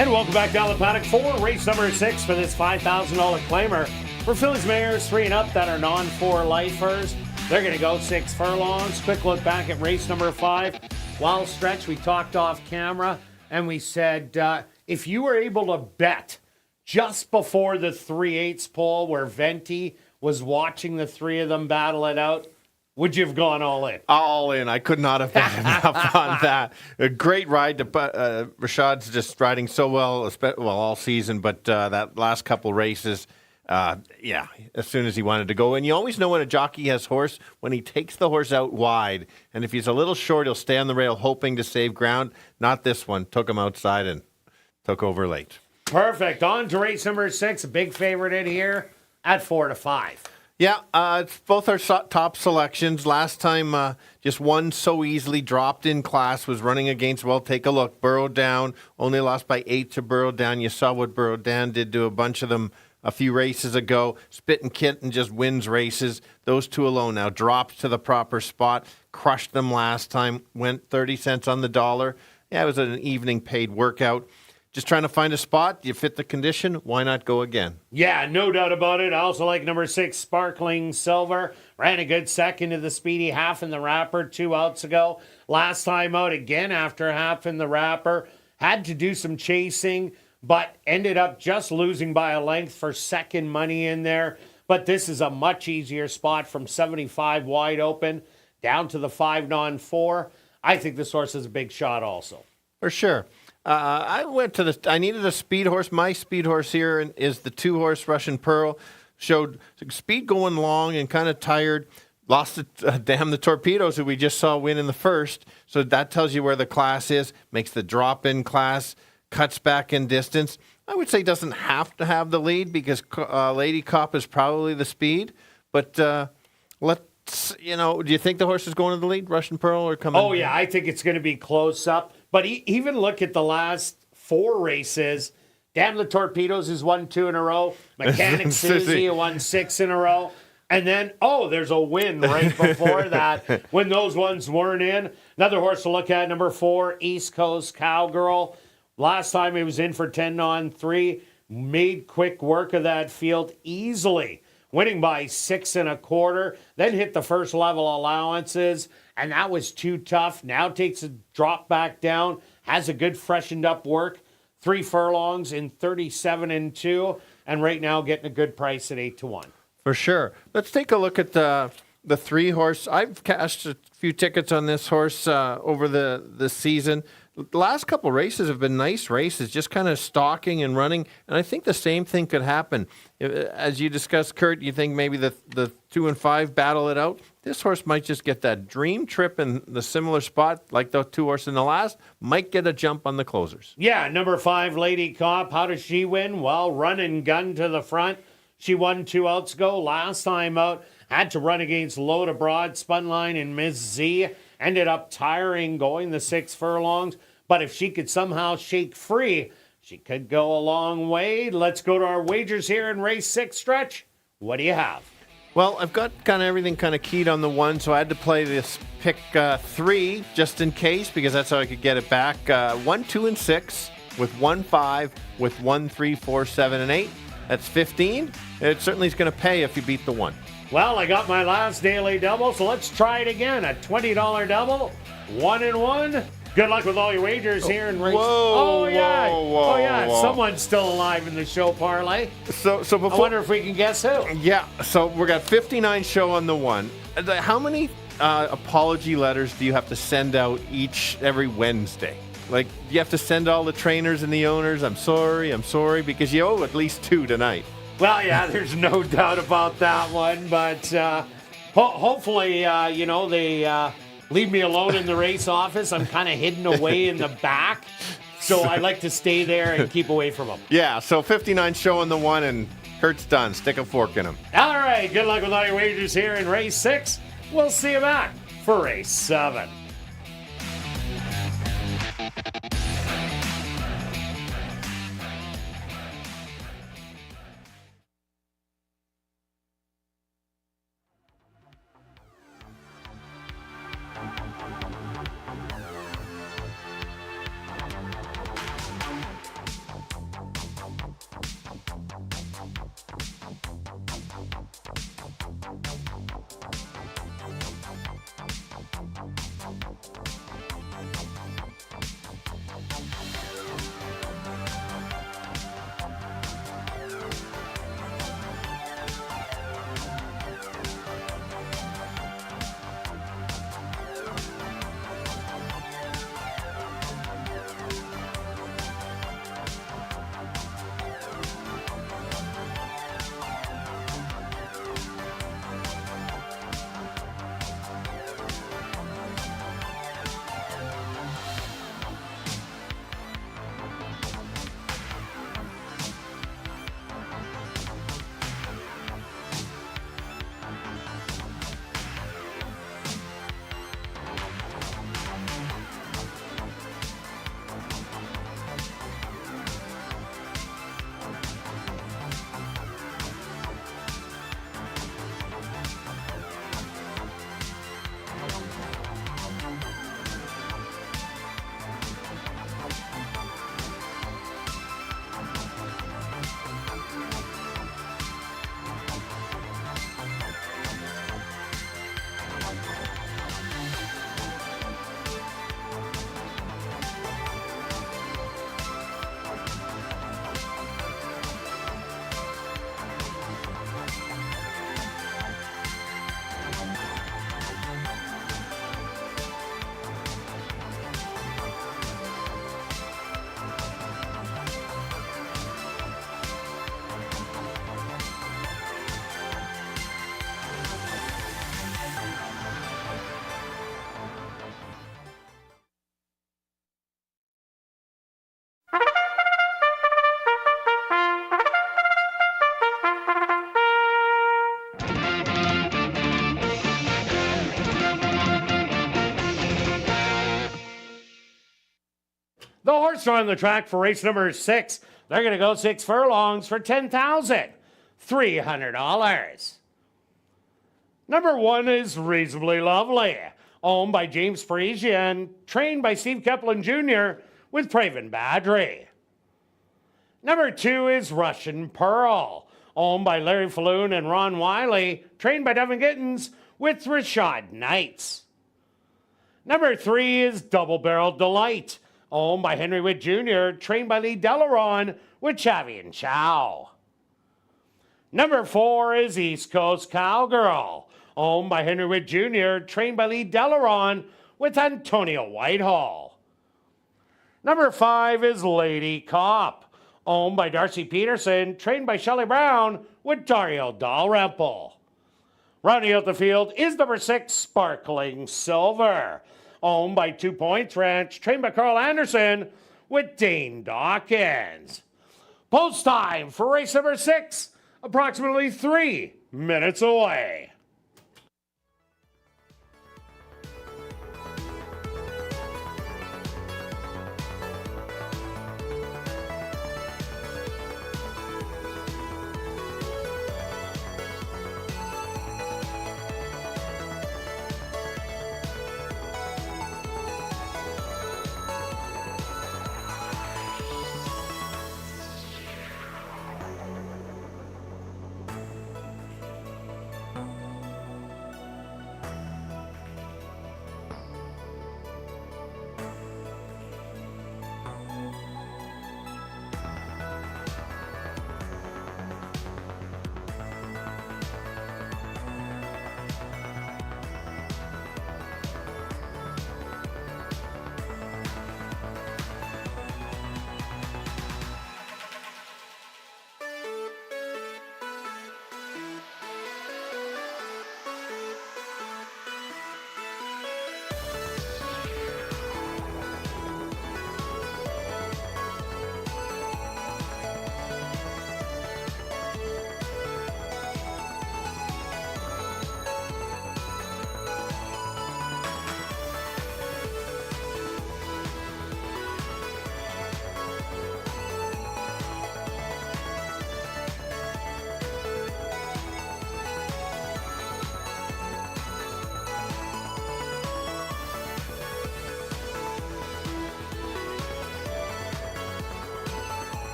And welcome back down the paddock for race number 6 for this $5,000 claimer. For fillies, mares 3 and up that are non-4 lifers, they're going to go 6 furlongs. Quick look back at race number 5. Wild Stretch, we talked off camera and we said if you were able to bet just before the 3/8 pole where Venti was watching the 3 of them battle it out, would you have gone all in? All in. I could not have bet enough on that. A great ride. Rashad's just riding so well, all season, but that last couple races, as soon as he wanted to go. And you always know when a jockey has horse, when he takes the horse out wide, and if he's a little short, he'll stay on the rail hoping to save ground. Not this one. Took him outside and took over late. Perfect. On to race number 6. A big favorite in here at 4-5. Yeah, it's both our top selections. Last time, just one so easily dropped in class was running against, well, take a look. Burrow Down, only lost by 8 to Burrow Down. You saw what Burrow Down did to a bunch of them a few races ago. Spit and Kitten just wins races. Those 2 alone now dropped to the proper spot. Crushed them last time. Went 30 cents on the dollar. Yeah, it was an evening paid workout. Just trying to find a spot. You fit the condition. Why not go again? Yeah, no doubt about it. I also like number 6, Sparkling Silver. Ran a good second to the Speedy half in the wrapper 2 outs ago. Last time out again after half in the wrapper. Had to do some chasing, but ended up just losing by a length for second money in there. But this is a much easier spot from 75 wide open down to the 5 non-4. I think this horse is a big shot also. For sure. I needed a speed horse. My speed horse here is the 2-horse Russian Pearl. Showed speed going long and kind of tired. Lost the Torpedoes, who we just saw win in the first. So that tells you where the class is. Makes the drop-in class. Cuts back in distance. I would say doesn't have to have the lead because Lady Cop is probably the speed. But let's, do you think the horse is going to the lead, Russian Pearl, or coming? Oh, yeah, I think it's going to be close up. But even look at the last 4 races. Damn the Torpedoes has won 2 in a row. Mechanic Susie won 6 in a row. And then, there's a win right before that when those ones weren't in. Another horse to look at, number 4, East Coast Cowgirl. Last time he was in for 10 on 3. Made quick work of that field easily. Winning by 6 1/4. Then hit the first level allowances. And that was too tough. Now takes a drop back down. Has a good freshened up work. 3 furlongs in 37 2. And right now getting a good price at 8-1. For sure. Let's take a look at the 3-horse. I've cashed a few tickets on this horse over the season. The last couple races have been nice races, just kind of stalking and running. And I think the same thing could happen. As you discussed, Kirt, you think maybe the 2 and 5 battle it out? This horse might just get that dream trip in the similar spot, like the 2 horse in the last, might get a jump on the closers. Yeah, number 5, Lady Cop. How does she win? Well, run and gun to the front. She won 2 outs ago. Last time out, had to run against Load Abroad, Spunline, and Miss Z. Ended up tiring going the 6 furlongs. But if she could somehow shake free, she could go a long way. Let's go to our wagers here in race 6, Stretch. What do you have? Well, I've got kind of everything kind of keyed on the 1, so I had to play this pick 3 just in case because that's how I could get it back. 1, 2, and 6 with 1, 5 with 1, 3, 4, 7, and 8. That's 15. It certainly is going to pay if you beat the 1. Well, I got my last daily double, so let's try it again. A $20 double, 1 and 1. Good luck with all your wagers here in race. Whoa, whoa. Someone's still alive in the show parlay. So before, I wonder if we can guess who. Yeah, so we got 59 show on the 1. How many apology letters do you have to send out every Wednesday? Like, you have to send all the trainers and the owners, I'm sorry, because you owe at least 2 tonight. Well, yeah, there's no doubt about that one, but hopefully, they leave me alone in the race office. I'm kind of hidden away in the back, so I like to stay there and keep away from them. Yeah, so 59 show on the 1, and Kurt's done. Stick a fork in him. All right, good luck with all your wagers here in race 6. We'll see you back for race 7. Horse on the track for race number 6. They're going to go 6 furlongs for $10,300. Number 1 is Reasonably Lovely, owned by James Parisian, trained by Steve Kepplin Jr. with Praven Badry. Number 2 is Russian Pearl, owned by Larry Falloon and Ron Wiley, trained by Devin Gittins with Rashad Knights. Number 3 is Double Barrel Delight, owned by Henry Witt Jr., trained by Lee Delaron with Chavi and Chow. Number 4 is East Coast Cowgirl, owned by Henry Witt Jr., trained by Lee Delaron with Antonio Whitehall. Number 5 is Lady Cop, owned by Darcy Peterson, trained by Shelley Brown with Dario Dalrymple. Rounding out the field is number 6, Sparkling Silver, owned by 2 Points Ranch, trained by Carl Anderson with Dane Dawkins. Post time for race number 6, approximately 3 minutes away.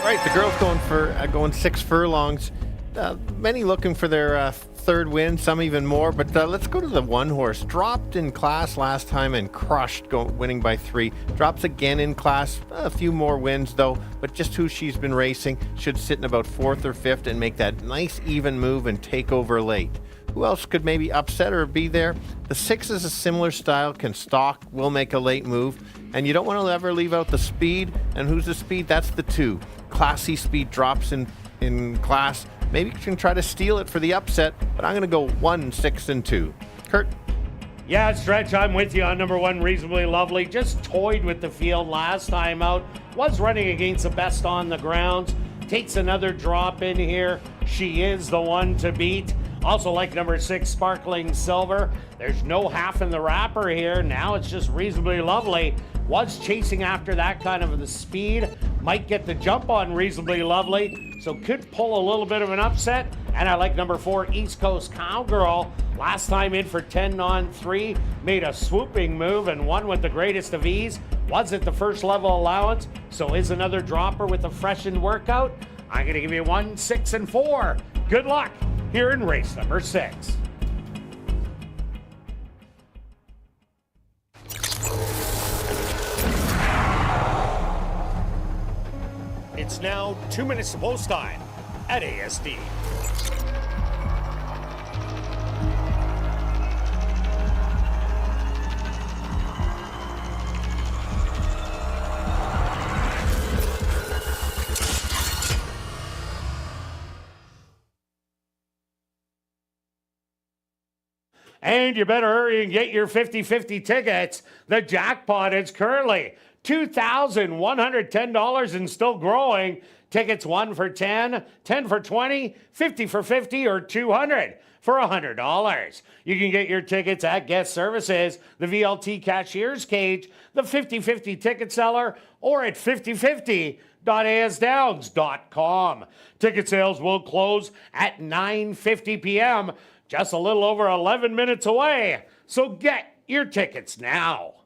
Right, the girls going 6 furlongs. Many looking for their third win, some even more. But let's go to the 1 horse. Dropped in class last time and crushed, winning by 3. Drops again in class. A few more wins though, but just who she's been racing should sit in about 4th or 5th and make that nice even move and take over late. Who else could maybe upset or be there? The 6 is a similar style, can stalk, will make a late move. And you don't want to ever leave out the speed. And who's the speed? That's the 2. Classy speed drops in class. Maybe you can try to steal it for the upset, but I'm going to go 1, 6, and 2. Kirt? Yeah, Stretch, I'm with you on number 1, Reasonably Lovely. Just toyed with the field last time out. Was running against the best on the grounds. Takes another drop in here. She is the one to beat. Also like number 6, Sparkling Silver. There's no half in the wrapper here. Now it's just Reasonably Lovely. Was chasing after that kind of the speed. Might get the jump on Reasonably Lovely. So could pull a little bit of an upset. And I like number 4, East Coast Cowgirl. Last time in for 10 on 3. Made a swooping move and won with the greatest of ease. Was at the first level allowance. So is another dropper with a freshened workout. I'm going to give you 1, 6, and 4. Good luck here in race number 6. It's now 2 minutes to post time at ASD. And you better hurry and get your 50-50 tickets. The jackpot is currently $2,110 and still growing. Tickets 1 for 10, 10 for 20, 50 for 50, or 200 for $100. You can get your tickets at Guest Services, the VLT Cashier's Cage, the 50-50 ticket seller, or at 5050.asdowns.com. Ticket sales will close at 9:50 p.m., just a little over 11 minutes away. So get your tickets now.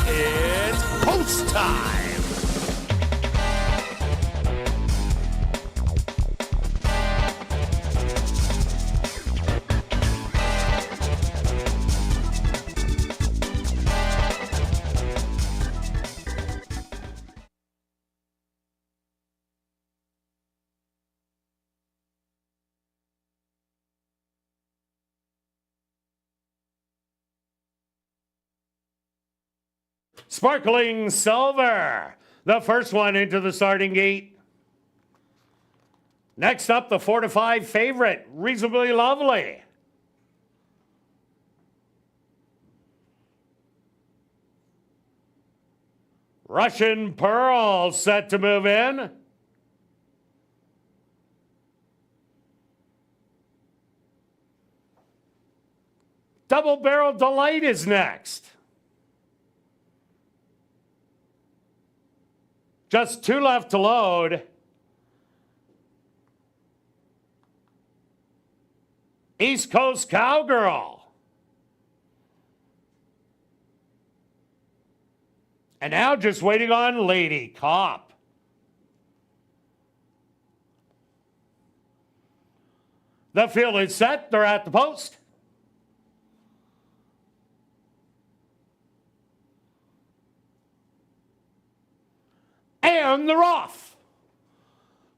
It's post time. Sparkling Silver, the first one into the starting gate. Next up, the 4-5 favorite, Reasonably Lovely. Russian Pearl set to move in. Double Barrel Delight is next. Just 2 left to load. East Coast Cowgirl. And now just waiting on Lady Cop. The field is set. They're at the post. And they're off.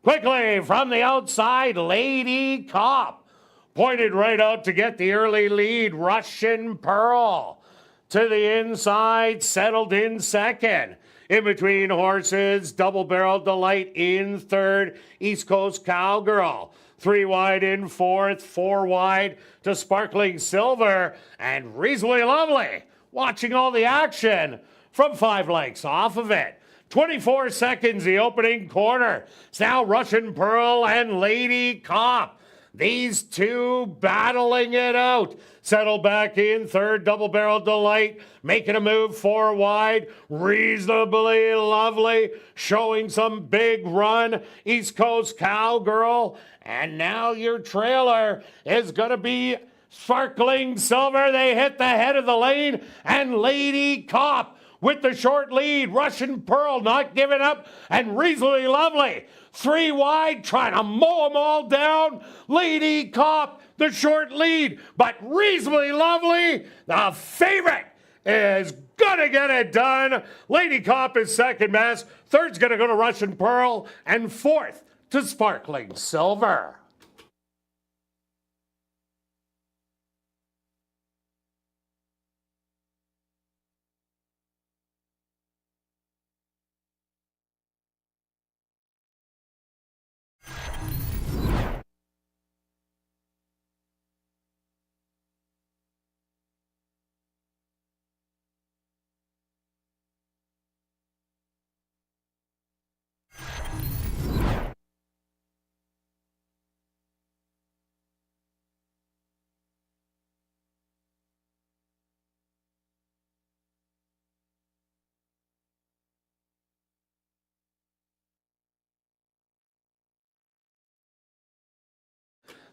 Quickly from the outside, Lady Cop. Pointed right out to get the early lead. Russian Pearl to the inside, settled in second. In between horses, Double Barrel Delight in third. East Coast Cowgirl. 3 wide in fourth, 4 wide to Sparkling Silver. And Reasonably Lovely. Watching all the action from 5 lengths off of it. 24 seconds, the opening quarter. It's now Russian Pearl and Lady Cop. These two battling it out. Settle back in third, Double Barrel Delight. Making a move 4 wide. Reasonably Lovely. Showing some big run. East Coast Cowgirl. And now your trailer is going to be Sparkling Silver. They hit the head of the lane. And Lady Cop with the short lead. Russian Pearl not giving up, and Reasonably Lovely 3 wide, trying to mow them all down. Lady Cop, the short lead, but Reasonably Lovely, the favorite, is gonna get it done. Lady Cop is second best. Third's gonna go to Russian Pearl, and fourth to Sparkling Silver.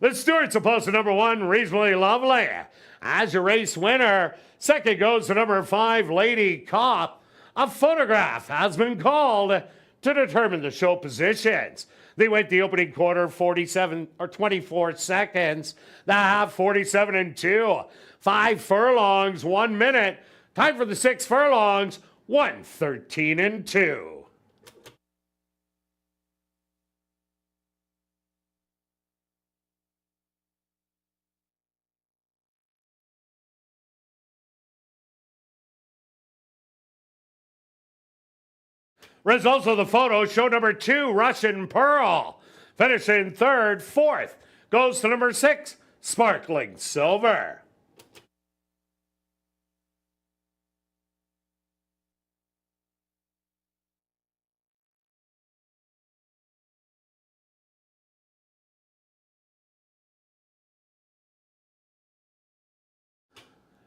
The Stewarts opposed to number 1, Reasonably Lovely. As your race winner, second goes to number 5, Lady Cop. A photograph has been called to determine the show positions. They went the opening quarter 24 seconds, the half 47 and 2. 5 furlongs, 1 minute. Time for the 6 furlongs, 1:13 and 2. Results of the photo show number 2, Russian Pearl. Finishing third, fourth goes to number 6, Sparkling Silver.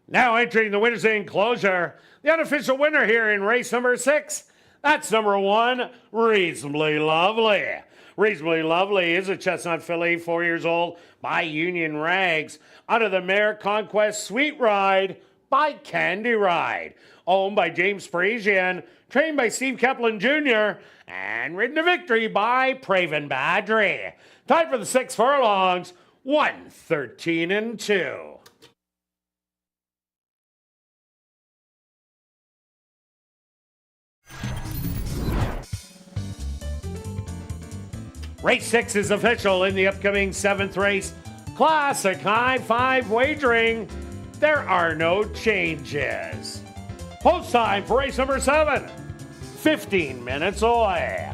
Now entering the winner's enclosure, the unofficial winner here in race number 6. That's number 1, Reasonably Lovely. Reasonably Lovely is a chestnut filly, 4 years old, by Union Rags, under the Mare Conquest Sweet Ride by Candy Ride. Owned by James Parisian, trained by Steve Kaplan Jr., and ridden to victory by Praven Badri. Time for the 6 furlongs, 1:13 and 2. Race 6 is official in the upcoming 7th race. Classic High 5 wagering. There are no changes. Post time for race number 7. 15 minutes away.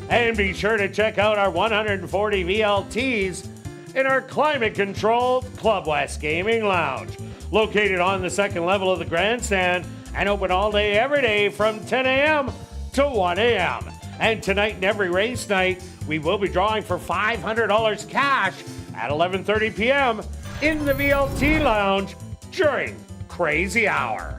And be sure to check out our 140 VLTs in our climate-controlled Club West Gaming Lounge, located on the second level of the grandstand and open all day every day from 10 a.m. to 1 a.m. And tonight and every race night, we will be drawing for $500 cash at 11:30 p.m. in the VLT Lounge during Crazy Hour.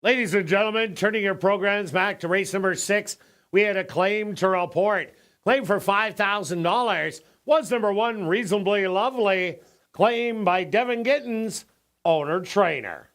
Ladies and gentlemen, turning your programs back to race number 6, we had a claim to report. Claim for $5,000 was number 1, Reasonably Lovely, claimed by Devin Gittins, owner-trainer.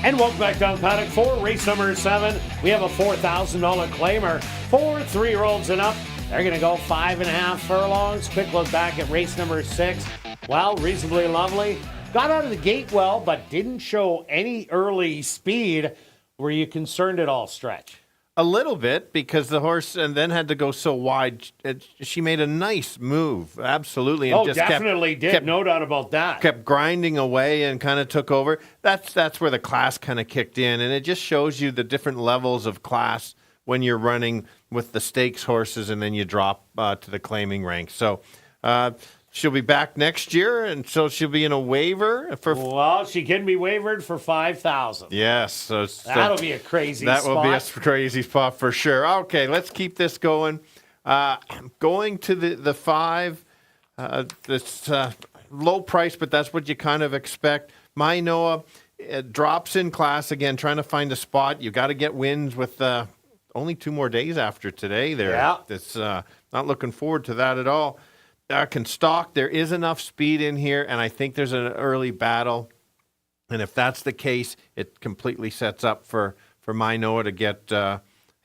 And welcome back down paddock for race number 7. We have a $4,000 claimer for 3-year-olds and up. They're going to go 5.5 furlongs. Quick look back at race number 6. Well, Reasonably Lovely got out of the gate well, but didn't show any early speed. Were you concerned at all, Stretch? A little bit, because the horse and then had to go so wide. She made a nice move, absolutely. And just definitely did. No doubt about that. Kept grinding away and kind of took over. That's where the class kind of kicked in, and it just shows you the different levels of class when you're running with the stakes horses, and then you drop to the claiming ranks. So she'll be back next year, and so she'll be in a waiver for. Well, she can be wavered for $5,000. Yes, so that'll be a crazy that spot. will be a crazy spot for sure. Okay, let's keep this going. Going to the 5, this low price, but that's what you kind of expect. My Noah drops in class again, trying to find a spot. You got to get wins with only 2 more days after today. There, yeah. It's not looking forward to that at all. Can stalk. There is enough speed in here, and I think there's an early battle. And if that's the case, it completely sets up for My Noah to get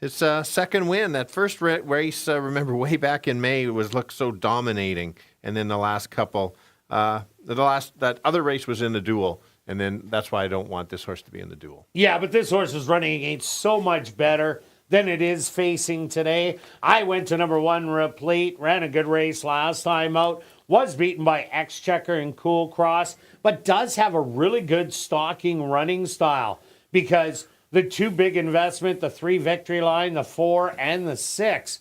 his second win. That first race, remember, way back in May, looked so dominating. And then the last couple, that other race was in the duel. And then that's why I don't want this horse to be in the duel. Yeah, but this horse is running against so much better than it is facing today. I went to number 1, Replete, ran a good race last time out, was beaten by Exchequer and Cool Cross, but does have a really good stalking running style, because the 2 big investment, the 3 Victory Line, the 4 and the 6,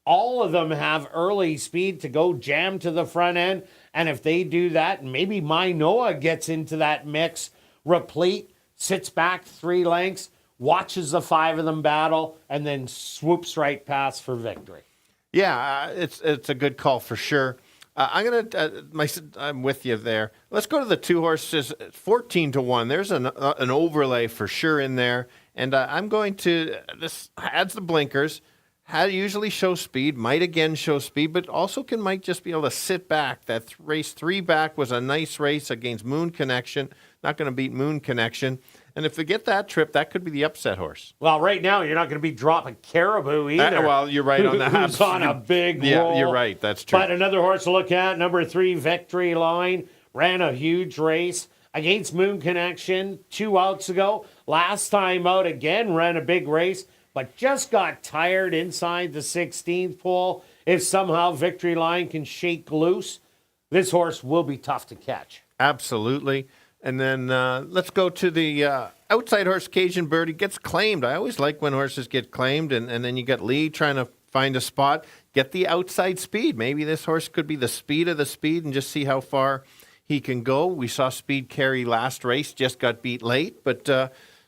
all of them have early speed to go jam to the front end. And if they do that, maybe My Noah gets into that mix. Replete sits back 3 lengths, watches the 5 of them battle, and then swoops right past for victory. Yeah, it's a good call for sure. I'm with you there. Let's go to the 2 horses, 14-1. There's an overlay for sure in there, and I'm going to this adds the blinkers. Usually show speed, might again show speed, but also might just be able to sit back. That race 3 back was a nice race against Moon Connection. Not going to beat Moon Connection. And if they get that trip, that could be the upset horse. Well, right now, you're not going to be dropping Caribou either. Well, you're right on that. Who's on a big roll. Yeah, you're right. That's true. But another horse to look at, number 3, Victory Line, ran a huge race against Moon Connection 2 outs ago. Last time out, again, ran a big race, but just got tired inside the 16th pole. If somehow Victory Line can shake loose, this horse will be tough to catch. Absolutely. And then let's go to the outside horse, Cajun Birdie, gets claimed. I always like when horses get claimed, and then you got Lee trying to find a spot, get the outside speed. Maybe this horse could be the speed of the speed and just see how far he can go. We saw Speed carry last race, just got beat late, but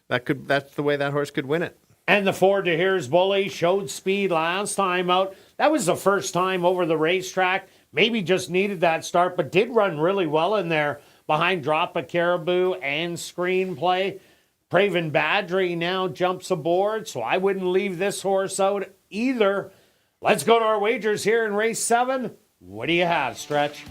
that's the way that horse could win it. And the 4 De Here's Bully showed speed last time out. That was the first time over the racetrack maybe just needed that start, but did run really well in there behind Drop a Caribou and Screenplay. Praven Badry now jumps aboard, so I wouldn't leave this horse out either. Let's go to our wagers here in race 7. What do you have, Stretch?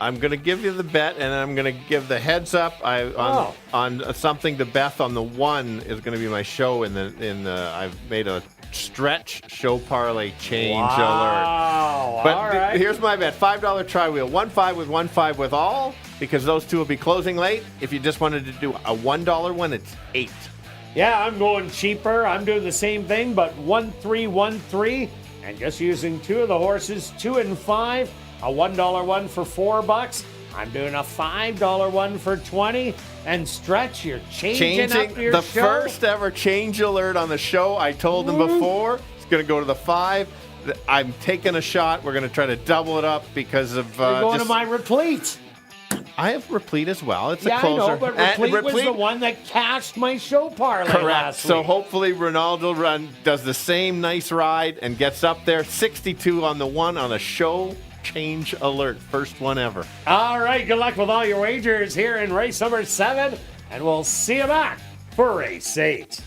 I'm going to give you the bet, and I'm going to give the heads up on something to Beth on the 1 is going to be my show. I've made a stretch show parlay change alert. But all right. Here's my bet: $5 tri wheel, 1-5 with 1-5 with all, because those two will be closing late. If you just wanted to do a $1 one, it's 8. Yeah, I'm going cheaper. I'm doing the same thing, but 1-3-1-3, and just using 2 of the horses, 2 and 5. A $1 one for $4. I'm doing a $5 one for 20. And Stretch, you're changing up your the show. First ever change alert on the show. I told them before it's going to go to the 5. I'm taking a shot. We're going to try to double it up because of. You're going to my replete. I have replete as well. It's a I closer. know, but replete was the one that cashed my show parlay last week. So hopefully Ronaldo does the same nice ride and gets up there. 62 on the 1 on a show change alert. First one ever. All right, good luck with all your wagers here in race number 7, and we'll see you back for race 8.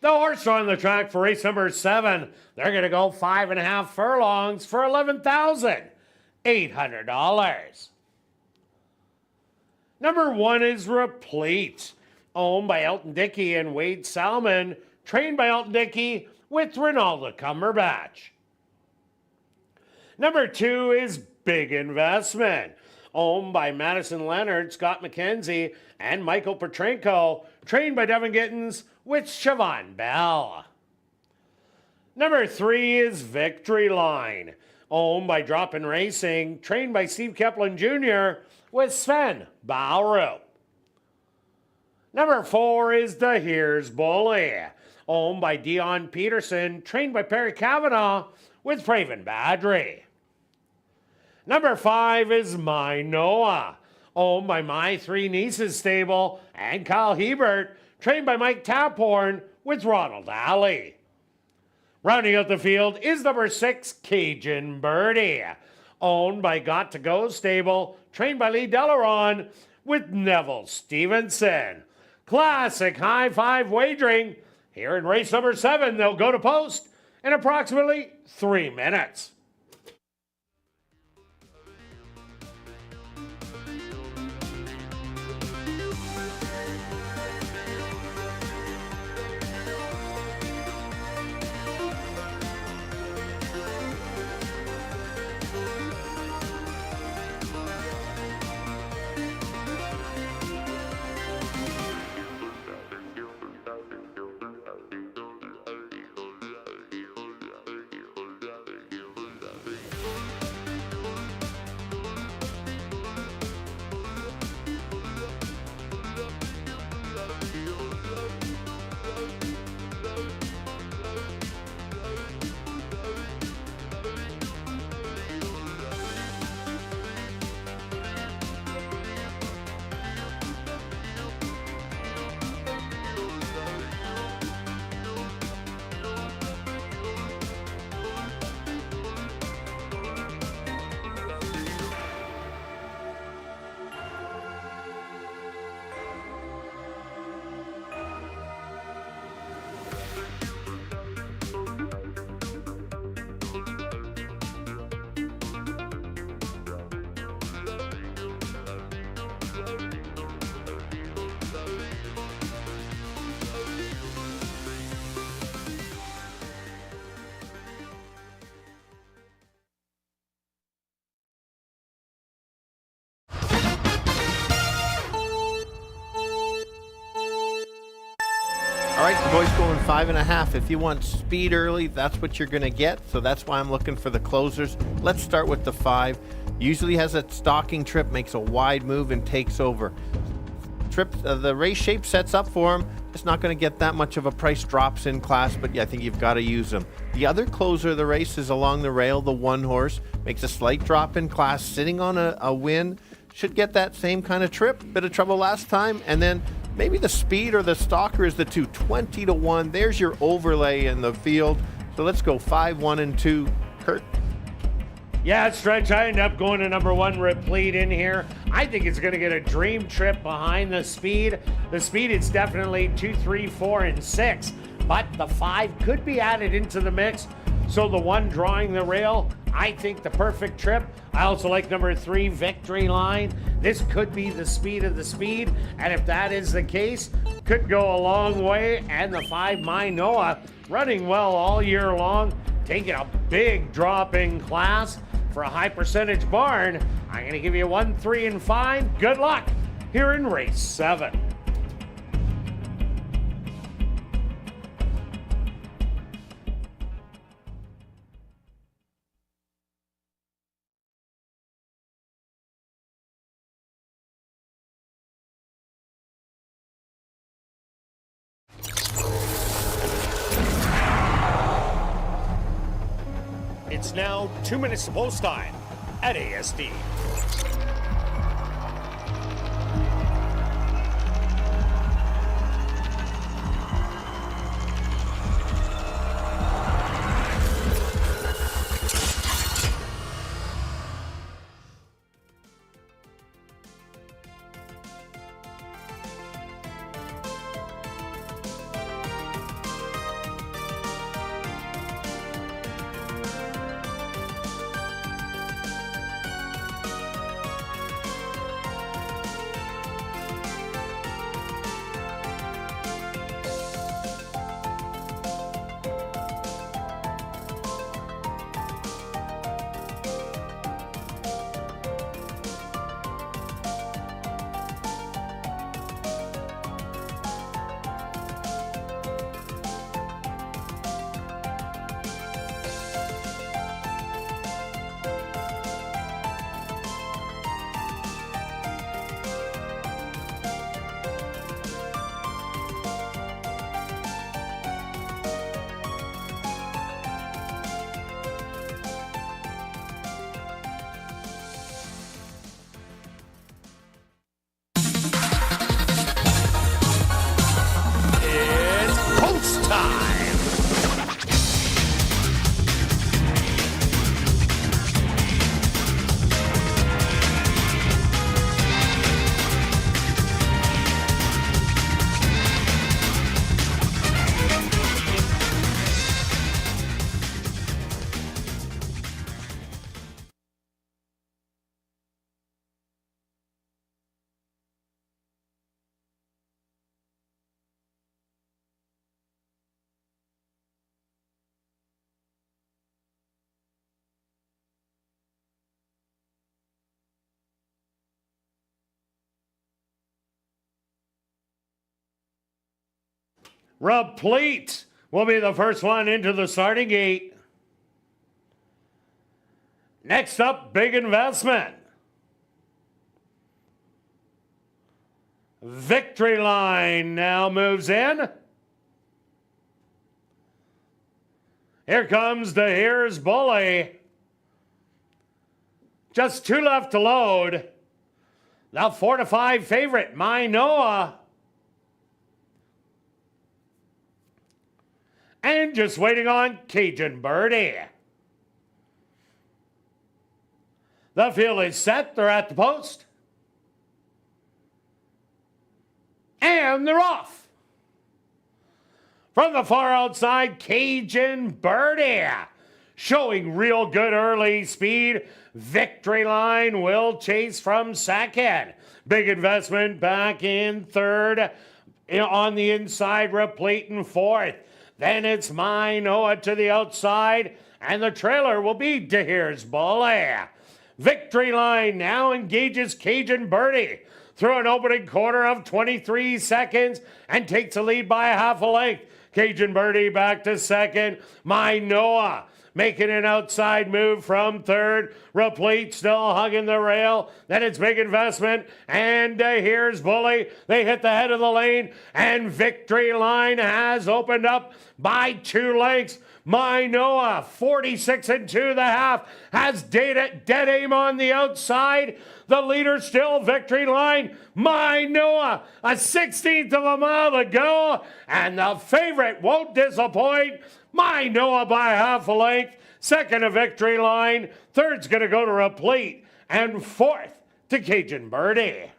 The horse on the track for race number 7. They're going to go 5.5 furlongs for $11,800. Number 1 is Replete, owned by Elton Dickey and Wade Salmon, trained by Elton Dickey with Ronaldo Cumberbatch. Number 2 is Big Investment, owned by Madison Leonard, Scott McKenzie, and Michael Petrenko, trained by Devin Gittins with Siobhan Bell. Number 3 is Victory Line, owned by Drop-In Racing, trained by Steve Kepler Jr. with Sven Bauer. Number 4 is The Here's Bully, owned by Dion Peterson, trained by Perry Cavanaugh with Praven Badry. Number 5 is My Noah, owned by My Three Nieces Stable and Kyle Hebert, trained by Mike Taphorn with Ronald Alley. Rounding out the field is number 6, Cajun Birdie, owned by Got to Go Stable, trained by Lee Delaron with Neville Stevenson. Classic high five wagering. Here in race number 7, they'll go to post in approximately 3 minutes. All right, the boys going 5.5. If you want speed early, that's what you're going to get. So that's why I'm looking for the closers. Let's start with the 5. Usually has a stalking trip, makes a wide move and takes over. The race shape sets up for him. It's not going to get that much of a price drops in class, but yeah, I think you've got to use them. The other closer of the race is along the rail, the 1 horse. Makes a slight drop in class, sitting on a win. Should get that same kind of trip. Bit of trouble last time. And then maybe the speed or the stalker is the 2. 20-1. There's your overlay in the field. So let's go 5, 1, and 2. Kirt. Yeah, Stretch, I end up going to number 1, Replete in here. I think it's going to get a dream trip behind the speed. The speed is definitely 2, 3, 4, and 6, but the 5 could be added into the mix. So the 1 drawing the rail, I think the perfect trip. I also like number 3, Victory Line. This could be the speed of the speed, and if that is the case, could go a long way. And the 5, My Noah, running well all year long, taking a big drop in class. For a high percentage barn, I'm going to give you 1, 3, and 5. Good luck here in race 7. It's now 2 minutes to post time at ASD. Replete will be the first one into the starting gate. Next up, Big Investment. Victory Line now moves in. Here comes the Here's Bully. Just 2 left to load. The 4 to 5 favorite, My Noah. And just waiting on Cajun Birdie. The field is set. They're at the post. And they're off. From the far outside, Cajun Birdie. Showing real good early speed. Victory Line will chase from second. Big Investment back in third. On the inside, Replete in fourth. Then it's My Noah to the outside, and the trailer will be Here's Bully. Victory Line now engages Cajun Birdie. through an opening quarter of 23 seconds and takes the lead by a half a length. Cajun Birdie back to second. My Noah making an outside move from third. Replete still hugging the rail. Then it's Big Investment. And here's Bully. They hit the head of the lane. And Victory Line has opened up by 2 lengths. My Noah, 46 and 2 the half, has dead aim on the outside. The leader still Victory Line. My Noah, a 16th of a mile to go. And the favorite won't disappoint. My Noah by half a length. Second to Victory Line. Third's going to go to Replete. And fourth to Cajun Birdie.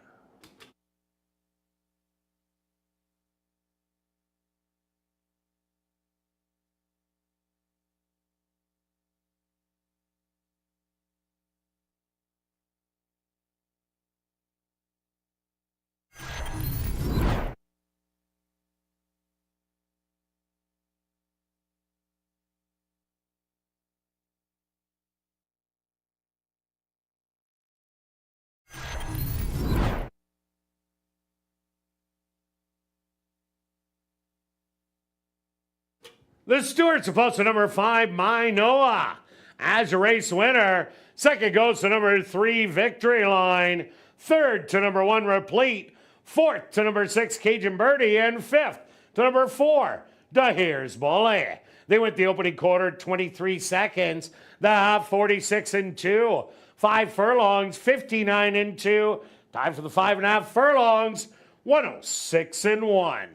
The Stewart's supposed to number 5, My Noah, as a race winner. Second goes to number 3, Victory Line. Third to number 1, Replete. Fourth to number 6, Cajun Birdie. And fifth to number 4, Here's Bully. They went the opening quarter 23 seconds. The half 46 and 2. 5 furlongs, 59 and 2. Time for the 5.5 furlongs, 106 and 1.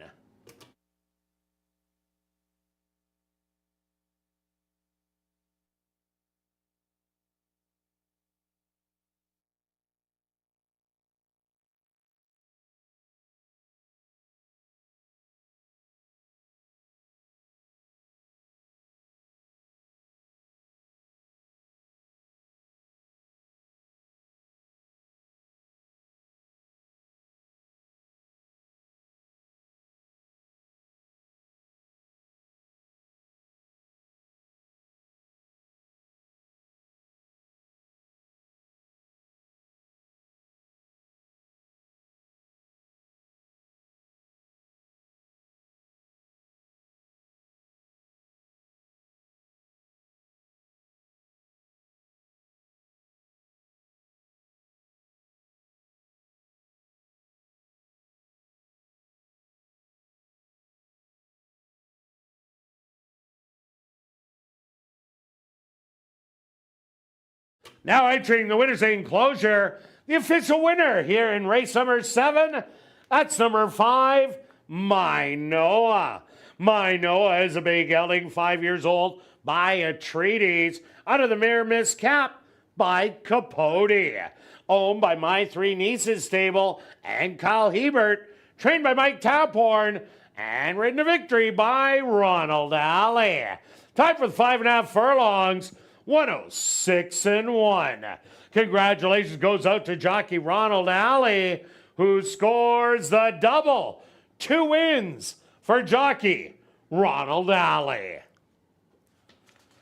Now entering the winner's enclosure, the official winner here in race number 7, that's number 5, My Noah. My Noah is a big gelding, 5 years old, by a treatise, under the Miramis cap by Capote. Owned by My Three Nieces Stable and Kyle Hebert, trained by Mike Taphorn, and ridden to victory by Ronald Alley. Time for the 5.5 furlongs, 106 and 1. Congratulations goes out to jockey Ronald Alley, who scores the double. 2 wins for jockey Ronald Alley.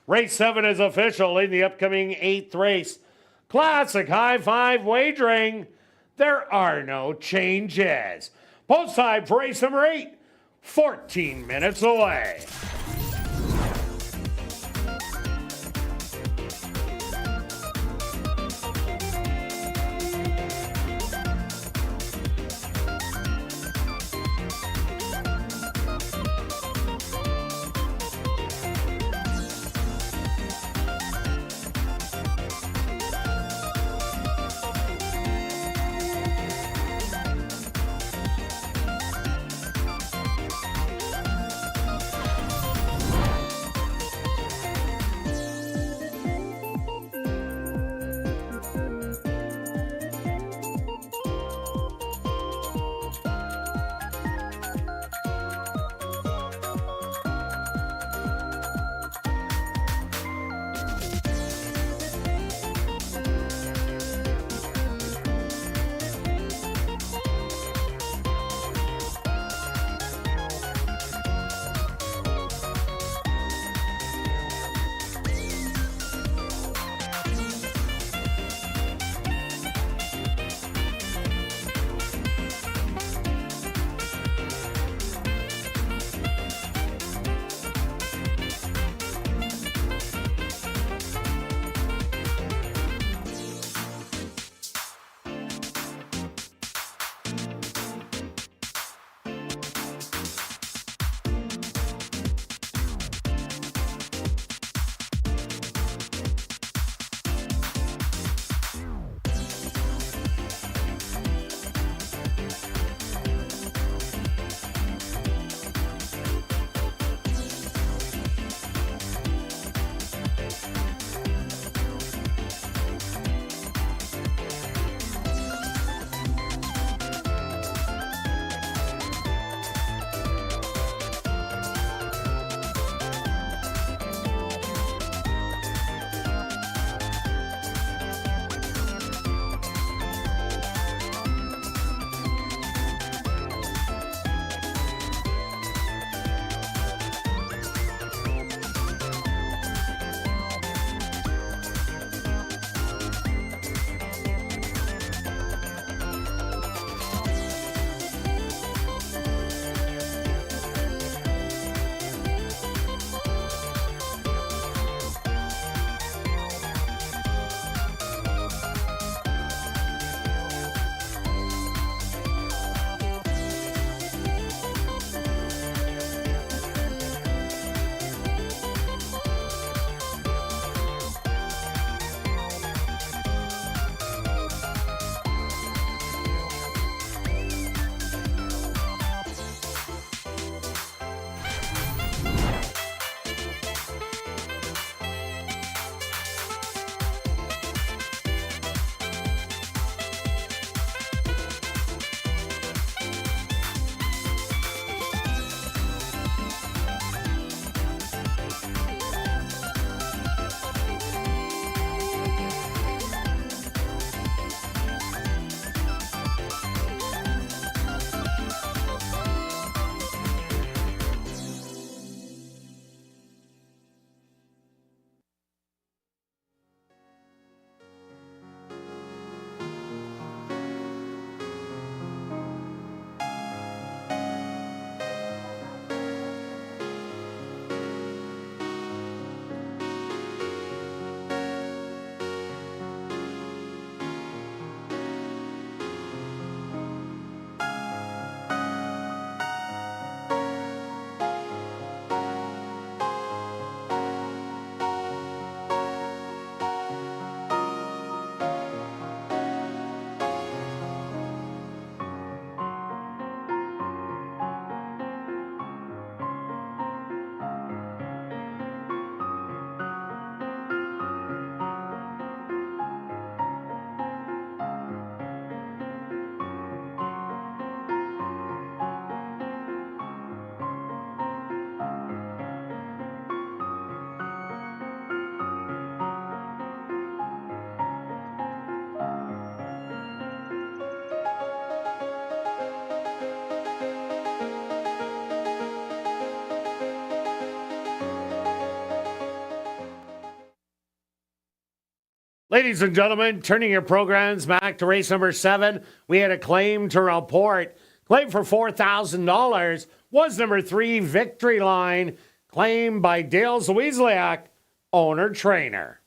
Race 7 is official in the upcoming 8th race. Classic high 5 wagering. There are no changes. Post time for race number 8, 14 minutes away. Ladies and gentlemen, turning your programs back to race number 7, we had a claim to report. Claim for $4,000 was number 3, Victory Line, claimed by Dale Zwiezliak, owner-trainer.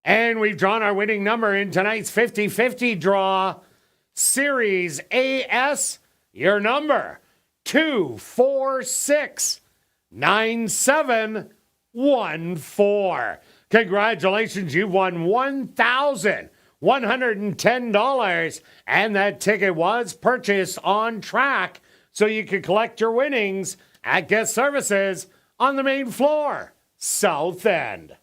And we've drawn our winning number in tonight's 50-50 draw. Series AS, your number, 2469714. Congratulations, you've won $1,110, and that ticket was purchased on track so you could collect your winnings at guest services on the main floor, South End.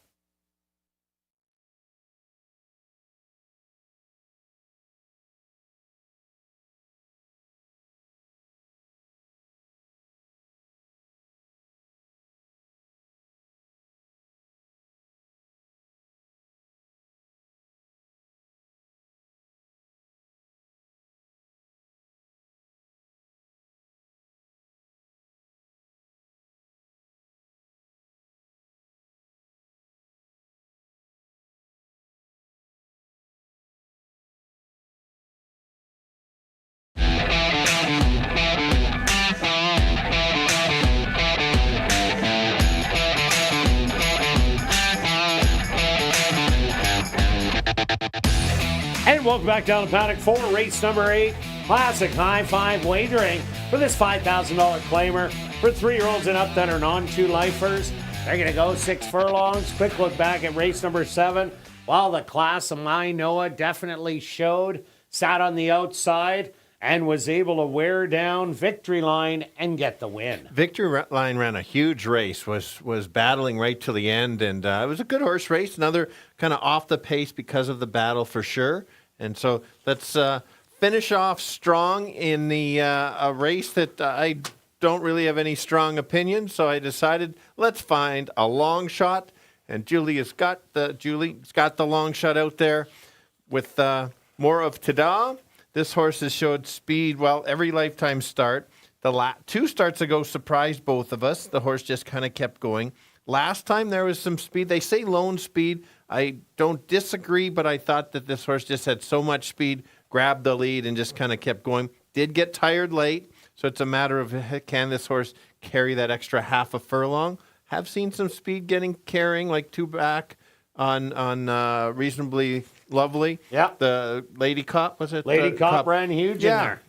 And welcome back down to Paddock 4, race number 8, classic high five wagering for this $5,000 claimer for 3-year-olds and up that are non-2-lifers. They're going to go 6 furlongs. Quick look back at race number 7. Well, the class of My Noah definitely showed, sat on the outside, and was able to wear down Victory Line and get the win. Victory Line ran a huge race, was battling right to the end, and it was a good horse race. Another kind of off the pace because of the battle for sure. And so let's finish off strong in the a race that I don't really have any strong opinions. So I decided let's find a long shot, and Julie's got the long shot out there with more of Tada. This horse has showed speed, well, every lifetime start. The 2 starts ago surprised both of us. The horse just kind of kept going. Last time there was some speed. They say lone speed. I don't disagree, but I thought that this horse just had so much speed, grabbed the lead, and just kind of kept going. Did get tired late, so it's a matter of can this horse carry that extra half a furlong. Have seen some speed carrying, like 2 back on Reasonably Lovely. Yeah. The Lady Cop, was it? Lady Cop ran huge in there.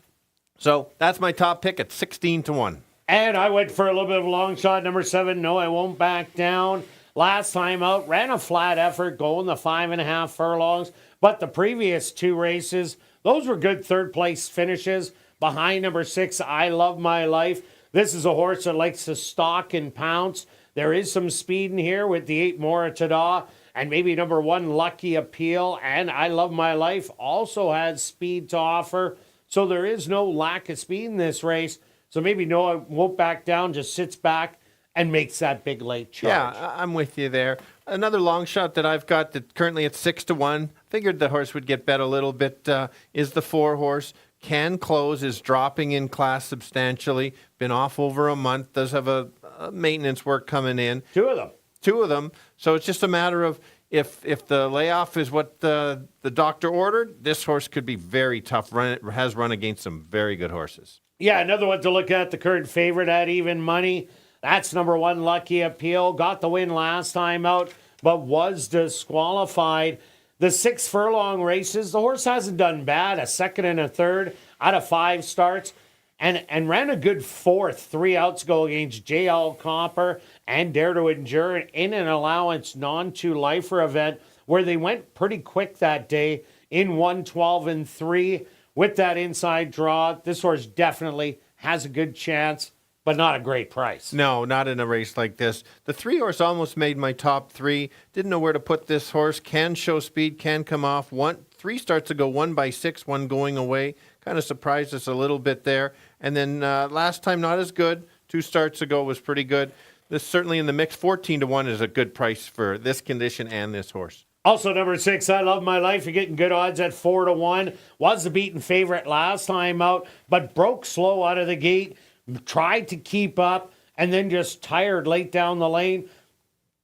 So that's my top pick at 16-1. And I went for a little bit of a long shot, number 7, No, I Won't Back Down. Last time out, ran a flat effort going the 5.5 furlongs. But the previous 2 races, those were good third-place finishes. Behind number 6, I Love My Life. This is a horse that likes to stalk and pounce. There is some speed in here with the 8 Mora Tada. And maybe number 1, Lucky Appeal. And I Love My Life also has speed to offer. So there is no lack of speed in this race. So maybe Noah won't back down, just sits back and makes that big late charge. Yeah, I'm with you there. Another long shot that I've got that currently at 6-1. Figured the horse would get bet a little bit. Is the 4 horse. Can Close, is dropping in class substantially. Been off over a month. Does have a maintenance work coming in. 2 of them. 2 of them. So it's just a matter of if the layoff is what the doctor ordered, this horse could be very tough. Has run against some very good horses. Yeah, another one to look at, the current favorite at even money. That's number 1, Lucky Appeal. Got the win last time out, but was disqualified. The 6 furlong races, the horse hasn't done bad. A 2nd and a 3rd out of 5 starts. And ran a good 4th, 3 outs ago against JL Copper and Dare to Endure in an allowance non-2-lifer event where they went pretty quick that day in 1:12-3 with that inside draw. This horse definitely has a good chance, but not a great price. No, not in a race like this. The 3 horse almost made my top 3. Didn't know where to put this horse. Can show speed, can come off. 3 starts ago, 1 by 6, 1 going away. Kind of surprised us a little bit there. And then last time, not as good. 2 starts ago was pretty good. This certainly in the mix. 14-1 is a good price for this condition and this horse. Also, number 6, I Love My Life. You're getting good odds at 4-1. Was the beaten favorite last time out, but broke slow out of the gate. Tried to keep up, and then just tired late down the lane.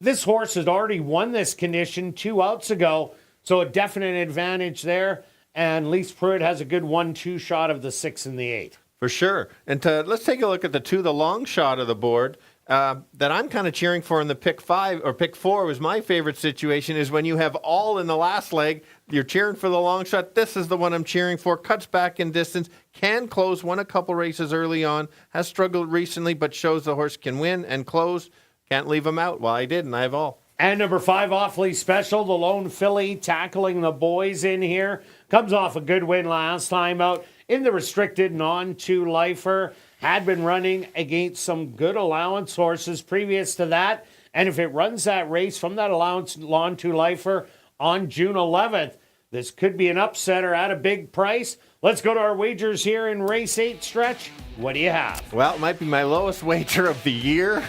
This horse had already won this condition 2 outs ago, so a definite advantage there. And Lise Pruitt has a good 1-2 shot of the 6 and the 8. For sure. And let's take a look at the long shot of the board that I'm kind of cheering for in the pick 5 or pick 4 was my favorite situation is when you have all in the last leg, you're cheering for the long shot. This is the one I'm cheering for. Cuts back in distance, can close, won a couple races early on, has struggled recently, but shows the horse can win and close. Can't leave him out. Well, I did, and I have all. And number 5, Awfully Special, the lone filly tackling the boys in here. Comes off a good win last time out in the restricted non-2 lifer. Had been running against some good allowance horses previous to that. And if it runs that race from that allowance non-2 lifer on June 11th, this could be an upsetter at a big price. Let's go to our wagers here in race 8, Stretch. What do you have? Well, it might be my lowest wager of the year.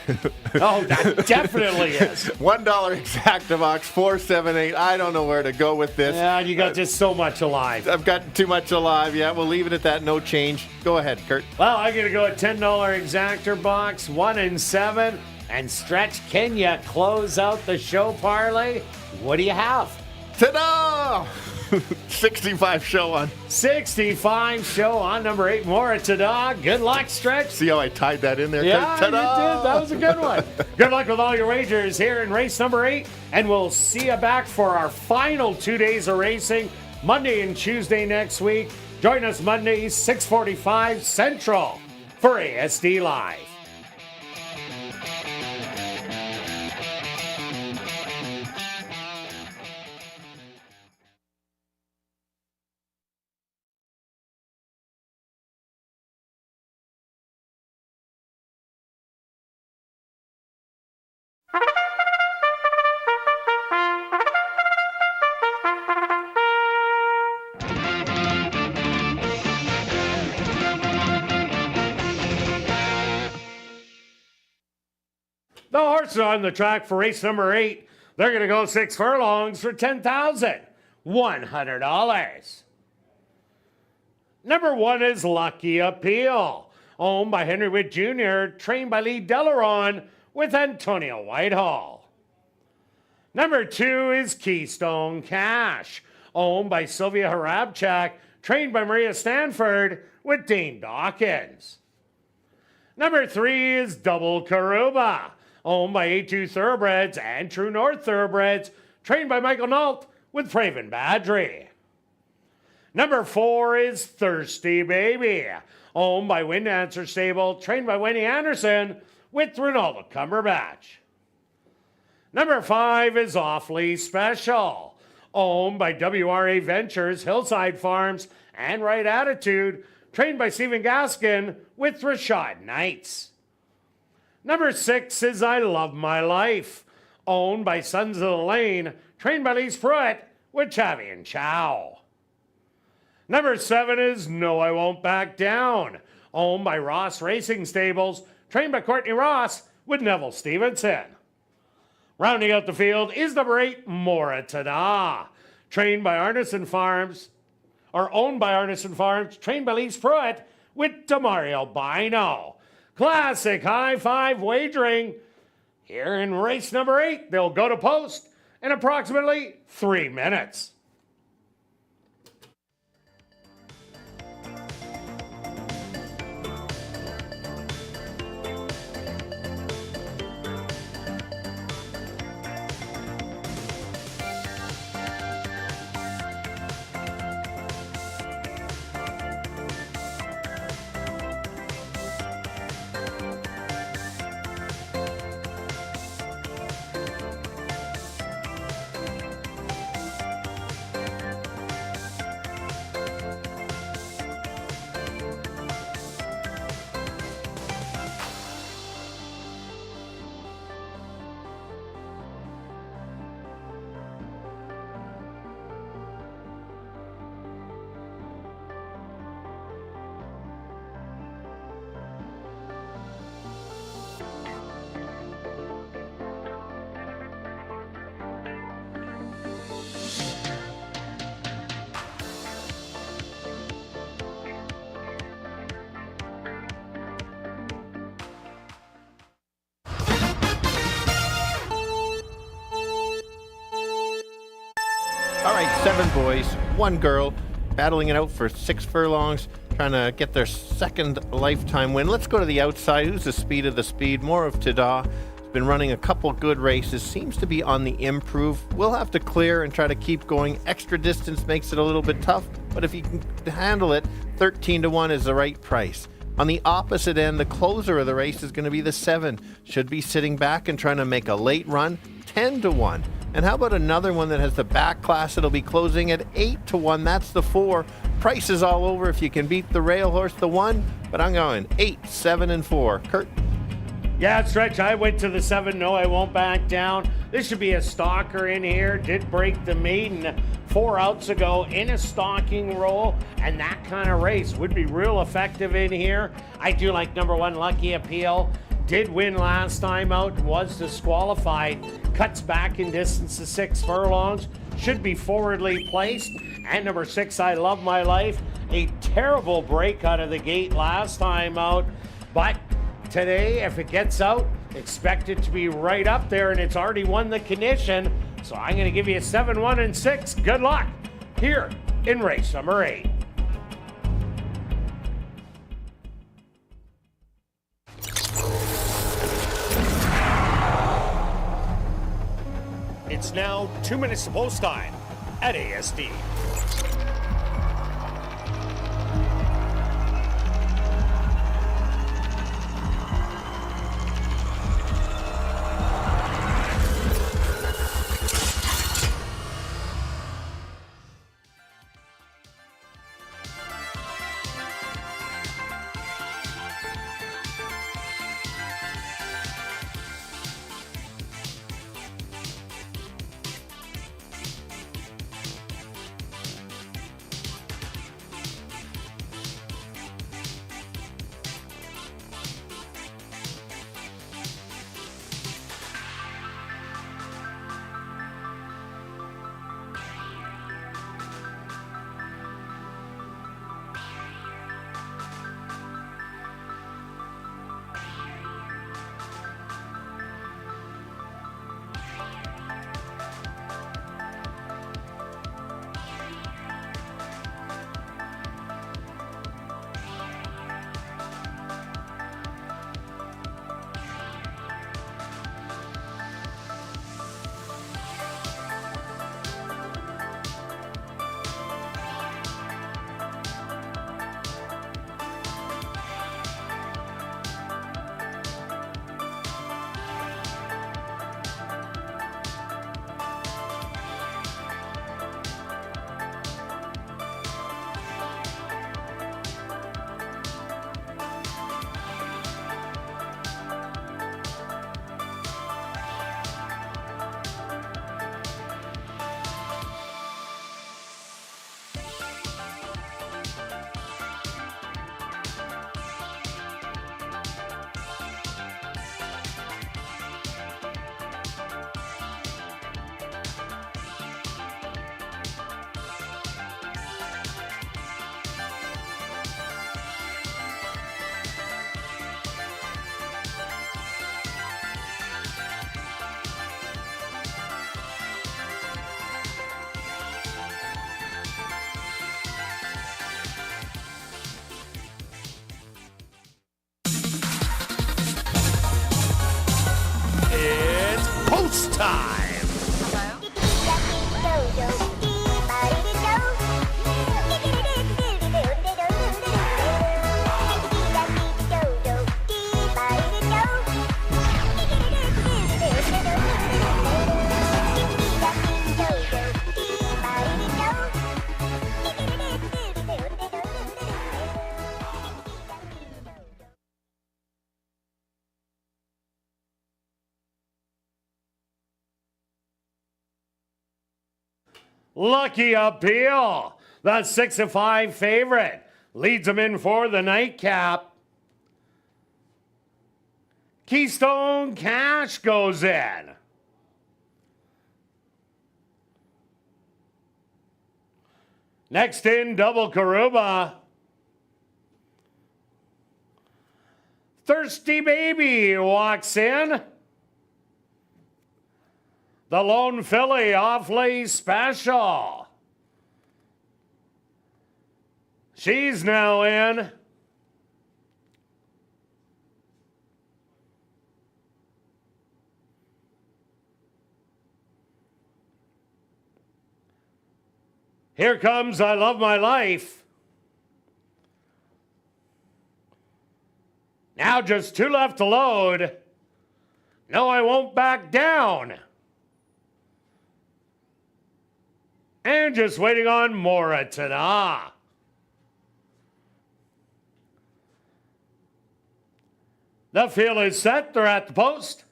Oh, that definitely is. $1 Exactavox, 478. I don't know where to go with this. Yeah, you got just so much alive. I've got too much alive. Yeah, we'll leave it at that. No change. Go ahead, Kirt. Well, I'm going to go at $10 Exactor box, 1 and 7. And Stretch, can you close out the show parlay? What do you have? Ta-da! 65 show on. 65 show on number 8, Mora Ta-da. Good luck, Stretch. See how I tied that in there? Yeah, Kirt? you did. That was a good one. Good luck with all your wagers here in race number 8. And we'll see you back for our final 2 days of racing, Monday and Tuesday next week. Join us Monday, 6:45 Central for ASD Live. The horses on the track for race number 8. They're going to go 6 furlongs for $10,100. Number 1 is Lucky Appeal, owned by Henry Witt Jr., trained by Lee Delaron with Antonio Whitehall. Number 2 is Keystone Cash, owned by Sylvia Harabchak, trained by Maria Stanford with Dane Dawkins. Number 3 is Double Karuba, owned by A2 Thoroughbreds and True North Thoroughbreds, trained by Michael Nault with Praven Badri. Number 4 is Thirsty Baby, owned by Wind Dancer Stable, trained by Wendy Anderson with Ronaldo Cumberbatch. Number 5 is Awfully Special, owned by WRA Ventures, Hillside Farms, and Right Attitude, trained by Stephen Gaskin with Rashad Knights. Number 6 is I Love My Life, owned by Sons of the Lane, trained by Lise Pruitt with Chavi and Chow. Number 7 is No I Won't Back Down, owned by Ross Racing Stables, trained by Courtney Ross with Neville Stevenson. Rounding out the field is number 8, Mora Ta-da, trained by Arneson Farms, or owned by Arneson Farms, trained by Lise Pruitt with Demario Bino. Classic high five wagering. Here in race number 8, they'll go to post in approximately 3 minutes. 7 boys, 1 girl, battling it out for 6 furlongs, trying to get their second lifetime win. Let's go to the outside. Who's the speed of the speed? More of Tada. Been running a couple good races, seems to be on the improve. We'll have to clear and try to keep going. Extra distance makes it a little bit tough, but if you can handle it, 13-1 is the right price. On the opposite end, the closer of the race is going to be the 7. Should be sitting back and trying to make a late run, 10-1. And how about another one that has the back class? It'll be closing at 8-1. That's the 4. Price is all over if you can beat the rail horse, the 1. But I'm going 8, 7, and 4. Kirt? Yeah, Stretch, I went to the 7. No, I won't back down. This should be a stalker in here. Did break the maiden 4 outs ago in a stalking role, and that kind of race would be real effective in here. I do like number 1, Lucky Appeal. Did win last time out, was disqualified. Cuts back in distance to 6 furlongs. Should be forwardly placed. And number 6, I Love My Life. A terrible break out of the gate last time out, but today, if it gets out, expect it to be right up there, and it's already won the condition. So I'm going to give you a 7, 1, and 6. Good luck here in race number 8. It's now 2 minutes to post time at ASD. Post time. Lucky Appeal, the 6-5 favorite, leads them in for the nightcap. Keystone Cash goes in. Next in, Double Karuba. Thirsty Baby walks in. The Lone Filly Awfully Special. She's now in. Here comes I Love My Life. Now just 2 left to load. No, I Won't Back Down. And just waiting on Mora Tada. The field is set. They're at the post.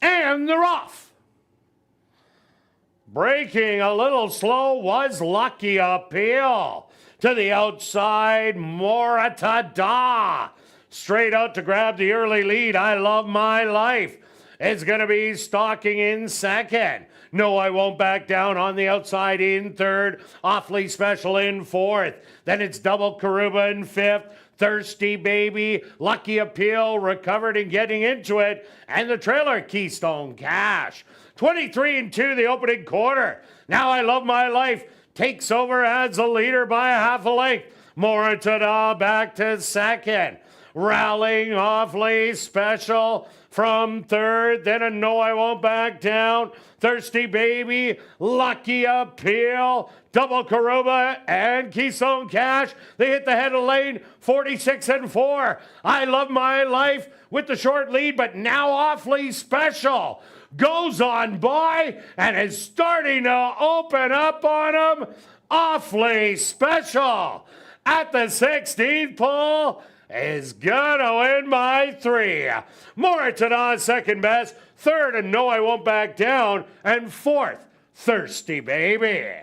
And they're off. Breaking a little slow was Lucky Appeal. To the outside, Mora Tada. Straight out to grab the early lead. I Love My Life. It's going to be stalking in second. No, I Won't Back Down on the outside in third. Awfully Special in fourth. Then it's Double Karuba in fifth. Thirsty Baby, Lucky Appeal, recovered and getting into it. And the trailer, Keystone Cash. 23-2 the opening quarter. Now I Love My Life takes over as a leader by a half a length. Mora Tada back to second. Rallying Awfully Special from third. Then a No I Won't Back Down. Thirsty Baby, Lucky Appeal, Double Karuba, and Keystone Cash. They hit the head of lane, 46-4. I Love My Life with the short lead, but now Awfully Special goes on by and is starting to open up on him. Awfully Special at the 16th pole is gonna win by 3. Mora Tada second best, third and No I Won't Back Down, and fourth, Thirsty Baby.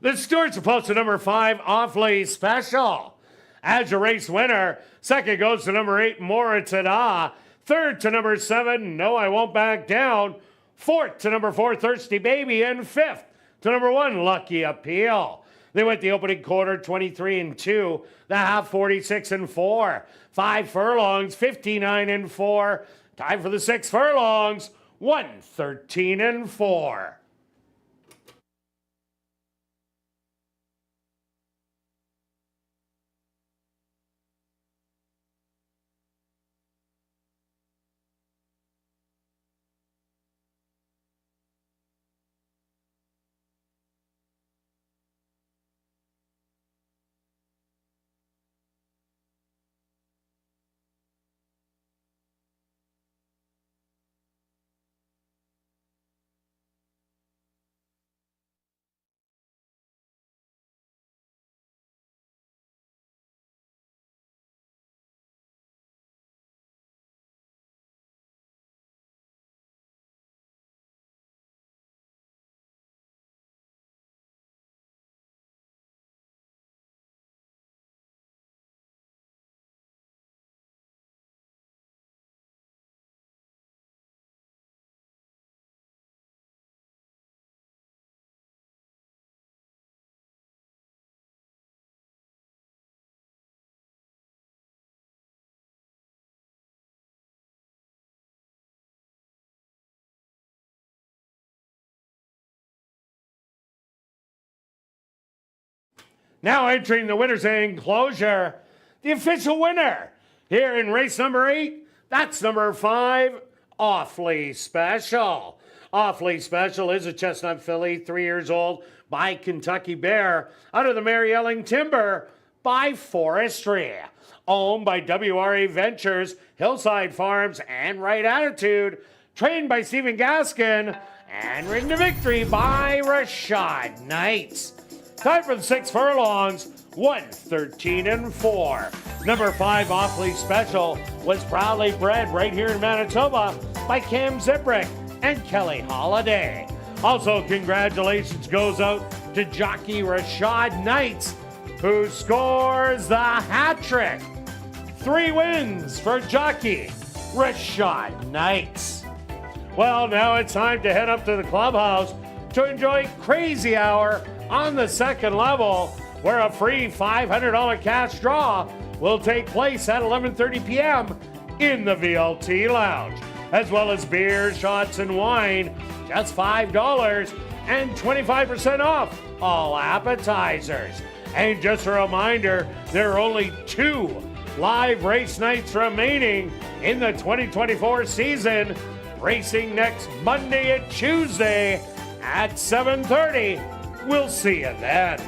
The Stewart's opposed to number 5, Awfully Special. As your race winner, second goes to number 8, Mora Tada. Third to number 7, No I Won't Back Down. Fourth to number 4, Thirsty Baby. And fifth to number 1, Lucky Appeal. They went the opening quarter 23-2, the half 46-4. 5 furlongs, 59-4. Time for the 6 furlongs, 113-4. Now entering the winner's enclosure, the official winner here in race number 8, that's number 5, Awfully Special. Awfully Special is a chestnut filly, 3 years old, by Kentucky Bear, out of the Mary Elling Timber by Forestry. Owned by WRA Ventures, Hillside Farms, and Right Attitude. Trained by Stephen Gaskin, and ridden to victory by Rashad Knights. Time for the 6 furlongs, 113-4. Number 5, Awfully Special, was proudly bred right here in Manitoba by Cam Ziprick and Kelly Holiday. Also, congratulations goes out to jockey Rashad Knights, who scores the hat trick. 3 wins for jockey Rashad Knights. Well, now it's time to head up to the clubhouse to enjoy Crazy Hour on the second level, where a free $500 cash draw will take place at 11:30 p.m. in the VLT Lounge, as well as beer, shots, and wine, just $5 and 25% off all appetizers. And just a reminder, there are only 2 live race nights remaining in the 2024 season, racing next Monday and Tuesday at 7:30. We'll see you then.